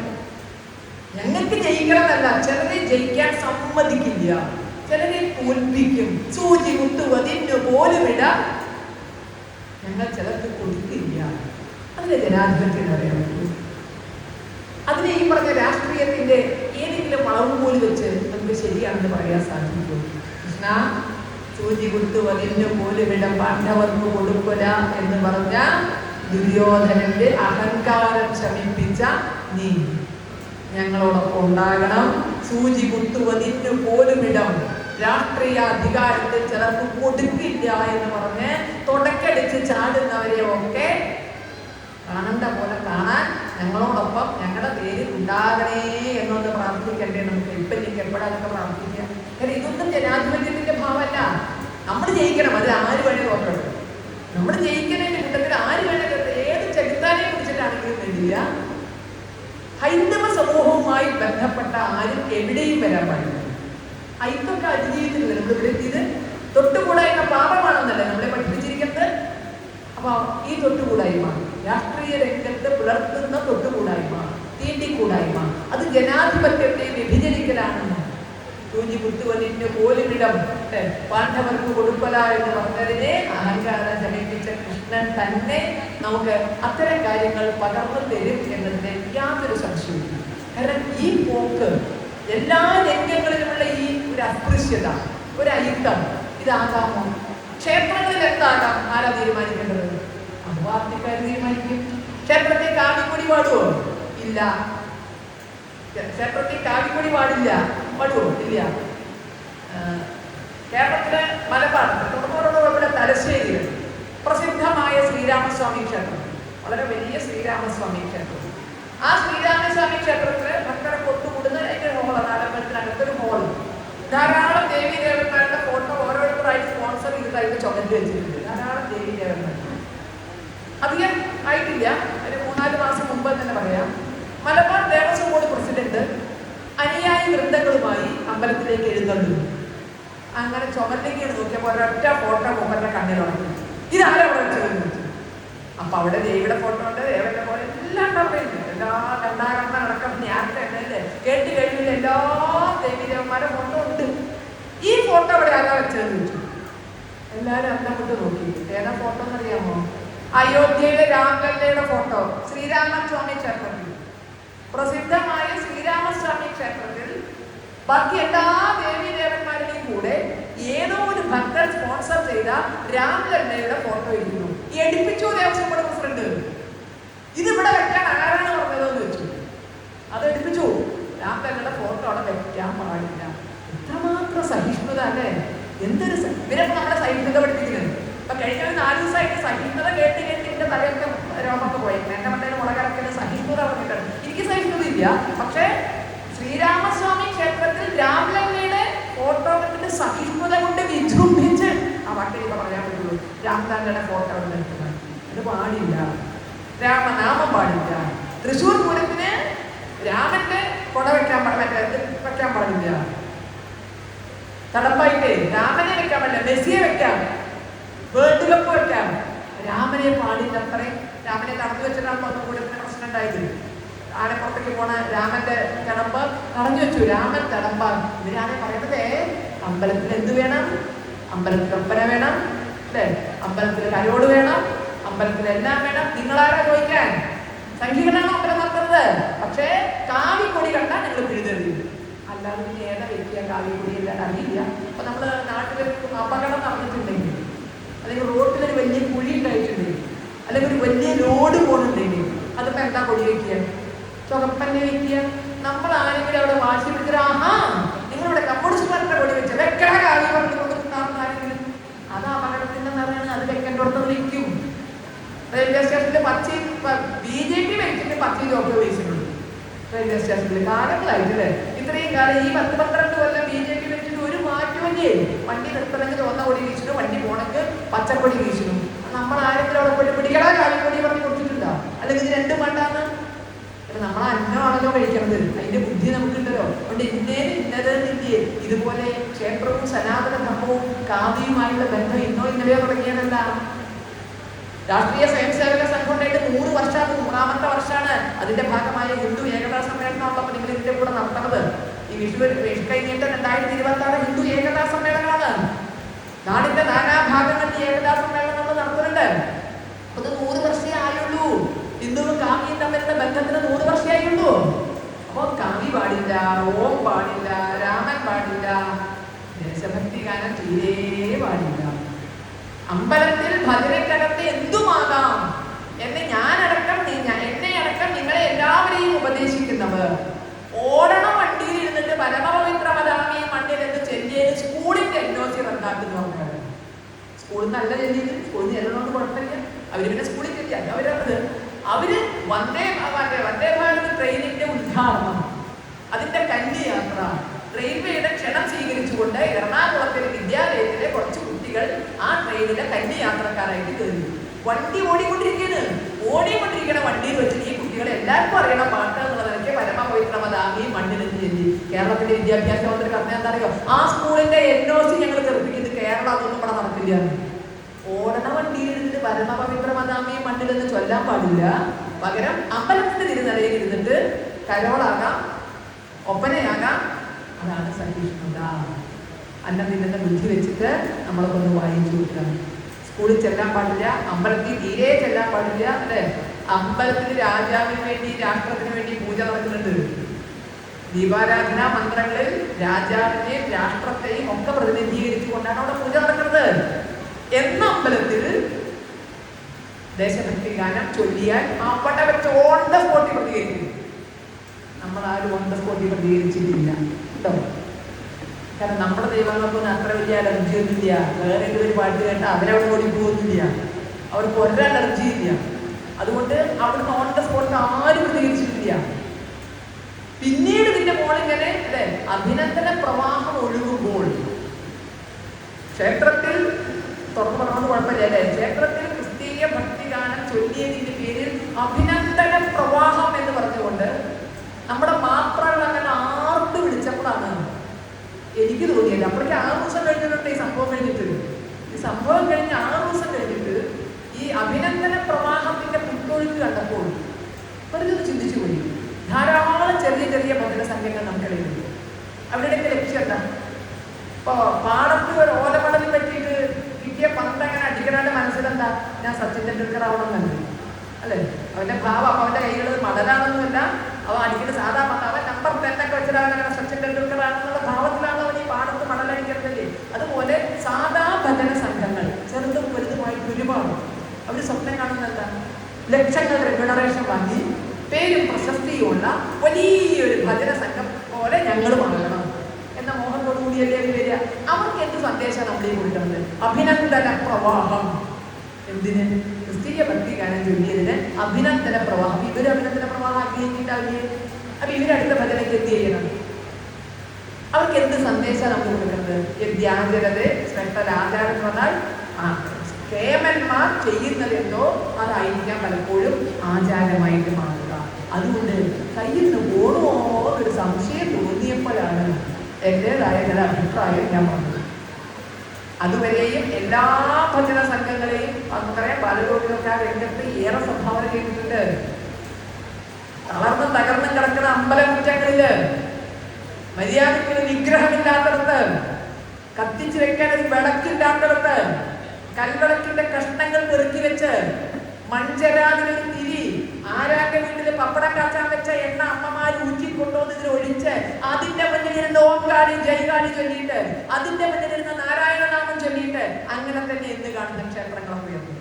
ഞങ്ങൾക്ക് ജയിക്കണമെന്നല്ല, ചിലരെ ജയിക്കാൻ സമ്മതിക്കില്ല, ചിലരെ തോൽപ്പിക്കും. സൂചി കുത്തുവതിന് പോലും ഇടാം ഞങ്ങൾ ചിലർക്ക് കൊടുക്കില്ല. അതിലെ ജനാധിപത്യം എന്ന് പറയാൻ പറ്റും. അതിനെ ഈ പറഞ്ഞ രാഷ്ട്രീയത്തിന്റെ ഏതെങ്കിലും വളവ് പോലും വെച്ച് നമുക്ക് ശരിയാണെന്ന് പറയാൻ സാധിക്കും. കൃഷ്ണ, സൂചി കുത്തുവതിന് പോലും ഇടം പാണ്ഡവർക്ക് കൊടുക്കല എന്ന് പറഞ്ഞ ദുര്യോധനന്റെ അഹങ്കാരം ശമിപ്പിച്ച നീ ഞങ്ങളോടൊപ്പം ഉണ്ടാകണം. സൂചി കുത്തുവതിന് പോലും ഇടം രാഷ്ട്രീയ അധികാരത്തിൽ ചിലർക്ക് കൊടുക്കില്ല എന്ന് പറഞ്ഞ് തുടക്കടിച്ച് ചാടുന്നവരെ ഒക്കെ കാണണ്ട പോലെ കാണാൻ ഞങ്ങളോടൊപ്പം ഞങ്ങളുടെ പേര് ഉണ്ടാകണേ എന്നൊന്ന് പ്രാർത്ഥിക്കണ്ടേ നമുക്ക്? ഇപ്പം എനിക്ക് എപ്പോഴാതൊക്കെ പ്രാർത്ഥിക്കാം. കാരണം ഇതൊന്നും ജനാധിപത്യത്തിന്റെ ഭാവമല്ല. നമ്മൾ ജയിക്കണം, അത് ആര് വേണേ നോക്കണം. നമ്മൾ ജയിക്കുന്നതിന്റെ കൂട്ടത്തിൽ ആര് വേണേ, ഏത് ചെകുത്താനെ കുറിച്ചിട്ടാണെങ്കിലും വേണ്ടില്ല, ഹൈന്ദവ സമൂഹവുമായി ബന്ധപ്പെട്ട ആരും എവിടെയും വരാൻ പാടില്ല. ഐക്യൊക്കെ അതിജീവിച്ചിട്ടില്ല. നമ്മളിവിടെ എത്തിയത് തൊട്ടുകൂടായ്മ പാപമാണെന്നല്ലേ നമ്മളെ പഠിപ്പിച്ചിരിക്കുന്നത്. അപ്പൊ ഈ തൊട്ടുകൂടായ്മ, രാഷ്ട്രീയ രംഗത്ത് പുലർത്തുന്ന തൊട്ടുകൂടായ്മ, തീണ്ടിക്കൂടായ്മ, അത് ജനാധിപത്യത്തെ വ്യഭിചരിക്കലാണെന്ന്. സൂചി കുത്തുവതിന് പോലും ഇടം പാണ്ഡവർക്ക് കൊടുക്കല എന്ന് പറഞ്ഞതിനെ അഹങ്കാരം ശമിപ്പിച്ച കൃഷ്ണൻ തന്നെ നമുക്ക് അത്തരം കാര്യങ്ങൾ പകർന്നു തരും എന്നതിന് യാതൊരു സംശയവും. കാരണം ഈ പോക്ക് എല്ലാ രംഗങ്ങളിലുമുള്ള ഈ ഒരു അസ്പൃശ്യത, ഒരു അയിത്തം, ഇതാകാമോ? ക്ഷേത്രങ്ങളിൽ എന്താകാം? ആരാ തീരുമാനിക്കേണ്ടത്? അത് പാർട്ടിക്കാർ തീരുമാനിക്കും. ക്ഷേത്രത്തിൽ കാവിക്കൊടി പാടുവോ? ഇല്ല. ക്ഷേത്രത്തിൽ കാവിക്കൊടി പാടില്ല. പാടുവോ? ഇല്ല. കേരളത്തിലെ മലബാറിലെ തലശ്ശേരിയിൽ പ്രസിദ്ധമായ ശ്രീരാമസ്വാമി ക്ഷേത്രം, വളരെ വലിയ ശ്രീരാമസ്വാമി ക്ഷേത്രം. ആ ശ്രീരാമസ്വാമി ക്ഷേത്രത്തില് ഭക്തരെ കൊട്ടുകൂടുന്ന അതിന്റെ ഹോളാണ്, ആലമ്പലത്തിനകത്തൊരു ഹോള്. ധാരാളം ദേവീദേവന്മാരുടെ ഫോട്ടോ ഓരോരുത്തരായിട്ട് സ്പോൺസർ ചെയ്തിട്ടായിട്ട് ചുമந்து വെച്ചിട്ടുണ്ട്. ധാരാളം ദേവീദേവന്മാർ. അധികം ആയിട്ടില്ല, ഒരു 3-4 മാസം മുമ്പ് തന്നെ പറയാം. മലബാർ ദേവസ്വം ബോർഡ് പ്രസിഡന്റ് അനുയായി വൃന്ദങ്ങളുമായി അമ്പലത്തിലേക്ക് എഴുന്നള്ളുന്നു. അങ്ങനെ ചുമലിലേക്കാണ് നോക്കിയപ്പോൾ ഒരൊറ്റ ഫോട്ടോ മുമ്പന്റെ കണ്ണിലുണക്കി. ഇതാരാ അവിടെ വെച്ചതെന്ന് വെച്ചു. അപ്പൊ അവിടെ ദേവിയുടെ ഫോട്ടോ ഉണ്ട്, ദേവന്റെ പോലെ എല്ലാം ഉണ്ടാവുന്നു. എല്ലാ കണ്ടാകണ്ട അടക്കം നേരത്തെ അല്ലേ കേട്ട് കഴിഞ്ഞില്ല, എല്ലാ ദേവീദേവന്മാരുടെ ഫോട്ടോ ഉണ്ട്. ഈ ഫോട്ടോ അവിടെ ആരാ വെച്ചതെന്ന് വെച്ചു. എല്ലാവരും അങ്ങോട്ട് നോക്കി. ഏതാ ഫോട്ടോ എന്നറിയാമോ? അയോധ്യയിലെ രാമലല്ലയുടെ ഫോട്ടോ. ശ്രീരാമസ്വാമി ക്ഷേത്രത്തിൽ, പ്രസിദ്ധമായ ശ്രീരാമസ്വാമി ക്ഷേത്രത്തിൽ ബാക്കി എല്ലാ ദേവീദേവന്മാരുടെയും കൂടെ ഏതോ ഒരു ഭക്തൻ സ്പോൺസർ ചെയ്ത രാമലല്ലയുടെ ഫോട്ടോ ഇരിക്കുന്നു. എടുപ്പിച്ചു ദേവസ്വം പ്രസിഡന്റ്. ഇതിവിടെ വെക്കാൻ ആരാണ് പറഞ്ഞതെന്ന് വെച്ചു. അത് എടുപ്പിച്ചു. എന്തൊരു ഇവരൊക്കെ നമ്മളെ സഹിഷ്ണുത പഠിപ്പിക്കുന്നത്. ഇപ്പൊ കഴിഞ്ഞ ഒരു 4 ദിവസമായിട്ട് സഹിഷ്ണുത കേട്ട് കേട്ട് എന്റെ തലയൊക്കെ രോമൊക്കെ പോയി. എന്റെ മണ്ടയിൽ മുളകരക്കിന്റെ സഹിഷ്ണുത പറഞ്ഞിട്ടാണ്. എനിക്ക് സഹിഷ്ണുത ഇല്ല. പക്ഷേ ശ്രീരാമസ്വാമി ക്ഷേത്രത്തിൽ രാമലല്ലയുടെ ഫോട്ടോ കണ്ടിട്ട് സഹിഷ്ണുത കൊണ്ട് വിജൃംഭിച്ച് ആ വാക്കിലേക്ക് പറയാൻ പറ്റുള്ളൂ. രാമലല്ലയുടെ ഫോട്ടോ അവിടെ നിൽക്കുന്നത് അത് പാടില്ല. രാമനാമം പാടില്ല. തൃശ്ശൂർ പൂരത്തിന് രാമന്റെ കൊട വെക്കാൻ വെക്കാൻ പാടില്ല. തടപ്പായിട്ട് രാമനെ വെക്കാൻ പാടില്ല. മെസ്സിയെ വെക്കാം, വേൾഡ് കപ്പ് വെക്കാം. രാമനെ പാടില്ല. അത്രയും രാമനെ തടഞ്ഞു വെച്ചിട്ടാണ് ഒന്നും പൂരത്തിന് പ്രശ്നം ഉണ്ടായത്. ആനപ്പുറത്തേക്ക് പോണ രാമന്റെ കിടമ്പ് തടഞ്ഞു വെച്ചു. രാമൻ കിടമ്പാണ്. ഇവരാണ് പറയുന്നത് അമ്പലത്തിൽ എന്ത് വേണം? അമ്പലത്തിൽ ഒപ്പന വേണം, അല്ലേ? അമ്പലത്തിൽ കരോട് വേണം, അമ്പലത്തിൽ എല്ലാം വേണം. നിങ്ങളാരാ ചോദിക്കാൻ? സംഖ്യകളാണ് അമ്പലം നടത്തുന്നത്. പക്ഷേ കാവിക്കൊടി കണ്ടാൽ നിങ്ങൾ പിഴുതെറിയും. അല്ലാതെ പിന്നെ ഏതാ വ്യക്തിയാ കാവിക്കൊടി എല്ലാം അറിയില്ല. അപ്പൊ നമ്മള് നാട്ടിലൊരു അപകടം നടന്നിട്ടുണ്ടെങ്കിൽ, അല്ലെങ്കിൽ റോഡിലൊരു വലിയ കുഴി ഉണ്ടായിട്ടുണ്ടെങ്കിൽ, അല്ലെങ്കിൽ ഒരു വലിയ ലോഡ് പോകുന്നുണ്ടെങ്കിൽ, അതിപ്പോ എന്താ കൊടി വയ്ക്കുക? ചുവപ്പന്നെ വയ്ക്കുക. നമ്മൾ ആരെങ്കിലും അവിടെ വാശി പിടിച്ചാൽ ആഹാ നിങ്ങളിവിടെ കമ്മ്യൂണിസ്റ്റ് പാർട്ടിയുടെ കൊടി വെച്ച വെക്കട കാവി പറഞ്ഞു കൊടുക്കുന്ന ആരെങ്കിലും, അത് അപകടത്തിന്റെ നിറയാണ്. അത് വെക്കേണ്ടടുത്ത് നിൽക്കും. റെയിൽവേ സ്റ്റേഷനിൽ BJP വെച്ചിട്ട് 10 ചോക്ക് വീശിട്ടുണ്ട് റെയിൽവേ സ്റ്റേഷനിൽ. കാലങ്ങളായിട്ടല്ലേ ഇത്രയും കാലം. ഈ 10-12 കൊല്ലം BJP വെച്ചിട്ട് ഒരു മാറ്റമല്ലേ? വണ്ടി നിർത്തണമെങ്കിൽ ചുവന്ന കൊടി വീശിനു, വണ്ടി പോണെങ്കിൽ പച്ചക്കൊടി വീശിനു. നമ്മൾ ആരെങ്കിലും അവിടെ പോയിട്ട് പിടിക്കടാ കാവിക്കൊടി പറഞ്ഞ് കൊടുത്തിട്ടുണ്ടോ? അല്ലെങ്കിൽ ഇത് രണ്ടും വേണ്ടാന്ന്? നമ്മൾ അന്നമാണല്ലോ കഴിക്കുന്നത്. അതിന്റെ ബുദ്ധി നമുക്കുണ്ടല്ലോ. അതുകൊണ്ട് ഇന്നതേ ഇതുപോലെ ക്ഷേത്രവും സനാതന ധർമ്മവും കാവിയുമായുള്ള ബന്ധം ഇന്നോ ഇന്നലെയോ തുടങ്ങിയതല്ല. രാഷ്ട്രീയ സ്വയംസേവക സംഘം ഉണ്ടായിട്ട് 100 വർഷമാണ്. 100ാമത്തെ വർഷമാണ്. അതിന്റെ ഭാഗമായ ഹിന്ദു ഏകതാ സമ്മേളനമാണല്ലോ നിങ്ങൾ ഇതിന്റെ കൂടെ നടത്തുന്നത്. ഈ വിഷു കഴിഞ്ഞിട്ട് 2026 ഹിന്ദു ഏകതാ സമ്മേളനമാണ്. നാടിന്റെ നാനാഭാഗങ്ങളിൽ ഏകതാ സമ്മേളനം നമ്മൾ നടത്തുന്നുണ്ട്. അത് 100 വർഷമേ ആയുള്ളൂ. ഹിന്ദുവും കാവിയും തമ്മിലുള്ള ബന്ധത്തിന് 100 വർഷമേ ആയുള്ളൂ. അപ്പൊ കാവി പാടില്ല, ഓം പാടില്ല, രാമൻ പാടില്ല, ദേശഭക്തി ഗാനം തീരെ പാടില്ല. അമ്പലത്തിൽ ഭജനക്കകത്ത് എന്തുമാകാം എന്ന് എന്നെ അടക്കം നിങ്ങളെ എല്ലാവരെയും ഉപദേശിക്കുന്നവർ ഓടണ വണ്ടിയിൽ ഇരുന്നിട്ട് പരമപവിത്രമതാമി മണ്ണിൽ എന്ന് ചെല്ലിയത് സ്കൂളിന്റെ NOC റദ്ദാക്കുന്നു. സ്കൂളിൽ നല്ല ചെല്ലിയത് സ്കൂളിൽ ചെല്ലണോണ്ട് കുഴപ്പമില്ല. അവര് പിന്നെ സ്കൂളിൽ ചെല്ലിയ അവര് വന്ദേ ഭാരത് ട്രെയിനിന്റെ ഉദ്ഘാടനം, അതിന്റെ കന്യയാത്ര, റെയിൽവേയുടെ ക്ഷണം സ്വീകരിച്ചുകൊണ്ട് എറണാകുളത്തിലെ വിദ്യാലയത്തിലെ കുറച്ച് കുട്ടികൾ ആ ട്രെയിനിലെ കന്യയാത്രക്കാരായിട്ട് കയറി. വണ്ടി ഓടിക്കൊണ്ടിരിക്കുന്ന വണ്ടിയിൽ വെച്ചിട്ട് ഈ കുട്ടികളെ എല്ലാവർക്കും അറിയണം പാട്ട് എന്നുള്ളതൊക്കെ പരമപവിത്രമതാമി മണ്ണിലെന്ന് ചെല്ലി. കേരളത്തിന്റെ വിദ്യാഭ്യാസ മന്ത്രി പറഞ്ഞ എന്താ അറിയോ? ആ സ്കൂളിന്റെ NOC ഞങ്ങൾ തെറിപ്പിക്കുന്നത് കേരളം അതൊന്നും ഇവിടെ നടക്കില്ല. ഓടണ വണ്ടിയിൽ ഇരുന്നിട്ട് പരമപവിത്രമതാമി മണ്ണിലെന്ന് ചൊല്ലാൻ പാടില്ല. പകരം അമ്പലത്തിന്റെ തിരുനടയിൽ ഇരുന്നിട്ട് കരോളാകാം, ഒപ്പനയാകാം. അതാണ് സഹിഷ്ണുത. അന്നതിന്റെ ബുദ്ധി വെച്ചിട്ട് നമ്മളൊക്കെ ഒന്ന് വായിച്ചു കൊടുക്കണം. സ്കൂളിൽ ചെല്ലാൻ പാടില്ല, അമ്പലത്തിൽ തീരെ ചെല്ലാൻ പാടില്ല, അല്ലെ? അമ്പലത്തിൽ രാജാവിന് വേണ്ടി രാഷ്ട്രത്തിന് വേണ്ടി പൂജ നടക്കുന്നുണ്ട്. ദീപാരാധന മന്ത്രങ്ങളിൽ രാജാവിനെയും രാഷ്ട്രത്തെയും ഒക്കെ പ്രതിനിധീകരിച്ചുകൊണ്ടാണ് അവിടെ പൂജ നടക്കുന്നത്. എന്ന അമ്പലത്തിൽ ദേശഭക്തി ഗാനം ചൊല്ലിയാൽ അവിടെ വെച്ച് ഓൺ ദ സ്പോട്ടിൽ പ്രതികരിക്കും. നമ്മൾ ആരും ഓൺ ദ സ്പോട്ടിൽ പ്രതികരിച്ചിട്ടില്ല കേട്ടോ. കാരണം നമ്മുടെ ദൈവങ്ങൾക്കൊന്നും അത്ര വലിയ അലർജിയൊന്നുമില്ല. വേറെ ഒരു പാട്ട് കേട്ടാൽ അവരവിടെ ഓടി പോകുന്നില്ല. അവർക്ക് ഒരലർജി ഇല്ല. അതുകൊണ്ട് അവിടുന്ന് ഓൺ ദ സ്പോട്ടിൽ ആരും പ്രതികരിച്ചിട്ടില്ല. പിന്നീട് ഇതിന്റെ മോളിങ്ങനെ അല്ലെ അഭിനന്ദന പ്രവാഹം ഒഴുകുമ്പോൾ ക്ഷേത്രത്തിൽ തുറന്നു പറഞ്ഞത് കുഴപ്പമില്ല അല്ലെ? ക്ഷേത്രത്തിൽ ക്രിസ്തീയ ഭക്തിഗാനം ചൊല്ലിയതിന്റെ പേരിൽ അഭിനന്ദന പ്രവാഹം എന്ന് പറഞ്ഞുകൊണ്ട് നമ്മുടെ മാത്രകൾ അങ്ങനെ ആർത്ത് വിളിച്ചപ്പോഴാണ് എനിക്ക് തോന്നിയത്. അപ്പോഴേക്ക് 6 ദിവസം കഴിഞ്ഞിട്ടുണ്ട് ഈ സംഭവം കഴിഞ്ഞിട്ട്. ഈ സംഭവം കഴിഞ്ഞ് 6 ദിവസം കഴിഞ്ഞിട്ട് ഈ അഭിനന്ദന പ്രവാഹത്തിന്റെ പുത്തൊഴുക്ക് കണ്ടപ്പോൾ വെറുതെ ചിന്തിച്ചു പോയി. ധാരാളം ചെറിയ ചെറിയ ഭജന സംഘങ്ങൾ നമുക്കിടയിലുണ്ട്. അവരുടെയൊക്കെ ലക്ഷ്യം എന്താ? ഇപ്പൊ പാടത്ത് ഒരു ഓലമടലിൽ പറ്റിയിട്ട് കിട്ടിയ പന്ത് അങ്ങനെ അടിക്കണവന്റെ മനസ്സിലെന്താ? ഞാൻ സച്ചിൻ ടെണ്ടുൽക്കർ ആവണമെന്നുണ്ട് അല്ലെ? അവന്റെ ഭാവം അപ്പൊ അവന്റെ കൈകൾ മടലാണെന്നല്ല, അവൻ അടിക്കുന്ന സാധാ പന്ത് അവൻ നമ്പർ 10 ഒക്കെ വെച്ചിട്ടാണ് അങ്ങനെ സച്ചിൻ ടെണ്ടുൽക്കർ ആണെന്നുള്ള ഭാവത്തിലാണ് അവൻ ഈ പാടത്ത് മടലടിക്കുന്നതല്ലേ. അതുപോലെ സാധാ ഭജന സംഘങ്ങൾ ചെറുതും വലുതുമായിട്ട് ഒരുപാട് അവർ സ്വപ്നം കാണുന്നത് എന്താ? ലക്ഷങ്ങൾ റെമ്യൂണറേഷൻ വാങ്ങി പേരും പ്രശസ്തിയുമുള്ള വലിയൊരു ഭജന സംഘം പോലെ ഞങ്ങൾ വളരണം എന്ന മോഹത്തോടുകൂടി ഊന്നിയല്ലേ വരിക. അവർക്ക് എന്ത് സന്ദേശം നമ്മൾ കൊടുക്കുന്നത്? അഭിനന്ദന പ്രവാഹം. എന്തിന്? ക്രിസ്തീയ ഭക്തി ഗാനം ചൊല്ലിയതിന് അഭിനന്ദന പ്രവാഹം. ഇവര് അഭിനന്ദന പ്രവാഹം ആഗ്രഹിച്ചിട്ടാവില്ലേ? അപ്പൊ ഇവരടുത്ത ഭജനയ്ക്ക് എന്ത് ചെയ്യണം? അവർക്ക് എന്ത് സന്ദേശം നമ്മൾ കൊടുക്കുന്നത്? യദ്യാചരതെ ശ്രദ്ധ ആചാരം എന്ന് പറഞ്ഞാൽ കേമന്മാർ ചെയ്യുന്നത് എന്തോ അതായിരിക്കാം പലപ്പോഴും ആചാരമായിട്ട് മാറുക. അതുകൊണ്ട് കയ്യിൽ നിന്ന് പോണോ ഒരു സംശയം തോന്നിയപ്പോഴാണ് എൻ്റെതായ ചില അഭിപ്രായം ഞാൻ വന്നത്. അതുവരെയും എല്ലാ ഭജന സംഘങ്ങളെയും നമുക്കറിയാം, ബാലഗോകുലൊക്കെ ആ രംഗത്ത് ഏറെ സംഭാവന ചെയ്തിട്ടുണ്ട്. തളർന്നും തകർന്നും കിടക്കുന്ന അമ്പലമുറ്റങ്ങളില്, മര്യാദയ്ക്ക് വിഗ്രഹമില്ലാത്തടത്ത്, കത്തിച്ചു വെക്കാൻ ഒരു വിളക്കില്ലാത്തടത്ത്, കൽവിളക്കിന്റെ കഷ്ണങ്ങൾ പെറുക്കി വെച്ച്, മൺചരാതിനൊരു തിരി, ആരാന്റെ വീട്ടില് പപ്പടം കാച്ചാൻ വെച്ച എണ്ണ അമ്മമാര് ഊറ്റിക്കൊണ്ടുവന്ന് ഇതിൽ ഒഴിച്ച്, അതിന്റെ മുന്നിലിരുന്ന് ഓംകാരി ജൈകാരി ചൊല്ലിയിട്ട്, അതിന്റെ മുന്നിലിരുന്ന് നാരായണനാമം ചൊല്ലിയിട്ട്, അങ്ങനെ തന്നെ എന്ന് കാണുന്ന ക്ഷേത്രങ്ങളൊക്കെ ഉണ്ട്.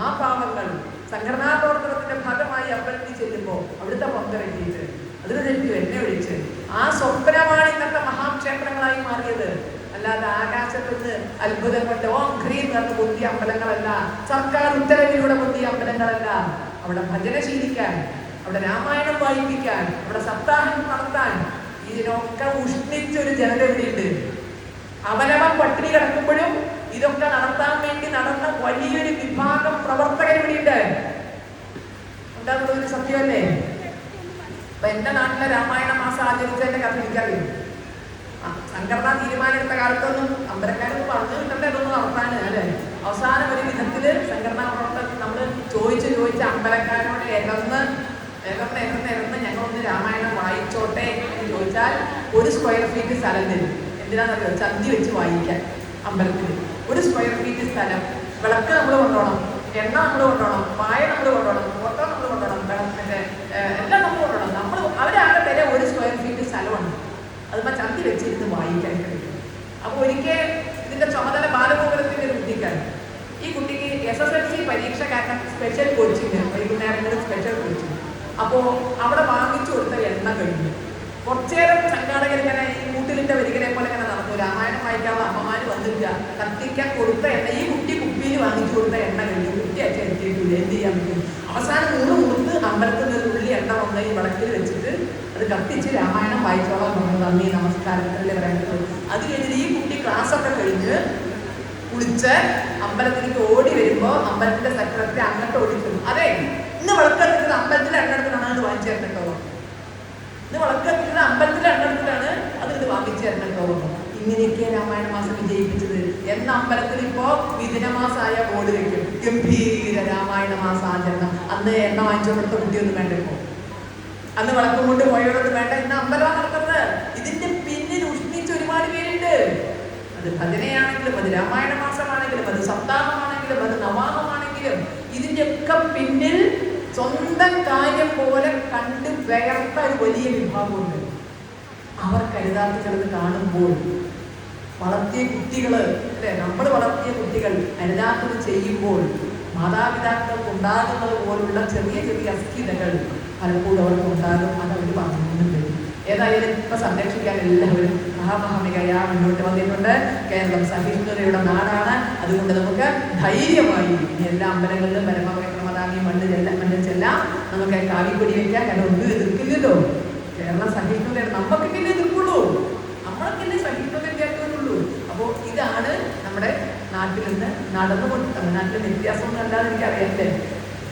ആ പാവങ്ങൾ സംഘടനാ പ്രവർത്തനത്തിന്റെ ഭാഗമായി അമ്പലത്തിൽ ചെല്ലുമ്പോൾ അവിടുത്തെ പന്തറക്കിയിട്ട് അതിന് തെറ്റി എന്നെ ഒഴിച്ച് ആ സ്വപ്നമാണ് ഇന്നത്തെ മഹാക്ഷേത്രങ്ങളായി മാറിയത്. അല്ലാതെ ആകാശത്തുനിന്ന് അത്ഭുതം കൊണ്ട് ഓം ഖ്രീം എന്ന് പൊന്തിയ അമ്പലങ്ങളല്ല, സർക്കാർ ഉത്തരവിലൂടെ പൊന്തിയ അമ്പലങ്ങളല്ല. അവിടെ ഭജന ശീലിക്കാൻ, അവിടെ രാമായണം വായിപ്പിക്കാൻ, അവിടെ സപ്താഹം നടത്താൻ, ഇതിനൊക്കെ ഉഷ്ണിച്ചൊരു ജനത ഇവിടെയുണ്ട്. അവനവൻ പട്ടിണി കിടക്കുമ്പോഴും ഇതൊക്കെ നടത്താൻ വേണ്ടി നടന്ന വലിയൊരു വിഭാഗം പ്രവർത്തകർ ഇവിടെയുണ്ട്. ഉണ്ടാകുന്നതൊരു സത്യമല്ലേ? അപ്പൊ എന്റെ നാട്ടിലെ രാമായണ മാസം ആചരിച്ചതിന്റെ കഥ എനിക്കറിയും. സംഘടന തീരുമാനമെടുത്ത കാലത്തൊന്നും അമ്പലക്കാരൊന്നും പറഞ്ഞു കിട്ടേണ്ട ഇതൊന്നും നടത്താന് അല്ലെ. അവസാനം ഒരു വിധത്തില് സംഘടനാ പ്രവർത്തകർ നമ്മള് ചോദിച്ച് അമ്പലക്കാരോട് ഇറന്ന് ഞങ്ങളൊന്ന് രാമായണം വായിച്ചോട്ടെ എന്ന് ചോദിച്ചാൽ 1 സ്ക്വയർ ഫീറ്റ് സ്ഥലം തരും. എന്തിനാണെന്നറിയോ? ചന്തി വെച്ച് വായിക്കാൻ. അമ്പലത്തിൽ 1 സ്ക്വയർ ഫീറ്റ് സ്ഥലം. വിളക്ക് നമ്മൾ കൊണ്ടുപോകണം, എണ്ണ നമ്മൾ കൊണ്ടുപോകണം, പായ നമ്മൾ കൊണ്ടുപോകണം, ഫോട്ടോ നമ്മൾ കൊണ്ടുപോകണം, എല്ലാം നമ്മൾ കൊണ്ടുപോകണം. അവരാകെ തരെ 1 സ്ക്വയർ ഫീറ്റ് സ്ഥലമാണ്. അതിപ്പോ ചന്തി വെച്ചിരുന്ന് വായിക്കാൻ കഴിയും. അപ്പൊ ഒരിക്കൽ ഇതിന്റെ ചുമതല ബാലഗോകുലത്തിന്റെ ഒരു കുട്ടിക്കാണ്. ഈ കുട്ടിക്ക് SSLC പരീക്ഷ കാരണം സ്പെഷ്യൽ കോച്ചിങ്, വൈകുന്നേരങ്ങളിൽ സ്പെഷ്യൽ കോച്ചിങ്. അപ്പോ അവിടെ വാങ്ങിച്ചു കൊടുത്ത എണ്ണ കഴിഞ്ഞു. കുറച്ചേരം സംഘാടകർ ഇങ്ങനെ ഈ കൂട്ടിലിന്റെ വരികരെ പോലെ ഇങ്ങനെ നടന്നു. രാമായണം വായിക്കാനുള്ള അമ്മമാര് വന്നില്ല. കത്തിക്കാൻ കൊടുത്ത എണ്ണ, ഈ കുട്ടി കുപ്പിയിൽ വാങ്ങിച്ചു കൊടുത്ത എണ്ണ കഴിഞ്ഞു. കുട്ടി അച്ചെത്തിയിട്ടില്ല. എന്ത് ചെയ്യാൻ പറ്റും? അവസാനം 100 മുറുത്ത് അമ്പലത്തിൽ നിന്ന് ഉള്ളി എണ്ണ വന്ന് ഈ വിളക്കിൽ വെച്ചിട്ട് അത് കത്തിച്ച് രാമായണം വായിച്ചോളാൻ പറഞ്ഞു. നന്ദി നമസ്കാരത്തിലല്ലേ പറയുന്നത്. അത് കഴിഞ്ഞിട്ട് ഈ കുട്ടി ക്ലാസ്സൊക്കെ കഴിഞ്ഞ് കുളിച്ച് അമ്പലത്തിലേക്ക് ഓടി വരുമ്പോ അമ്പലത്തിന്റെ സെക്രട്ടറി അങ്ങോട്ട് ഓടിച്ചു, അതെ ഇന്ന് വിളക്കെടുക്കുന്നത് അമ്പലത്തിലെ എണ്ണെടുത്തിട്ടാണ് അത് വാങ്ങിച്ചു തരണ്ടോ, ഇന്ന് വിളക്കെടുക്കുന്നത് അമ്പലത്തിലെ എണ്ണെടുത്തിട്ടാണ് അത് ഇത് വാങ്ങിച്ചു തരണ്ടോ. ഇങ്ങനെയൊക്കെ രാമായണ മാസം വിജയിപ്പിച്ചത്. എന്ന അമ്പലത്തിൽ ഇപ്പോ മിഥുനമാസമായ ബോർഡ് വെക്കും, ഗംഭീര രാമായണ മാസാചരണം. അന്ന് എണ്ണ വാങ്ങിച്ചോടുത്ത കുട്ടിയൊന്നും വേണ്ട. ഇപ്പോ അന്ന് വിളക്കം കൊണ്ട് പോയവരൊന്നും വേണ്ട. ഇന്ന് അമ്പലമാണ് നടക്കുന്നത്. ഇതിന്റെ പിന്നിൽ ഉഷ്ണിച്ച് ഒരുപാട് പേരുണ്ട്. അത് ഭജനയാണെങ്കിലും, അത് രാമായണ മാസമാണെങ്കിലും, അത് സപ്താഹമാണെങ്കിലും, അത് നവാഹമാണെങ്കിലും, ഇതിന്റെ ഒക്കെ പിന്നിൽ സ്വന്തം കാര്യം പോലെ കണ്ട് വേർത്ത ഒരു വലിയ വിഭാഗമുണ്ട്. അവർ കരുതാത്ത ചിലത് കാണുമ്പോൾ വളർത്തിയ കുട്ടികള് അല്ലെ, നമ്മൾ വളർത്തിയ കുട്ടികൾ കരുതാത്തത് ചെയ്യുമ്പോൾ മാതാപിതാക്കൾക്ക് ഉണ്ടാകുന്നത് പോലുള്ള ചെറിയ ചെറിയ അസ്ഥിതകൾ പലപ്പോഴും അവർക്ക് ഉണ്ടാകും. അതവർ പറഞ്ഞിട്ടുണ്ട്. ഏതായാലും ഇപ്പൊ സംരക്ഷിക്കാൻ എല്ലാവരും മഹാമഹികയാ മുന്നോട്ട് വന്നിട്ടുണ്ട്. കേരളം സഹിഷ്ണുതയുടെ നാടാണ്. അതുകൊണ്ട് നമുക്ക് ധൈര്യമായി എല്ലാ അമ്പലങ്ങളിലും പരമപ്രമദാമി മണ്ണിൽ ചെല്ലാം. നമുക്ക് കാവിക്കൊടി വയ്ക്കാം. കാരണം ഒന്നും എതിർക്കില്ലല്ലോ. കേരളം സഹിഷ്ണുത നമുക്കൊക്കെ എതിർക്കുള്ളൂ, നമ്മളൊക്കെ സഹിഷ്ണുത കേൾക്കുന്നുള്ളൂ. അപ്പോൾ ഇതാണ് നമ്മുടെ നാട്ടിൽ നിന്ന് നടന്നുകൊണ്ട്. തമിഴ്നാട്ടിലെ വ്യത്യാസമൊന്നും അല്ലാതെ എനിക്കറിയാല്ലേ.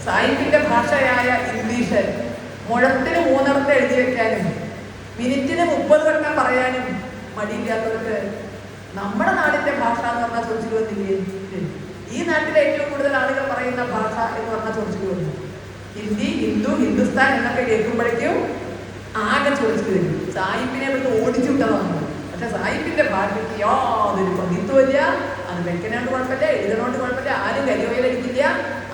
സാഹിത്യത്തിന്റെ ഭാഷയായ ഇംഗ്ലീഷ് മുഴത്തിന് 3 എഴുതി വെക്കാനും മിനിറ്റിന് 30 വട്ടം പറയാനും മടിയില്ലാത്തവർക്ക് നമ്മുടെ നാടിന്റെ ഭാഷ എന്ന് പറഞ്ഞാൽ ചോദിച്ചു വന്നില്ലേ? ഈ നാട്ടിലെ ഏറ്റവും കൂടുതൽ ആളുകൾ പറയുന്ന ഭാഷ എന്ന് പറഞ്ഞാൽ ചോദിച്ചു വന്നു. ഹിന്ദി, ഹിന്ദു, ഹിന്ദുസ്ഥാൻ എന്നൊക്കെ കേൾക്കുമ്പോഴേക്കും ആകെ ചോദിച്ചു വരും. സാഹിബിനെ ഇവിടുന്ന് ഓടിച്ചു വിട്ടതാണ്. പക്ഷെ സാഹിബിന്റെ ഭാഷയ്ക്ക് യാതൊരു പതിത്വമില്ല. അത് വെക്കനോണ്ട് കുഴപ്പമില്ല, എഴുതണോണ്ട് കുഴപ്പമില്ല, ആരും കരിയോയിലടിക്കില്ല,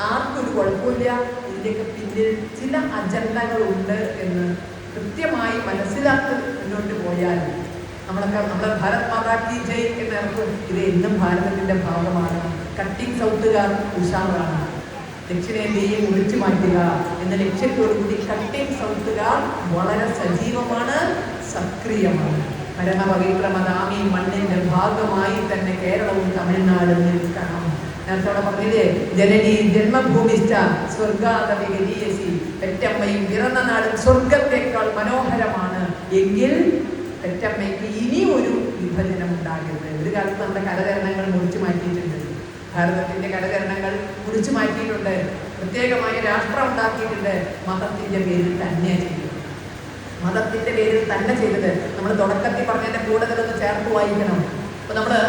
ആർക്കും ഒരു കുഴപ്പമില്ല. ഇതിൻ്റെയൊക്കെ പിന്നിൽ ചില അജണ്ടകളുണ്ട് എന്ന് കൃത്യമായി മനസ്സിലാക്കി മുന്നോട്ട് പോയാൽ നമ്മുടെ ഭാരത് മാതാ കി ജയ് എന്നർത്ഥം. ഇത് എന്നും ഭാരതത്തിന്റെ ഭാഗമാണ്. കട്ടിംഗ് സൗത്തുകാർ ഉഷാറാണ്. ദക്ഷിണേന്ത്യയെ മുറിച്ചു മാറ്റുക എന്ന ലക്ഷ്യത്തോടുകൂടി കട്ടിംഗ് സൗത്തുകാർ വളരെ സജീവമാണ്, സക്രിയമാണ്. പരമപവിത്രമതാമി മണ്ണിന്റെ ഭാഗമായി തന്നെ കേരളവും തമിഴ്നാടും നിൽക്കണം. നേരത്തോടെ പറഞ്ഞില്ലേ, ജനനി ജന്മഭൂമിസ്ഥ സ്വർഗാതവിഗരീയസി, പെറ്റമ്മയും പിറന്ന നാടും സ്വർഗത്തെക്കാൾ മനോഹരമാണ് എങ്കിൽ പെറ്റമ്മയ്ക്ക് ഇനി ഒരു വിഭജനം ഉണ്ടാകരുത്. ഒരു കാലത്ത് നമ്മുടെ കരകരണങ്ങൾ മുറിച്ചു മാറ്റിയിട്ടുണ്ട്. ഭാരതത്തിന്റെ കരകരണങ്ങൾ മുറിച്ചു മാറ്റിയിട്ടുണ്ട്. പ്രത്യേകമായ രാഷ്ട്രം ഉണ്ടാക്കിയിട്ടുണ്ട്. മതത്തിന്റെ പേരിൽ തന്നെ ചെയ്തത്. മതത്തിന്റെ പേരിൽ തന്നെ ചെയ്തത്. നമ്മൾ തുടക്കത്തിൽ പറഞ്ഞതിന്റെ കൂടുതലൊന്ന് ചേർത്ത് വായിക്കണം. അപ്പൊ നമ്മള്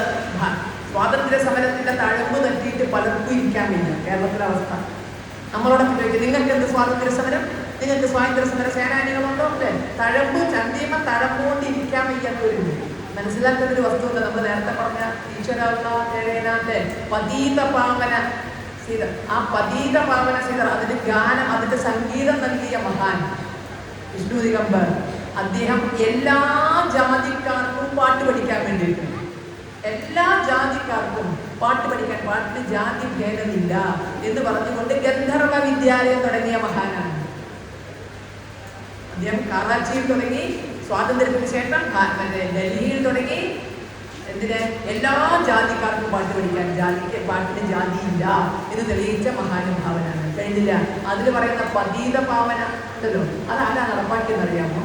സ്വാതന്ത്ര്യ സമരത്തിന്റെ തഴമ്പ് തട്ടിയിട്ട് പലർക്കും ഇരിക്കാൻ വയ്യ. കേരളത്തിലെ അവസ്ഥ നമ്മളോടൊക്കെ ചോദിക്കും, നിങ്ങൾക്ക് എന്ത് സ്വാതന്ത്ര്യ സമരം, നിങ്ങൾക്ക് സ്വാതന്ത്ര്യ സമര സേനാനികളുണ്ടോ? അല്ലേ? തഴമ്പ് ചന്തിയമ്മ തഴമ്പുകൊണ്ട് ഇരിക്കാൻ വയ്യാത്തവരുണ്ട്. മനസ്സിലാക്കുന്നൊരു വസ്തുണ്ട്. നമ്മൾ നേരത്തെ പറഞ്ഞ ഈശ്വരനാഥന്റെ പതീത പാവന സീത, ആ പതീത പാവന സീത, അതിന്റെ ഗാനം, അതിന്റെ സംഗീതം നൽകിയ മഹാൻ വിഷ്ണു ദിഗംബർ. അദ്ദേഹം എല്ലാ ജാതിക്കാർക്കും പാട്ട് പഠിക്കാൻ വേണ്ടിയിട്ട്, എല്ലാ ജാതിക്കാർക്കും പാട്ട് പഠിക്കാൻ, പാട്ടിന് ജാതി ഭേദമില്ല എന്ന് പറഞ്ഞുകൊണ്ട് ഗന്ധർവ വിദ്യാലയം തുടങ്ങിയ മഹാനാണ് അദ്ദേഹം. കറാച്ചിയിൽ തുടങ്ങി, സ്വാതന്ത്ര്യത്തിന് ശേഷം ഡൽഹിയിൽ തുടങ്ങി. എന്തിന്? എല്ലാ ജാതിക്കാർക്കും പാട്ട് പഠിക്കാൻ, ജാതിക്ക് പാട്ടിന് ജാതിയില്ല എന്ന് തെളിയിച്ച മഹാനുഭാവനാണ്. കഴിഞ്ഞില്ല. അതിൽ പറയുന്ന പതീത പാവന ഉണ്ടല്ലോ, അതാരാ നടപ്പാക്കിയെന്നറിയാമോ?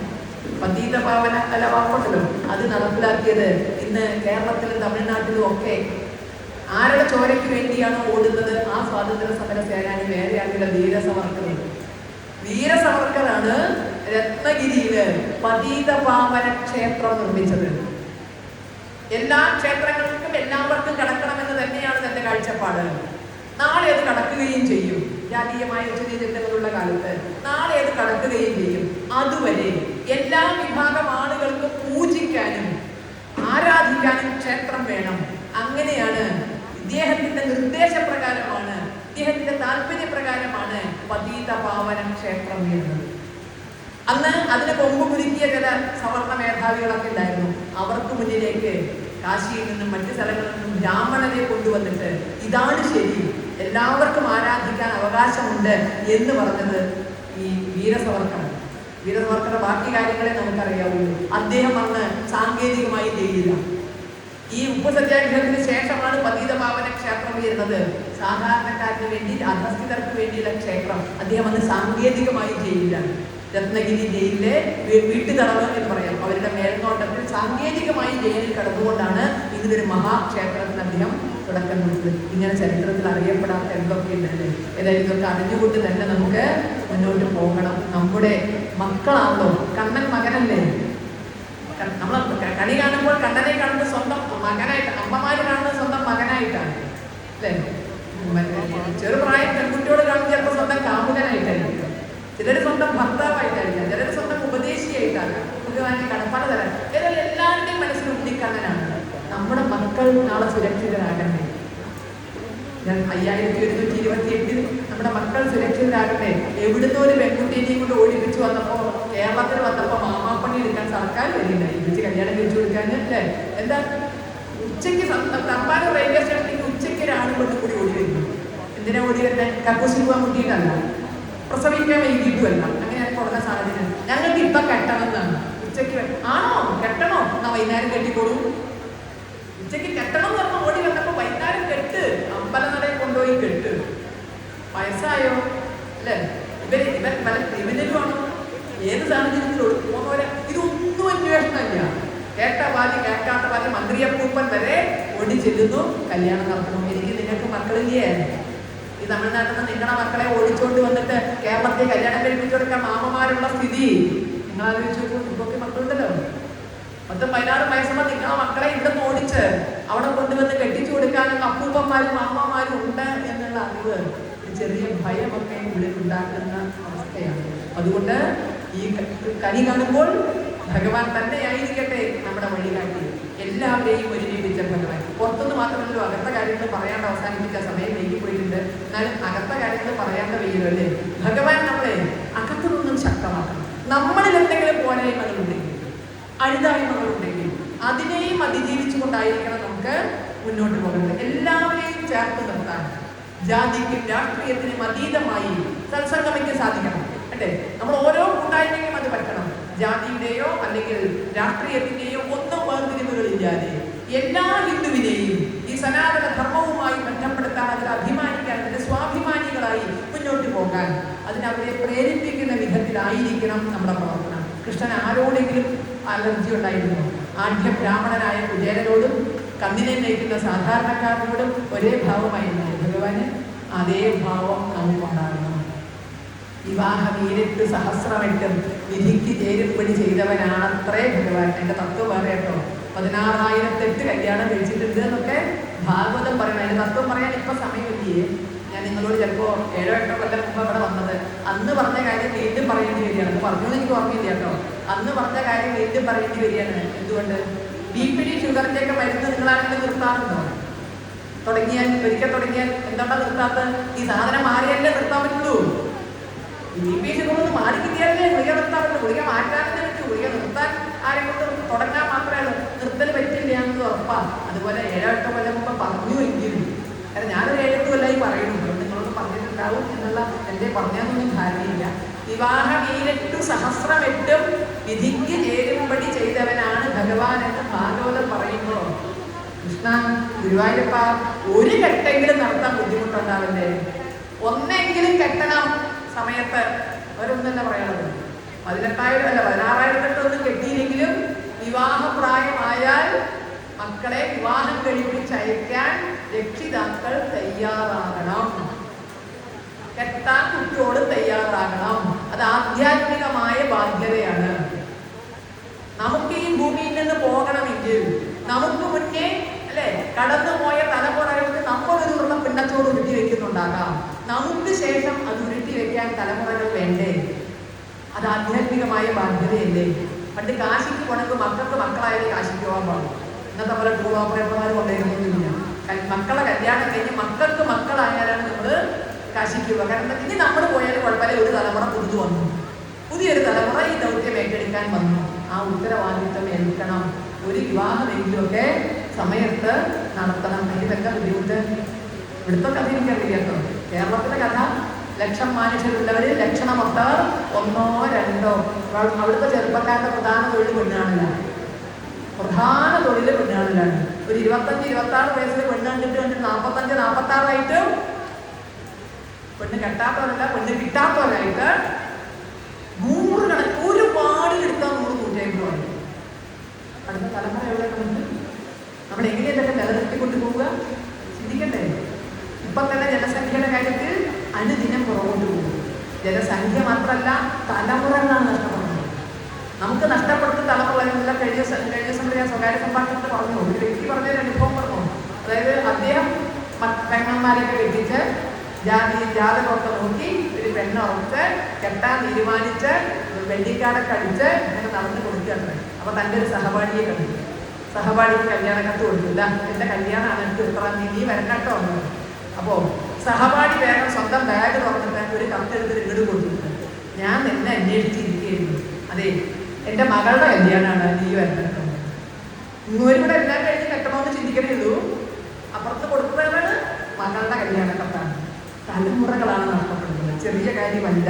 പതീത പാവന അല്ല വാക്കുണ്ടല്ലോ, അത് നടപ്പിലാക്കിയത് ഇന്ന് കേരളത്തിലും തമിഴ്നാട്ടിലും ഒക്കെ ആരുടെ ചോരയ്ക്ക് വേണ്ടിയാണോ ഓടുന്നത് ആ സ്വാതന്ത്ര്യ സമര സേനാനി വേറെ ആരുടെ വീരസവർക്കർ. വീരസവർക്കറാണ് രത്നഗിരിയില് പതീത പാവന ക്ഷേത്രം നിർമ്മിച്ചത്. എല്ലാ ക്ഷേത്രങ്ങൾക്കും എല്ലാവർക്കും കടക്കണമെന്ന് തന്നെയാണ് തന്റെ കാഴ്ചപ്പാട്. നാളെ അത് കടക്കുകയും ചെയ്യും. ജാതീയമായ ഉച്ചനീചിന്തകളുള്ള കാലത്ത് നാളെ അത് കടക്കുകയും ചെയ്യും. അതുവരെ എല്ലാ വിഭാഗം ആളുകൾക്കും പൂജിക്കാനും ആരാധിക്കാനും ക്ഷേത്രം വേണം. അങ്ങനെയാണ് ഇദ്ദേഹത്തിന്റെ നിർദ്ദേശപ്രകാരമാണ്, ഇദ്ദേഹത്തിന്റെ താല്പര്യപ്രകാരമാണ് പതീത പാവന ക്ഷേത്രം വരുന്നത്. അന്ന് അതിന് കൊമ്പ് കുരുക്കിയ ചില സവർണ മേധാവികളൊക്കെ ഉണ്ടായിരുന്നു. അവർക്ക് മുന്നിലേക്ക് കാശിയിൽ നിന്നും മറ്റു സ്ഥലങ്ങളിൽ നിന്നും ബ്രാഹ്മണരെ കൊണ്ടുവന്നിട്ട് ഇതാണ് ശരി, എല്ലാവർക്കും ആരാധിക്കാൻ അവകാശമുണ്ട് എന്ന് പറഞ്ഞത് ഈ വീരസവർക്കറാണ്. വീരസവർക്കറുടെ ബാക്കി കാര്യങ്ങളെ നമുക്കറിയാവുള്ളൂ. അദ്ദേഹം അന്ന് സാങ്കേതികമായി ചെയ്യില്ല. ഈ ഉപ്പു സത്യാഗ്രഹത്തിന് ശേഷമാണ് പതീത പാവന ക്ഷേത്രം വരുന്നത്. സാധാരണക്കാരന് വേണ്ടി, അധസ്ഥിതർക്ക് വേണ്ടിയുള്ള ക്ഷേത്രം അദ്ദേഹം അന്ന് സാങ്കേതികമായി ചെയ്യില്ല. രത്നഗിരി ജയിലിലെ വീട്ടുതടവ് എന്ന് പറയാം, അവരുടെ മേൽനോട്ടത്തിൽ സാങ്കേതികമായി ജയിലിൽ കടന്നുകൊണ്ടാണ് ഇതിനൊരു മഹാക്ഷേത്രത്തിന് അദ്ദേഹം തുടക്കം കുറിച്ചത്. ഇങ്ങനെ ചരിത്രത്തിൽ അറിയപ്പെടാത്ത എന്തൊക്കെയുണ്ടല്ലേ. ഏതായാലും ഇതൊക്കെ അറിഞ്ഞുകൊണ്ട് തന്നെ നമുക്ക് മുന്നോട്ട് പോകണം. നമ്മുടെ മക്കളാണല്ലോ, കണ്ണൻ മകനല്ലേ. നമ്മൾ കണി കാണുമ്പോൾ കണ്ണനെ കാണുന്നത് സ്വന്തം മകനായിട്ട്, അമ്മമാര് കാണുന്നത് സ്വന്തം മകനായിട്ടാണ് അല്ലേ. ചെറുപ്രായം പെൺകുട്ടിയോട് കാണുന്നത് ചിലപ്പോൾ സ്വന്തം കാമുകനായിട്ടായിരിക്കും, ചിലർ സ്വന്തം ഭർത്താവായിട്ടായിരിക്കാം, ചിലർ സ്വന്തം ഉപദേശിയായിട്ടാണ്. ഭഗവാനെ കടപ്പാട് തരാൻ. ഏതായാലും എല്ലാവരുടെയും മനസ്സിൽ ഉണ്ണിക്കണ്ണനാണ്. നമ്മുടെ മക്കൾ നാളെ സുരക്ഷിതരാകണ്ടേ. ഞാൻ 5128 നമ്മുടെ മക്കൾ സുരക്ഷിതരാകട്ടെ. എവിടുന്ന് ഒരു പെൺകുട്ടീനെയും കൊണ്ട് ഓടിപ്പിച്ചു വന്നപ്പോ, കേരളത്തിൽ വന്നപ്പോ മാമാപ്പണി എടുക്കാൻ സർക്കാർ വരില്ല, ഇടിച്ച് കല്യാണം കഴിച്ചു കൊടുക്കാൻ അല്ലേ. എന്താ ഉച്ചയ്ക്ക് തമ്പാനൂർ റെയിൽവേ സ്റ്റേഷനിലേക്ക് ഉച്ചയ്ക്ക് ഒരാളും കൊണ്ട് കൂടി ഓടി വരുന്നു. എന്തിനാ ഓടി വരുന്നത്? കക്കൂസി പോകാൻ മുട്ടിയിട്ടല്ല, പ്രസവിക്കാൻ വൈകിട്ടുമല്ല. അങ്ങനെ കൊടുക്കുന്ന സാഹചര്യം ഞങ്ങൾക്ക് ഇപ്പൊ കെട്ടണമെന്നാണ്. ഉച്ചയ്ക്ക് ആണോ കെട്ടണോ എന്നാ വൈകുന്നേരം കെട്ടിക്കോളൂ. ഉച്ചയ്ക്ക് കെട്ടണം എന്ന് പറഞ്ഞാൽ ഓടി വന്നപ്പോ വൈകുന്നേരം കെട്ട്, അമ്പലനടയിൽ കൊണ്ടുപോയി കെട്ട്. വയസ്സായോ അല്ലേ ഇവനിലും ആണോ ഏത് സാഹചര്യത്തിലോട് പോകുന്നവരെ ഇതൊന്നും അന്വേഷണമില്ല. കേട്ട പാതി കേൾക്കാത്ത പാതി മന്ത്രിയപ്പൂപ്പൻ വരെ ഓടി ചെല്ലുന്നു, കല്യാണം നടത്തണം. എനിക്ക് നിങ്ങൾക്ക് മക്കളില്ലേ? ഈ തമിഴ്നാട്ടിൽ നിന്ന് നിങ്ങളുടെ മക്കളെ ഓടിച്ചുകൊണ്ട് വന്നിട്ട് കേരളത്തിൽ കല്യാണം കഴിപ്പിച്ചു കൊടുക്കാൻ മാമമാരുള്ള സ്ഥിതി നിങ്ങൾ ആലോചിച്ചു. ഇപ്പൊക്കെ മക്കളുണ്ടല്ലോ, 10-16 വയസ്സുമ്പോൾ നിങ്ങളെ മക്കളെ ഇവിടെ ഓടിച്ച് അവിടെ കൊണ്ടുവന്ന് കെട്ടിച്ചു കൊടുക്കാനുള്ള അപ്പൂപ്പന്മാരും അമ്മമാരും ഉണ്ട് എന്നുള്ള അറിവ്, ചെറിയ ഭയമൊക്കെ ഇവിടെ ഉണ്ടാക്കുന്ന അവസ്ഥയാണ്. അതുകൊണ്ട് ഈ കനി കാണുമ്പോൾ ഭഗവാൻ തന്നെയായിരിക്കട്ടെ നമ്മുടെ വഴികാട്ടി. എല്ലാവരെയും ഒരുമിപ്പിച്ച ഭഗവാൻ. പുറത്തുനിന്ന് മാത്രമല്ലോ, അകത്ത കാര്യങ്ങൾ പറയാണ്ട് അവസാനിപ്പിച്ച സമയം വൈകിപ്പോയിട്ടുണ്ട്. എന്നാലും അകത്ത കാര്യങ്ങൾ പറയാണ്ട വയ്യല്ലോ അല്ലേ. ഭഗവാൻ നമ്മളെ അകത്തു നിന്നും ശക്തമാക്കണം. നമ്മളിൽ എന്തെങ്കിലും പോരായ്മകളുണ്ടെങ്കിൽ, അഴുതായ്മകളുണ്ടെങ്കിൽ അതിനെയും അതിജീവിച്ചുകൊണ്ടായിരിക്കണം നമുക്ക് മുന്നോട്ട് പോകുന്നത്. എല്ലാവരെയും ചേർത്ത് നിർത്താൻ ജാതിക്കും രാഷ്ട്രീയത്തിനും അതീതമായി സത്സംഗമയ്ക്ക് സാധിക്കണം അല്ലേ. നമ്മൾ ഓരോ കൂട്ടായ്മയ്ക്കും അത് പറ്റണം. ജാതിയുടെയോ അല്ലെങ്കിൽ രാഷ്ട്രീയത്തിന്റെയോ ഒന്നും ഇല്ലാതെ എല്ലാ ഹിന്ദുവിനെയും ഈ സനാതന ധർമ്മവുമായി ബന്ധപ്പെടുത്താൻ, അതിൽ അഭിമാനിക്കാൻ, അതിന്റെ സ്വാഭിമാനികളായി മുന്നോട്ട് പോകാൻ അതിനവരെ പ്രേരിപ്പിക്കുന്ന വിധത്തിലായിരിക്കണം നമ്മുടെ പ്രവർത്തനം. കൃഷ്ണൻ ആരോടെങ്കിലും അലർജി ഉണ്ടായിരുന്നു? ആദ്യ ബ്രാഹ്മണനായ കുചേലനോടും കന്നിനെ നയിക്കുന്ന സാധാരണക്കാരനോടും ഒരേ ഭാവമായിരുന്നു ഭഗവാന്. അതേ ഭാവം നമുക്കുണ്ടാകണം. വിവാഹമീരത്ത് സഹസ്രമെട്ടും വിധിക്ക് ചേരുമ്പടി ചെയ്തവനാണത്രേ ഭഗവാൻ. എൻ്റെ തത്വം വേറെ കേട്ടോ. 16,008 കല്യാണം കഴിച്ചിട്ടുണ്ട് എന്നൊക്കെ ഭാഗവതം പറയണം. അതിന്റെ തത്വം പറയാൻ ഇപ്പൊ സമയമില്ലേ? ഞാൻ നിങ്ങളോട് ചിലപ്പോ 7-8 കൊല്ലം മുമ്പ് ഇവിടെ വന്നത്. അന്ന് പറഞ്ഞ കാര്യം വീണ്ടും പറയേണ്ടി വരികയാണ്. പറഞ്ഞോന്ന് എനിക്ക് ഓർമ്മയില്ല കേട്ടോ. അന്ന് പറഞ്ഞ കാര്യം വീണ്ടും പറയേണ്ടി വരികയാണ്. എന്തുകൊണ്ട്? ബി.പി.ഡി ഷുഗറിന്റെ ഒക്കെ മരുന്ന് നിങ്ങളാണെങ്കിലും നിർത്താറുണ്ടോ? ഒരിക്കൽ തുടങ്ങിയാൽ എന്തുകൊണ്ടാ നിർത്താത്തത്? ഈ സാധനം മാറിയല്ലേ നിർത്താൻ പറ്റുള്ളൂ. ബി.പി ഷുഗർ മാറി കിട്ടിയാലേ ഗുളിക നിർത്താൻ പറ്റുള്ളൂ. ഗുളിക മാറ്റാനേ പറ്റൂ. ഗുളിക നിർത്താൻ ആരെ കൊണ്ട് തുടങ്ങാൻ മാത്രമേ നിർത്തൽ പറ്റില്ല എന്ന് ഉറപ്പാണ്. അതുപോലെ 7-8 കൊല്ലം മുമ്പ് പറഞ്ഞു എങ്കിലും, കാരണം ഞാനൊരു 7 കൊല്ലമായി പറയുന്നുണ്ട്, നിങ്ങളോട് പറഞ്ഞിട്ടുണ്ടാവും എന്നുള്ള എൻ്റെ പറഞ്ഞതൊന്നും ധാരണയില്ല. വിവാഹമീരട്ടു സഹസ്രമെട്ടും വിധിക്ക് ചേരുമ്പടി ചെയ്തവനാണ് ഭഗവാൻ എന്ന് ഭാഗവതം പറയുമ്പോൾ, കൃഷ്ണ ഗുരുവായൂരപ്പ ഒരു കെട്ടെങ്കിലും നടത്താൻ ബുദ്ധിമുട്ടുണ്ടാവില്ലേ? ഒന്നെങ്കിലും കെട്ടണം സമയത്ത്. അവരൊന്നല്ല പറയണത്. 18,000 അല്ല 16,000 കെട്ടിയില്ലെങ്കിലും വിവാഹപ്രായമായാൽ മക്കളെ വിവാഹം കഴിപ്പിച്ചയക്കാൻ രക്ഷിതാക്കൾ തയ്യാറാകണം. കെട്ടാൻ കുട്ടിയോട് തയ്യാറാകണം. അത് ആധ്യാത്മികമായ ബാധ്യതയാണ്. നമുക്ക് ഈ ഭൂമിയിൽ നിന്ന് പോകണമെങ്കിൽ നമുക്ക് മുന്നേ അല്ലെ കടന്നുപോയ തലമുറകൾക്ക് നമ്മളൊരു ഉരുള പിണ്ടത്തോട് ഉരുട്ടി വെക്കുന്നുണ്ടാകാം. നമുക്ക് ശേഷം അത് ഉരുട്ടി വെക്കാൻ തലമുറകൾ വേണ്ടേ? അത് ആധ്യാത്മികമായ ബാധ്യതയല്ലേ? പണ്ട് കാശിക്ക് പോണെങ്കിൽ മക്കൾക്ക് മക്കളായാലും കാശിക്ക് പോകാൻ പാടും. ഇന്നത്തെ പോലെ ടൂർ ഓപ്പറേറ്റർമാർ കൊണ്ടുവരുന്നൊന്നുമില്ല. മക്കളെ കല്യാണം കഴിഞ്ഞ് മക്കൾക്ക് മക്കളായാലാണ് നമ്മൾ കാശിക്ക് പോവുക. കാരണം ഇനി നമ്മൾ പോയാലും കുഴപ്പമില്ല, ഒരു തലമുറ പുതുതു വന്നു, പുതിയൊരു തലമുറ ഈ ദൗത്യം ഏറ്റെടുക്കാൻ വന്നു. ആ ഉത്തരവാദിത്വം ഏൽക്കണം. ഒരു വിവാഹമെങ്കിലുമൊക്കെ സമയത്ത് നടത്തണം. അതിന് എന്താ ബുദ്ധിമുട്ട്? ഇവിടുത്തെ കഥ എനിക്കറിയില്ല കേട്ടോ. കേരളത്തിലെ കഥ, ലക്ഷം മനുഷ്യരുള്ളവർ ലക്ഷണമൊത്തവർ 1-2. അവിടുത്തെ ചെറുപ്പക്കാരുടെ പ്രധാന തൊഴിൽ പെണ്ണാണല്ലാണ്. പ്രധാന തൊഴിൽ പെണ്ണാണല്ലാണ്. ഒരു 25-26 വയസ്സിൽ പെണ്ണ് കണ്ടിട്ട് 45-46 പെണ്ണ് കെട്ടാത്തവരല്ല, പെണ്ണ് കിട്ടാത്തവരായിട്ട് 100 കണക്ക് ഒരുപാട് എടുത്താൽ 100-150. അടുത്ത തലമുറ എവിടെ ഉണ്ട്? നമ്മൾ എങ്ങനെയൊക്കെ നിലനിർത്തിക്കൊണ്ട് പോവുക ചിന്തിക്കണ്ടേ? ഇപ്പം തന്നെ ജനസംഖ്യയുടെ കാര്യത്തിൽ അനുദിനം പുറകോട്ട് പോകും. ജനസംഖ്യ മാത്രമല്ല, തലമുറകളാണ് നഷ്ടപ്പെടുന്നത്. നമുക്ക് നഷ്ടപ്പെടുന്ന തലമുറകളെല്ലാം കഴിഞ്ഞ സമയത്ത് ഞാൻ സ്വകാര്യ സംഭാഷണത്തിൽ പറഞ്ഞു. ഒരു വ്യക്തി പറഞ്ഞൊരു അനുഭവം പറഞ്ഞു. അതായത് അദ്ദേഹം പെണ്ണന്മാരെയൊക്കെ കെട്ടിച്ച് ജാതകമൊക്കെ നോക്കി ഒരു പെണ്ണുറച്ച് കെട്ടാൻ തീരുമാനിച്ച് വെള്ളിക്കാടൊക്കെ അടിച്ച് അങ്ങനെ നടന്നു കൊടുക്കുകയാണ്. അപ്പൊ തൻ്റെ ഒരു സഹപാഠിയെ കണ്ടു. സഹപാഠിക്ക് കല്യാണ കത്ത് കൊടുക്കില്ല. എൻ്റെ കല്യാണമാണ്, എനിക്ക് ഇത്രാം തീയതി വരക്കട്ടോ എന്ന്. അപ്പോൾ സഹപാഠി വേഗം സ്വന്തം ബാഗ് തുറന്നിട്ട് ഒരു കത്തെടുത്ത് വീട് കൊടുത്തിട്ട്, ഞാൻ നിന്നെ അന്വേഷിച്ചിരിക്കുകയായിരുന്നു. അതെ, എൻ്റെ മകളുടെ കല്യാണമാണ്, നീ വരക്കട്ടോ. ഇങ്ങോരിവിടെ എല്ലാം കഴിഞ്ഞ് കെട്ടണമെന്ന് ചിന്തിക്കണേയുള്ളൂ. അപ്പുറത്ത് കൊടുത്തതാണ് മകളുടെ കല്യാണ കത്താണ്. തലമുറകളാണ് നഷ്ടപ്പെടുന്നത്. ചെറിയ കാര്യമല്ല.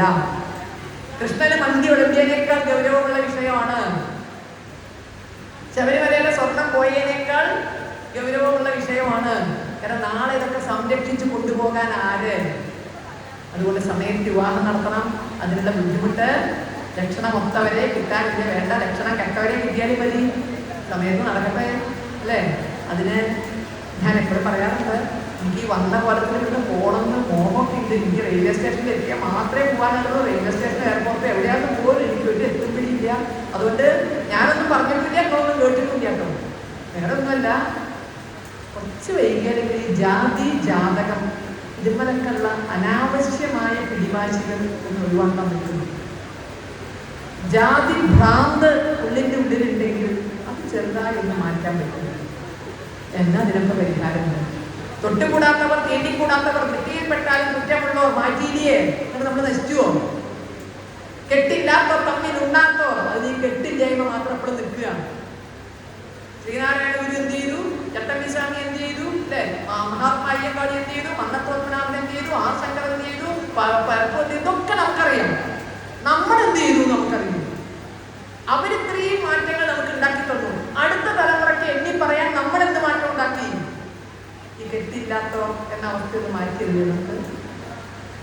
കൃഷ്ണന് മന്തി ഒളിമ്പിയതിനേക്കാൾ ഗൗരവമുള്ള വിഷയമാണ്. ശബരിമലയിലെ സ്വർണം പോയതിനേക്കാൾ ഗൗരവമുള്ള വിഷയമാണ്. കാരണം നാളെ ഇതൊക്കെ സംരക്ഷിച്ചു കൊണ്ടുപോകാൻ ആര്? അതുകൊണ്ട് സമയത്ത് വിവാഹം നടത്തണം. അതിനുള്ള ബുദ്ധിമുട്ട് ലക്ഷണമൊത്തവരെ കിട്ടാനില്ല. വേണ്ട, ലക്ഷണം കെട്ടവരെ കിട്ടിയാലും മതി. സമയത്ത് നടക്കട്ടെ അല്ലേ? അതിന് ഞാൻ എപ്പോഴും പറയാറുണ്ട്, എനിക്ക് ഈ വന്ന പോലത്തിൽ നിന്ന് പോകണമെന്ന് മോഹമൊക്കെ ഉണ്ട്. എനിക്ക് റെയിൽവേ സ്റ്റേഷനിൽ എത്തിയാൽ മാത്രമേ പോകാനുള്ളൂ. റെയിൽവേ സ്റ്റേഷൻ എയർപോർട്ട് എവിടെയാണെന്ന് പോലും എനിക്ക് ഒരു എത്തുമ്പോഴില്ല. അതുകൊണ്ട് ഞാനൊന്നും പറഞ്ഞിട്ടില്ല, ഒന്നും കേട്ടിട്ടില്ല കേട്ടോ. വേറെ ഒന്നുമല്ല, കുറച്ച് വൈകിയാലെങ്കിൽ ഈ ജാതി ജാതകം ഇതുപോലൊക്കെയുള്ള അനാവശ്യമായ പിടിവാശികൾ ഒന്ന് ഒഴിവാക്കാൻ പറ്റുന്നു. ജാതി ഭ്രാന്ത് ഉള്ളിൻ്റെ ഉള്ളിലുണ്ടെങ്കിൽ അത് ചെറുതായി ഒന്ന് മാറ്റാൻ പറ്റും. എന്നാ അതിനൊക്കെ പരിഹാരമുണ്ട്. തൊട്ടുകൂടാത്തവർ, തീണ്ടിക്കൂടാത്തവർ, വൃത്തിയിൽപ്പെട്ടാലും കുറ്റമുള്ളവർ മാറ്റിയില്ലേ? എന്നിട്ട് നമ്മൾ നശിച്ചുവോ? കെട്ടില്ലാത്തവർ തമ്മിൽ ഉണ്ടാത്തവർ, അത് ഈ കെട്ടില്ലായ്മ മാത്രം എപ്പോഴും നിൽക്കുകയാണ്. ശ്രീനാരായണ ഗുരു എന്ത് ചെയ്തു? ചട്ടമ്പിസ്വാമി എന്ത് ചെയ്തു? അല്ലെ, മഹാത്മാ അയ്യങ്കാളി എന്ത് ചെയ്തു? മന്നത്തോത്മനാഭൻ എന്ത് ചെയ്തു? ആർ ശങ്കർ എന്ത് ചെയ്തു? ഇതൊക്കെ നമുക്കറിയാം. നമ്മൾ എന്ത് ചെയ്തു നമുക്കറിയാം. അവരിത്രയും മാറ്റങ്ങൾ നമുക്ക് ഉണ്ടാക്കി തന്നു. അടുത്ത തലമുറയ്ക്ക് എണ്ണി വേണ്ടാത്തോ എന്ന അവസ്ഥ മാറ്റിയത് നമുക്ക്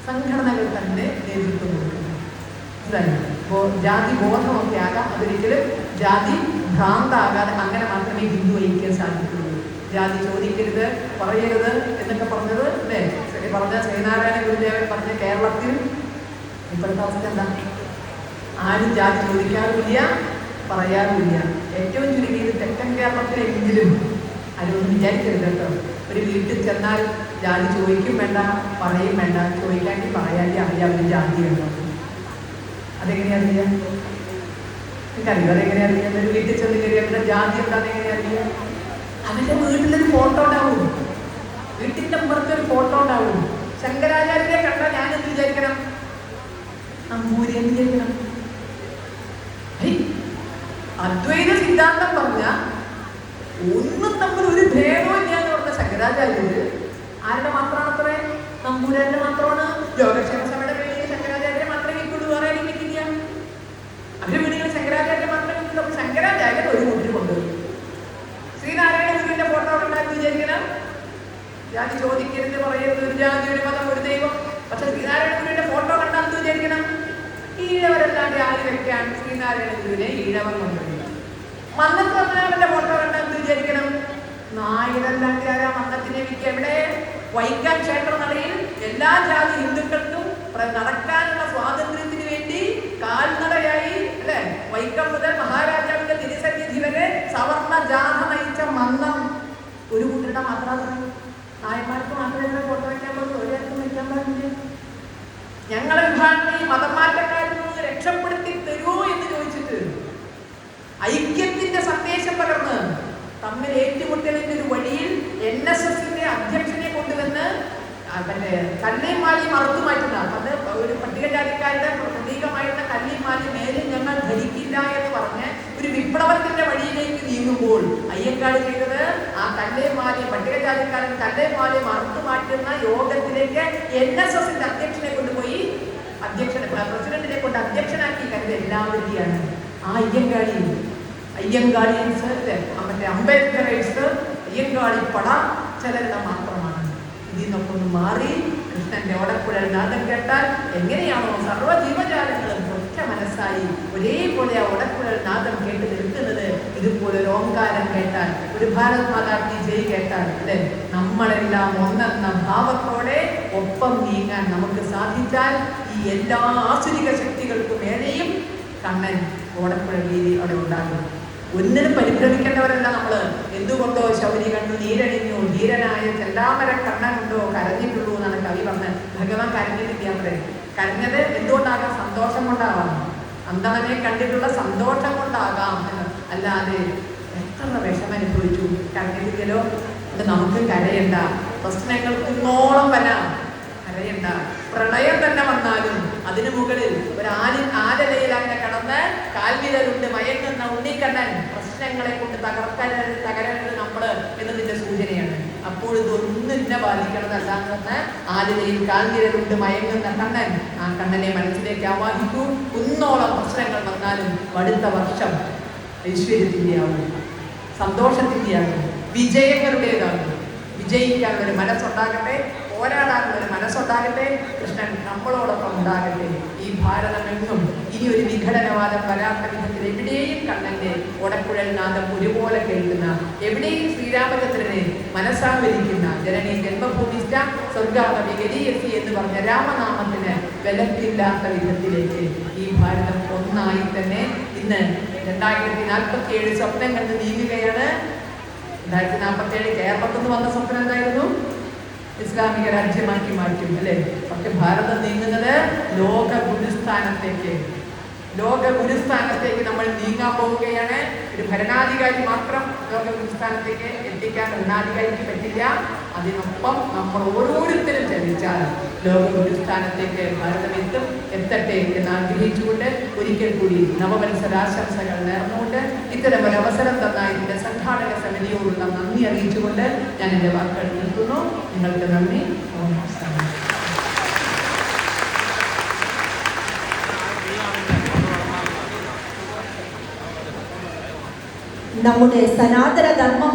സംഘടനകൾ തന്നെ നേതൃത്വം കൊടുക്കുന്നു. അപ്പോൾ ജാതി ബോധമൊക്കെ ആകാം, അതൊരിക്കലും ജാതി ഭ്രാന്താകാതെ അങ്ങനെ മാത്രമേ ഹിന്ദു ഐക്യം സാധിക്കുള്ളൂ. ജാതി ചോദിക്കരുത്, പറയരുത് എന്നൊക്കെ പറഞ്ഞത് അല്ലേ പറഞ്ഞ ശ്രീനാരായണ ഗുരുദേവൻ പറഞ്ഞ കേരളത്തിൽ ഇപ്പോഴത്തെ അവസ്ഥ എന്താ? ആരും ജാതി ചോദിക്കാറുമില്ല, പറയാറുമില്ല. ഏറ്റവും ചുരുങ്ങിയത് തെക്കൻ കേരളത്തിലെങ്കിലും അതൊന്നും വിചാരിക്കരുത് കേട്ടോ. ഒരു വീട്ടിൽ ചെന്നാൽ ജാതി ചോദിക്കും വേണ്ട, പറയും വേണ്ട, ചോദിക്കാണ്ടി പറയാണ്ടി അറിയാം ഒരു ജാതി ഉണ്ടോ. അതെങ്ങനെയാ അറിയാം? എനിക്കറിയാം അതെങ്ങനെയാ അറിയാം. ഒരു വീട്ടിൽ ചെന്ന് കയറിയ ജാതി എന്താണെന്ന് എങ്ങനെയാ അറിയാം? അവരുടെ വീട്ടിലൊരു ഫോട്ടോ ഉണ്ടാവും, വീട്ടിൻ്റെ പുറത്തൊരു ഫോട്ടോ ഉണ്ടാവും. ശങ്കരാചാര്യരെ കണ്ടാൽ ഞാനെന്ത് വിചാരിക്കണം? നമ്പൂരി എന്ന് വിചാരിക്കണം. അദ്വൈത സിദ്ധാന്തം പറഞ്ഞ ഒന്നും തമ്മിൽ ഒരു ഭേദവും ഇല്ല എന്ന് പറഞ്ഞ ശങ്കരാചാര്യര് ആരുടെ മാത്രമാണ്? അത്രേ നമ്പൂരാന്റെ മാത്രമാണ്. യോഗക്ഷേമ സഭയുടെ വീടുകളിൽ ശങ്കരാചാര്യരെ മാത്രമേ ഇപ്പോഴും വേറെ ആരെങ്കിലും ഇല്ല. അവരുടെ വീടുകളിൽ ശങ്കരാചാര്യരെ മാത്രമേ ഇപ്പോഴും. ശങ്കരാചാര്യൻ ഒരു കൂട്ടിൽ കൊണ്ടുവരും. ശ്രീനാരായണ ഗുരുവിന്റെ ഫോട്ടോ ഉണ്ടാക്കി വിചാരിക്കണം. ജാതി ചോദിക്കരുത്, പറയരുത്, ഒരു ജാതി, ഒരു മതം, ഒരു ദൈവം. പക്ഷെ ശ്രീനാരായണ ഗുരുവിന്റെ ഫോട്ടോ കണ്ടാൽ വിചാരിക്കണം ഈഴവരല്ലാണ്ട് ആര് വെക്കാൻ ശ്രീനാരായണ ഗുരുവിനെ ഈഴവൻ കൊണ്ടുവരും. മന്നത്ത് പത്മനാഭന്റെ ഫോട്ടോ കണ്ടാൽ വിചാരിക്കണം നായരല്ലാണ്ട് ആരാ മന്നത്തിനെ വിൽക്കുക? എവിടെ? വൈക്കം ക്ഷേത്ര നടയിൽ എല്ലാ ജാതി ഹിന്ദുക്കൾക്കും നടക്കാനുള്ള സ്വാതന്ത്ര്യത്തിന് വേണ്ടി കാൽനടയായി അല്ലെ വൈക്കം മുതൽ മഹാരാജാവിന്റെ തിരുസന്നിധി വരെ സവർണ ജാഥ നയിച്ച മന്നം ഒരു കൂട്ടരുടെ മാത്രമാണ്. നായന്മാർക്ക് മാത്രമേ ഫോട്ടോ വയ്ക്കാൻ പാടുള്ളൂ, ഒരാൾക്കും വയ്ക്കാൻ പാടില്ല. ഞങ്ങളെ വിഭാഗത്തിൽ ഈ മതമാറ്റക്കാരിൽ നിന്ന് രക്ഷപ്പെടുത്തി തരൂ എന്ന് ചോദിച്ചിട്ട് ഐക്യത്തിന്റെ സന്ദേശം പകർന്ന് തമ്മിൽ ഏറ്റുമുട്ടലിന്റെ ഒരു വഴിയിൽ NSSന്റെ അധ്യക്ഷനെ കൊണ്ടുവന്ന് മറ്റേ കല്ലേം മാലിയും അറുത്തു മാറ്റുന്ന അത് ഒരു പട്ടികജാതിക്കാരുടെ പ്രതീകമായിരുന്ന കല്ലേം മാലി മേലിൽ ഞങ്ങൾ ധരിക്കില്ല എന്ന് പറഞ്ഞ് ഒരു വിപ്ലവത്തിന്റെ വഴിയിലേക്ക് നീങ്ങുമ്പോൾ അയ്യങ്കാളി ചെയ്തത് ആ കല്ലേം മാലി പട്ടികജാതിക്കാരൻ കല്ലേം മാലിയും അറുത്തു മാറ്റുന്ന യോഗത്തിലേക്ക് NSSന്റെ അധ്യക്ഷനെ കൊണ്ടുപോയി പ്രസിഡന്റിനെ കൊണ്ട് അധ്യക്ഷനാക്കി കരുത് എല്ലാവരുടെയാണ്. ആ അയ്യങ്കാളിയൻസ് മറ്റേ അംബേദ്കറേഴ്സ് അയ്യങ്കാളി പട ചിലരുടെ മാത്രമാണ്. ഇതിൽ നിന്നൊക്കെ ഒന്ന് മാറി കൃഷ്ണന്റെ ഓടക്കുഴൽ നാദം കേട്ടാൽ എങ്ങനെയാണോ സർവ്വ ജീവജാലങ്ങളും ഒറ്റ മനസ്സായി ഒരേപോലെ ആ ഓടക്കുഴൽ നാദം കേട്ട് നിൽക്കുന്നത്, ഇതുപോലെ ഒരു ഓംകാരം കേട്ടാൽ, ഒരു ഭാരത് മാതാ കി ജയ് കേട്ടാൽ അല്ലെ നമ്മളെല്ലാം ഒന്നെന്ന ഭാവത്തോടെ ഒപ്പം നീങ്ങാൻ നമുക്ക് സാധിച്ചാൽ ഈ എല്ലാ ആസുരിക ശക്തികൾക്കും മേലെയും കണ്ണൻ ഓടക്കുഴൽ രീതി അവിടെ ഉണ്ടാകും. ഒന്നിനും പരിഭ്രമിക്കേണ്ടവരല്ല നമ്മള്. എന്തുകൊണ്ടോ ശൗരി കണ്ടു നീരണിഞ്ഞു, ധീരനായ ചെല്ലാമര കണ്ണനുണ്ടോ കരഞ്ഞിട്ടുള്ളൂ എന്നാണ് കവി പറഞ്ഞത്. ഭഗവാൻ കരഞ്ഞിട്ടില്ല. അവിടെ കരഞ്ഞത് എന്തുകൊണ്ടാകാം? സന്തോഷം കൊണ്ടാവാം. അന്തണനെ കണ്ടിട്ടുള്ള സന്തോഷം കൊണ്ടാകാം എന്ന്. അല്ലാതെ എത്ര വിഷമം അനുഭവിച്ചു കരഞ്ഞിട്ടില്ലല്ലോ. അത് നമുക്ക് കരയണ്ട. പ്രശ്നങ്ങൾ കുന്നോളം വരാം, കരയണ്ട. പ്രളയം തന്നെ വന്നാലും അതിനു മുകളിൽ ഒരു ആലലയിൽ അങ്ങനെ കടന്ന് കാൽവിരലുണ്ട് മയങ്ങുന്ന ഉണ്ണിക്കണ്ണൻ പ്രശ്നങ്ങളെ കൊണ്ട് തകരരുത് നമ്മള് എന്നതിന്റെ സൂചനയാണ്. അപ്പോൾ ഇതൊന്നും ഇന്നെ ബാധിക്കണതല്ലാന്ന് ആലലയിൽ കാൽവിരലുണ്ട് മയങ്ങുന്ന കണ്ണൻ, ആ കണ്ണനെ മനസ്സിലേക്ക് ആവാഹിക്കൂ. കുന്നോളം പ്രശ്നങ്ങൾ വന്നാലും അടുത്ത വർഷം ഐശ്വര്യത്തിന്റെ ആവും, സന്തോഷത്തിന്റെ ആവും, വിജയങ്ങളുടേതാകും. വിജയിക്കാനുള്ളൊരു മനസ്സുണ്ടാകട്ടെ, പോരാടാനുള്ളൊരു മനസ്സുണ്ടാകട്ടെ. കൃഷ്ണൻ നമ്മളോടൊപ്പം ഉണ്ടാകട്ടെ. ഈ ഭാരതമെങ്ങും ഇനി ഒരു വിഘടനവാദം വരാത്ത വിധത്തിൽ എവിടെയും കണ്ണന്റെ ഓടക്കുഴൽ നാദം ഒരുപോലെ കേൾക്കുന്ന, എവിടെയും ശ്രീരാമചന്ദ്രനെ മനസ്സാവരിക്കുന്ന, ജനനീ ജന്മഭൂമിസ്റ്റ സ്വർഗാമി ഗരീയസി എന്ന് പറഞ്ഞ രാമനാമത്തിന് വിലക്കില്ലാത്ത വിധത്തിലേക്ക് ഈ ഭാരതം ഒന്നായി തന്നെ ഇന്ന് 2047 സ്വപ്നം കണ്ട് നീങ്ങുകയാണ്. 2047 കേരളത്തിൽ നിന്ന് വന്ന സ്വപ്നം എന്തായിരുന്നു? ഇസ്ലാമിക രാജ്യമാക്കി മാറ്റും അല്ലേ? പക്ഷെ ഭാരതം നീങ്ങുന്നത് ലോക ഗുരുസ്ഥാനത്തേക്ക് നമ്മൾ നീങ്ങാൻ പോവുകയാണ്. ഒരു ഭരണാധികാരി മാത്രം ലോക ഗുരുസ്ഥാനത്തേക്ക് എത്തിക്കാൻ ഭരണാധികാരിക്ക് പറ്റില്ല. അതിനൊപ്പം നമ്മൾ ഓരോരുത്തരും ചലിച്ചാൽ ലോക ഗുരുസ്ഥാനത്തേക്ക് ഭാരതം എത്തട്ടെ എന്ന് ആഗ്രഹിച്ചുകൊണ്ട് ഒരിക്കൽ കൂടി നവവത്സരാശംസകൾ നേർന്നുകൊണ്ട് ഇത്തരം ഒരു അവസരം തന്ന ഇതിന്റെ സംഘാടക സമിതിയോടുള്ള നന്ദി അറിയിച്ചുകൊണ്ട് ഞാൻ എൻ്റെ വാക്കുകൾ നിർത്തുന്നു. നിങ്ങൾക്ക് നന്ദി. നമ്മുടെ സനാതന ധർമ്മം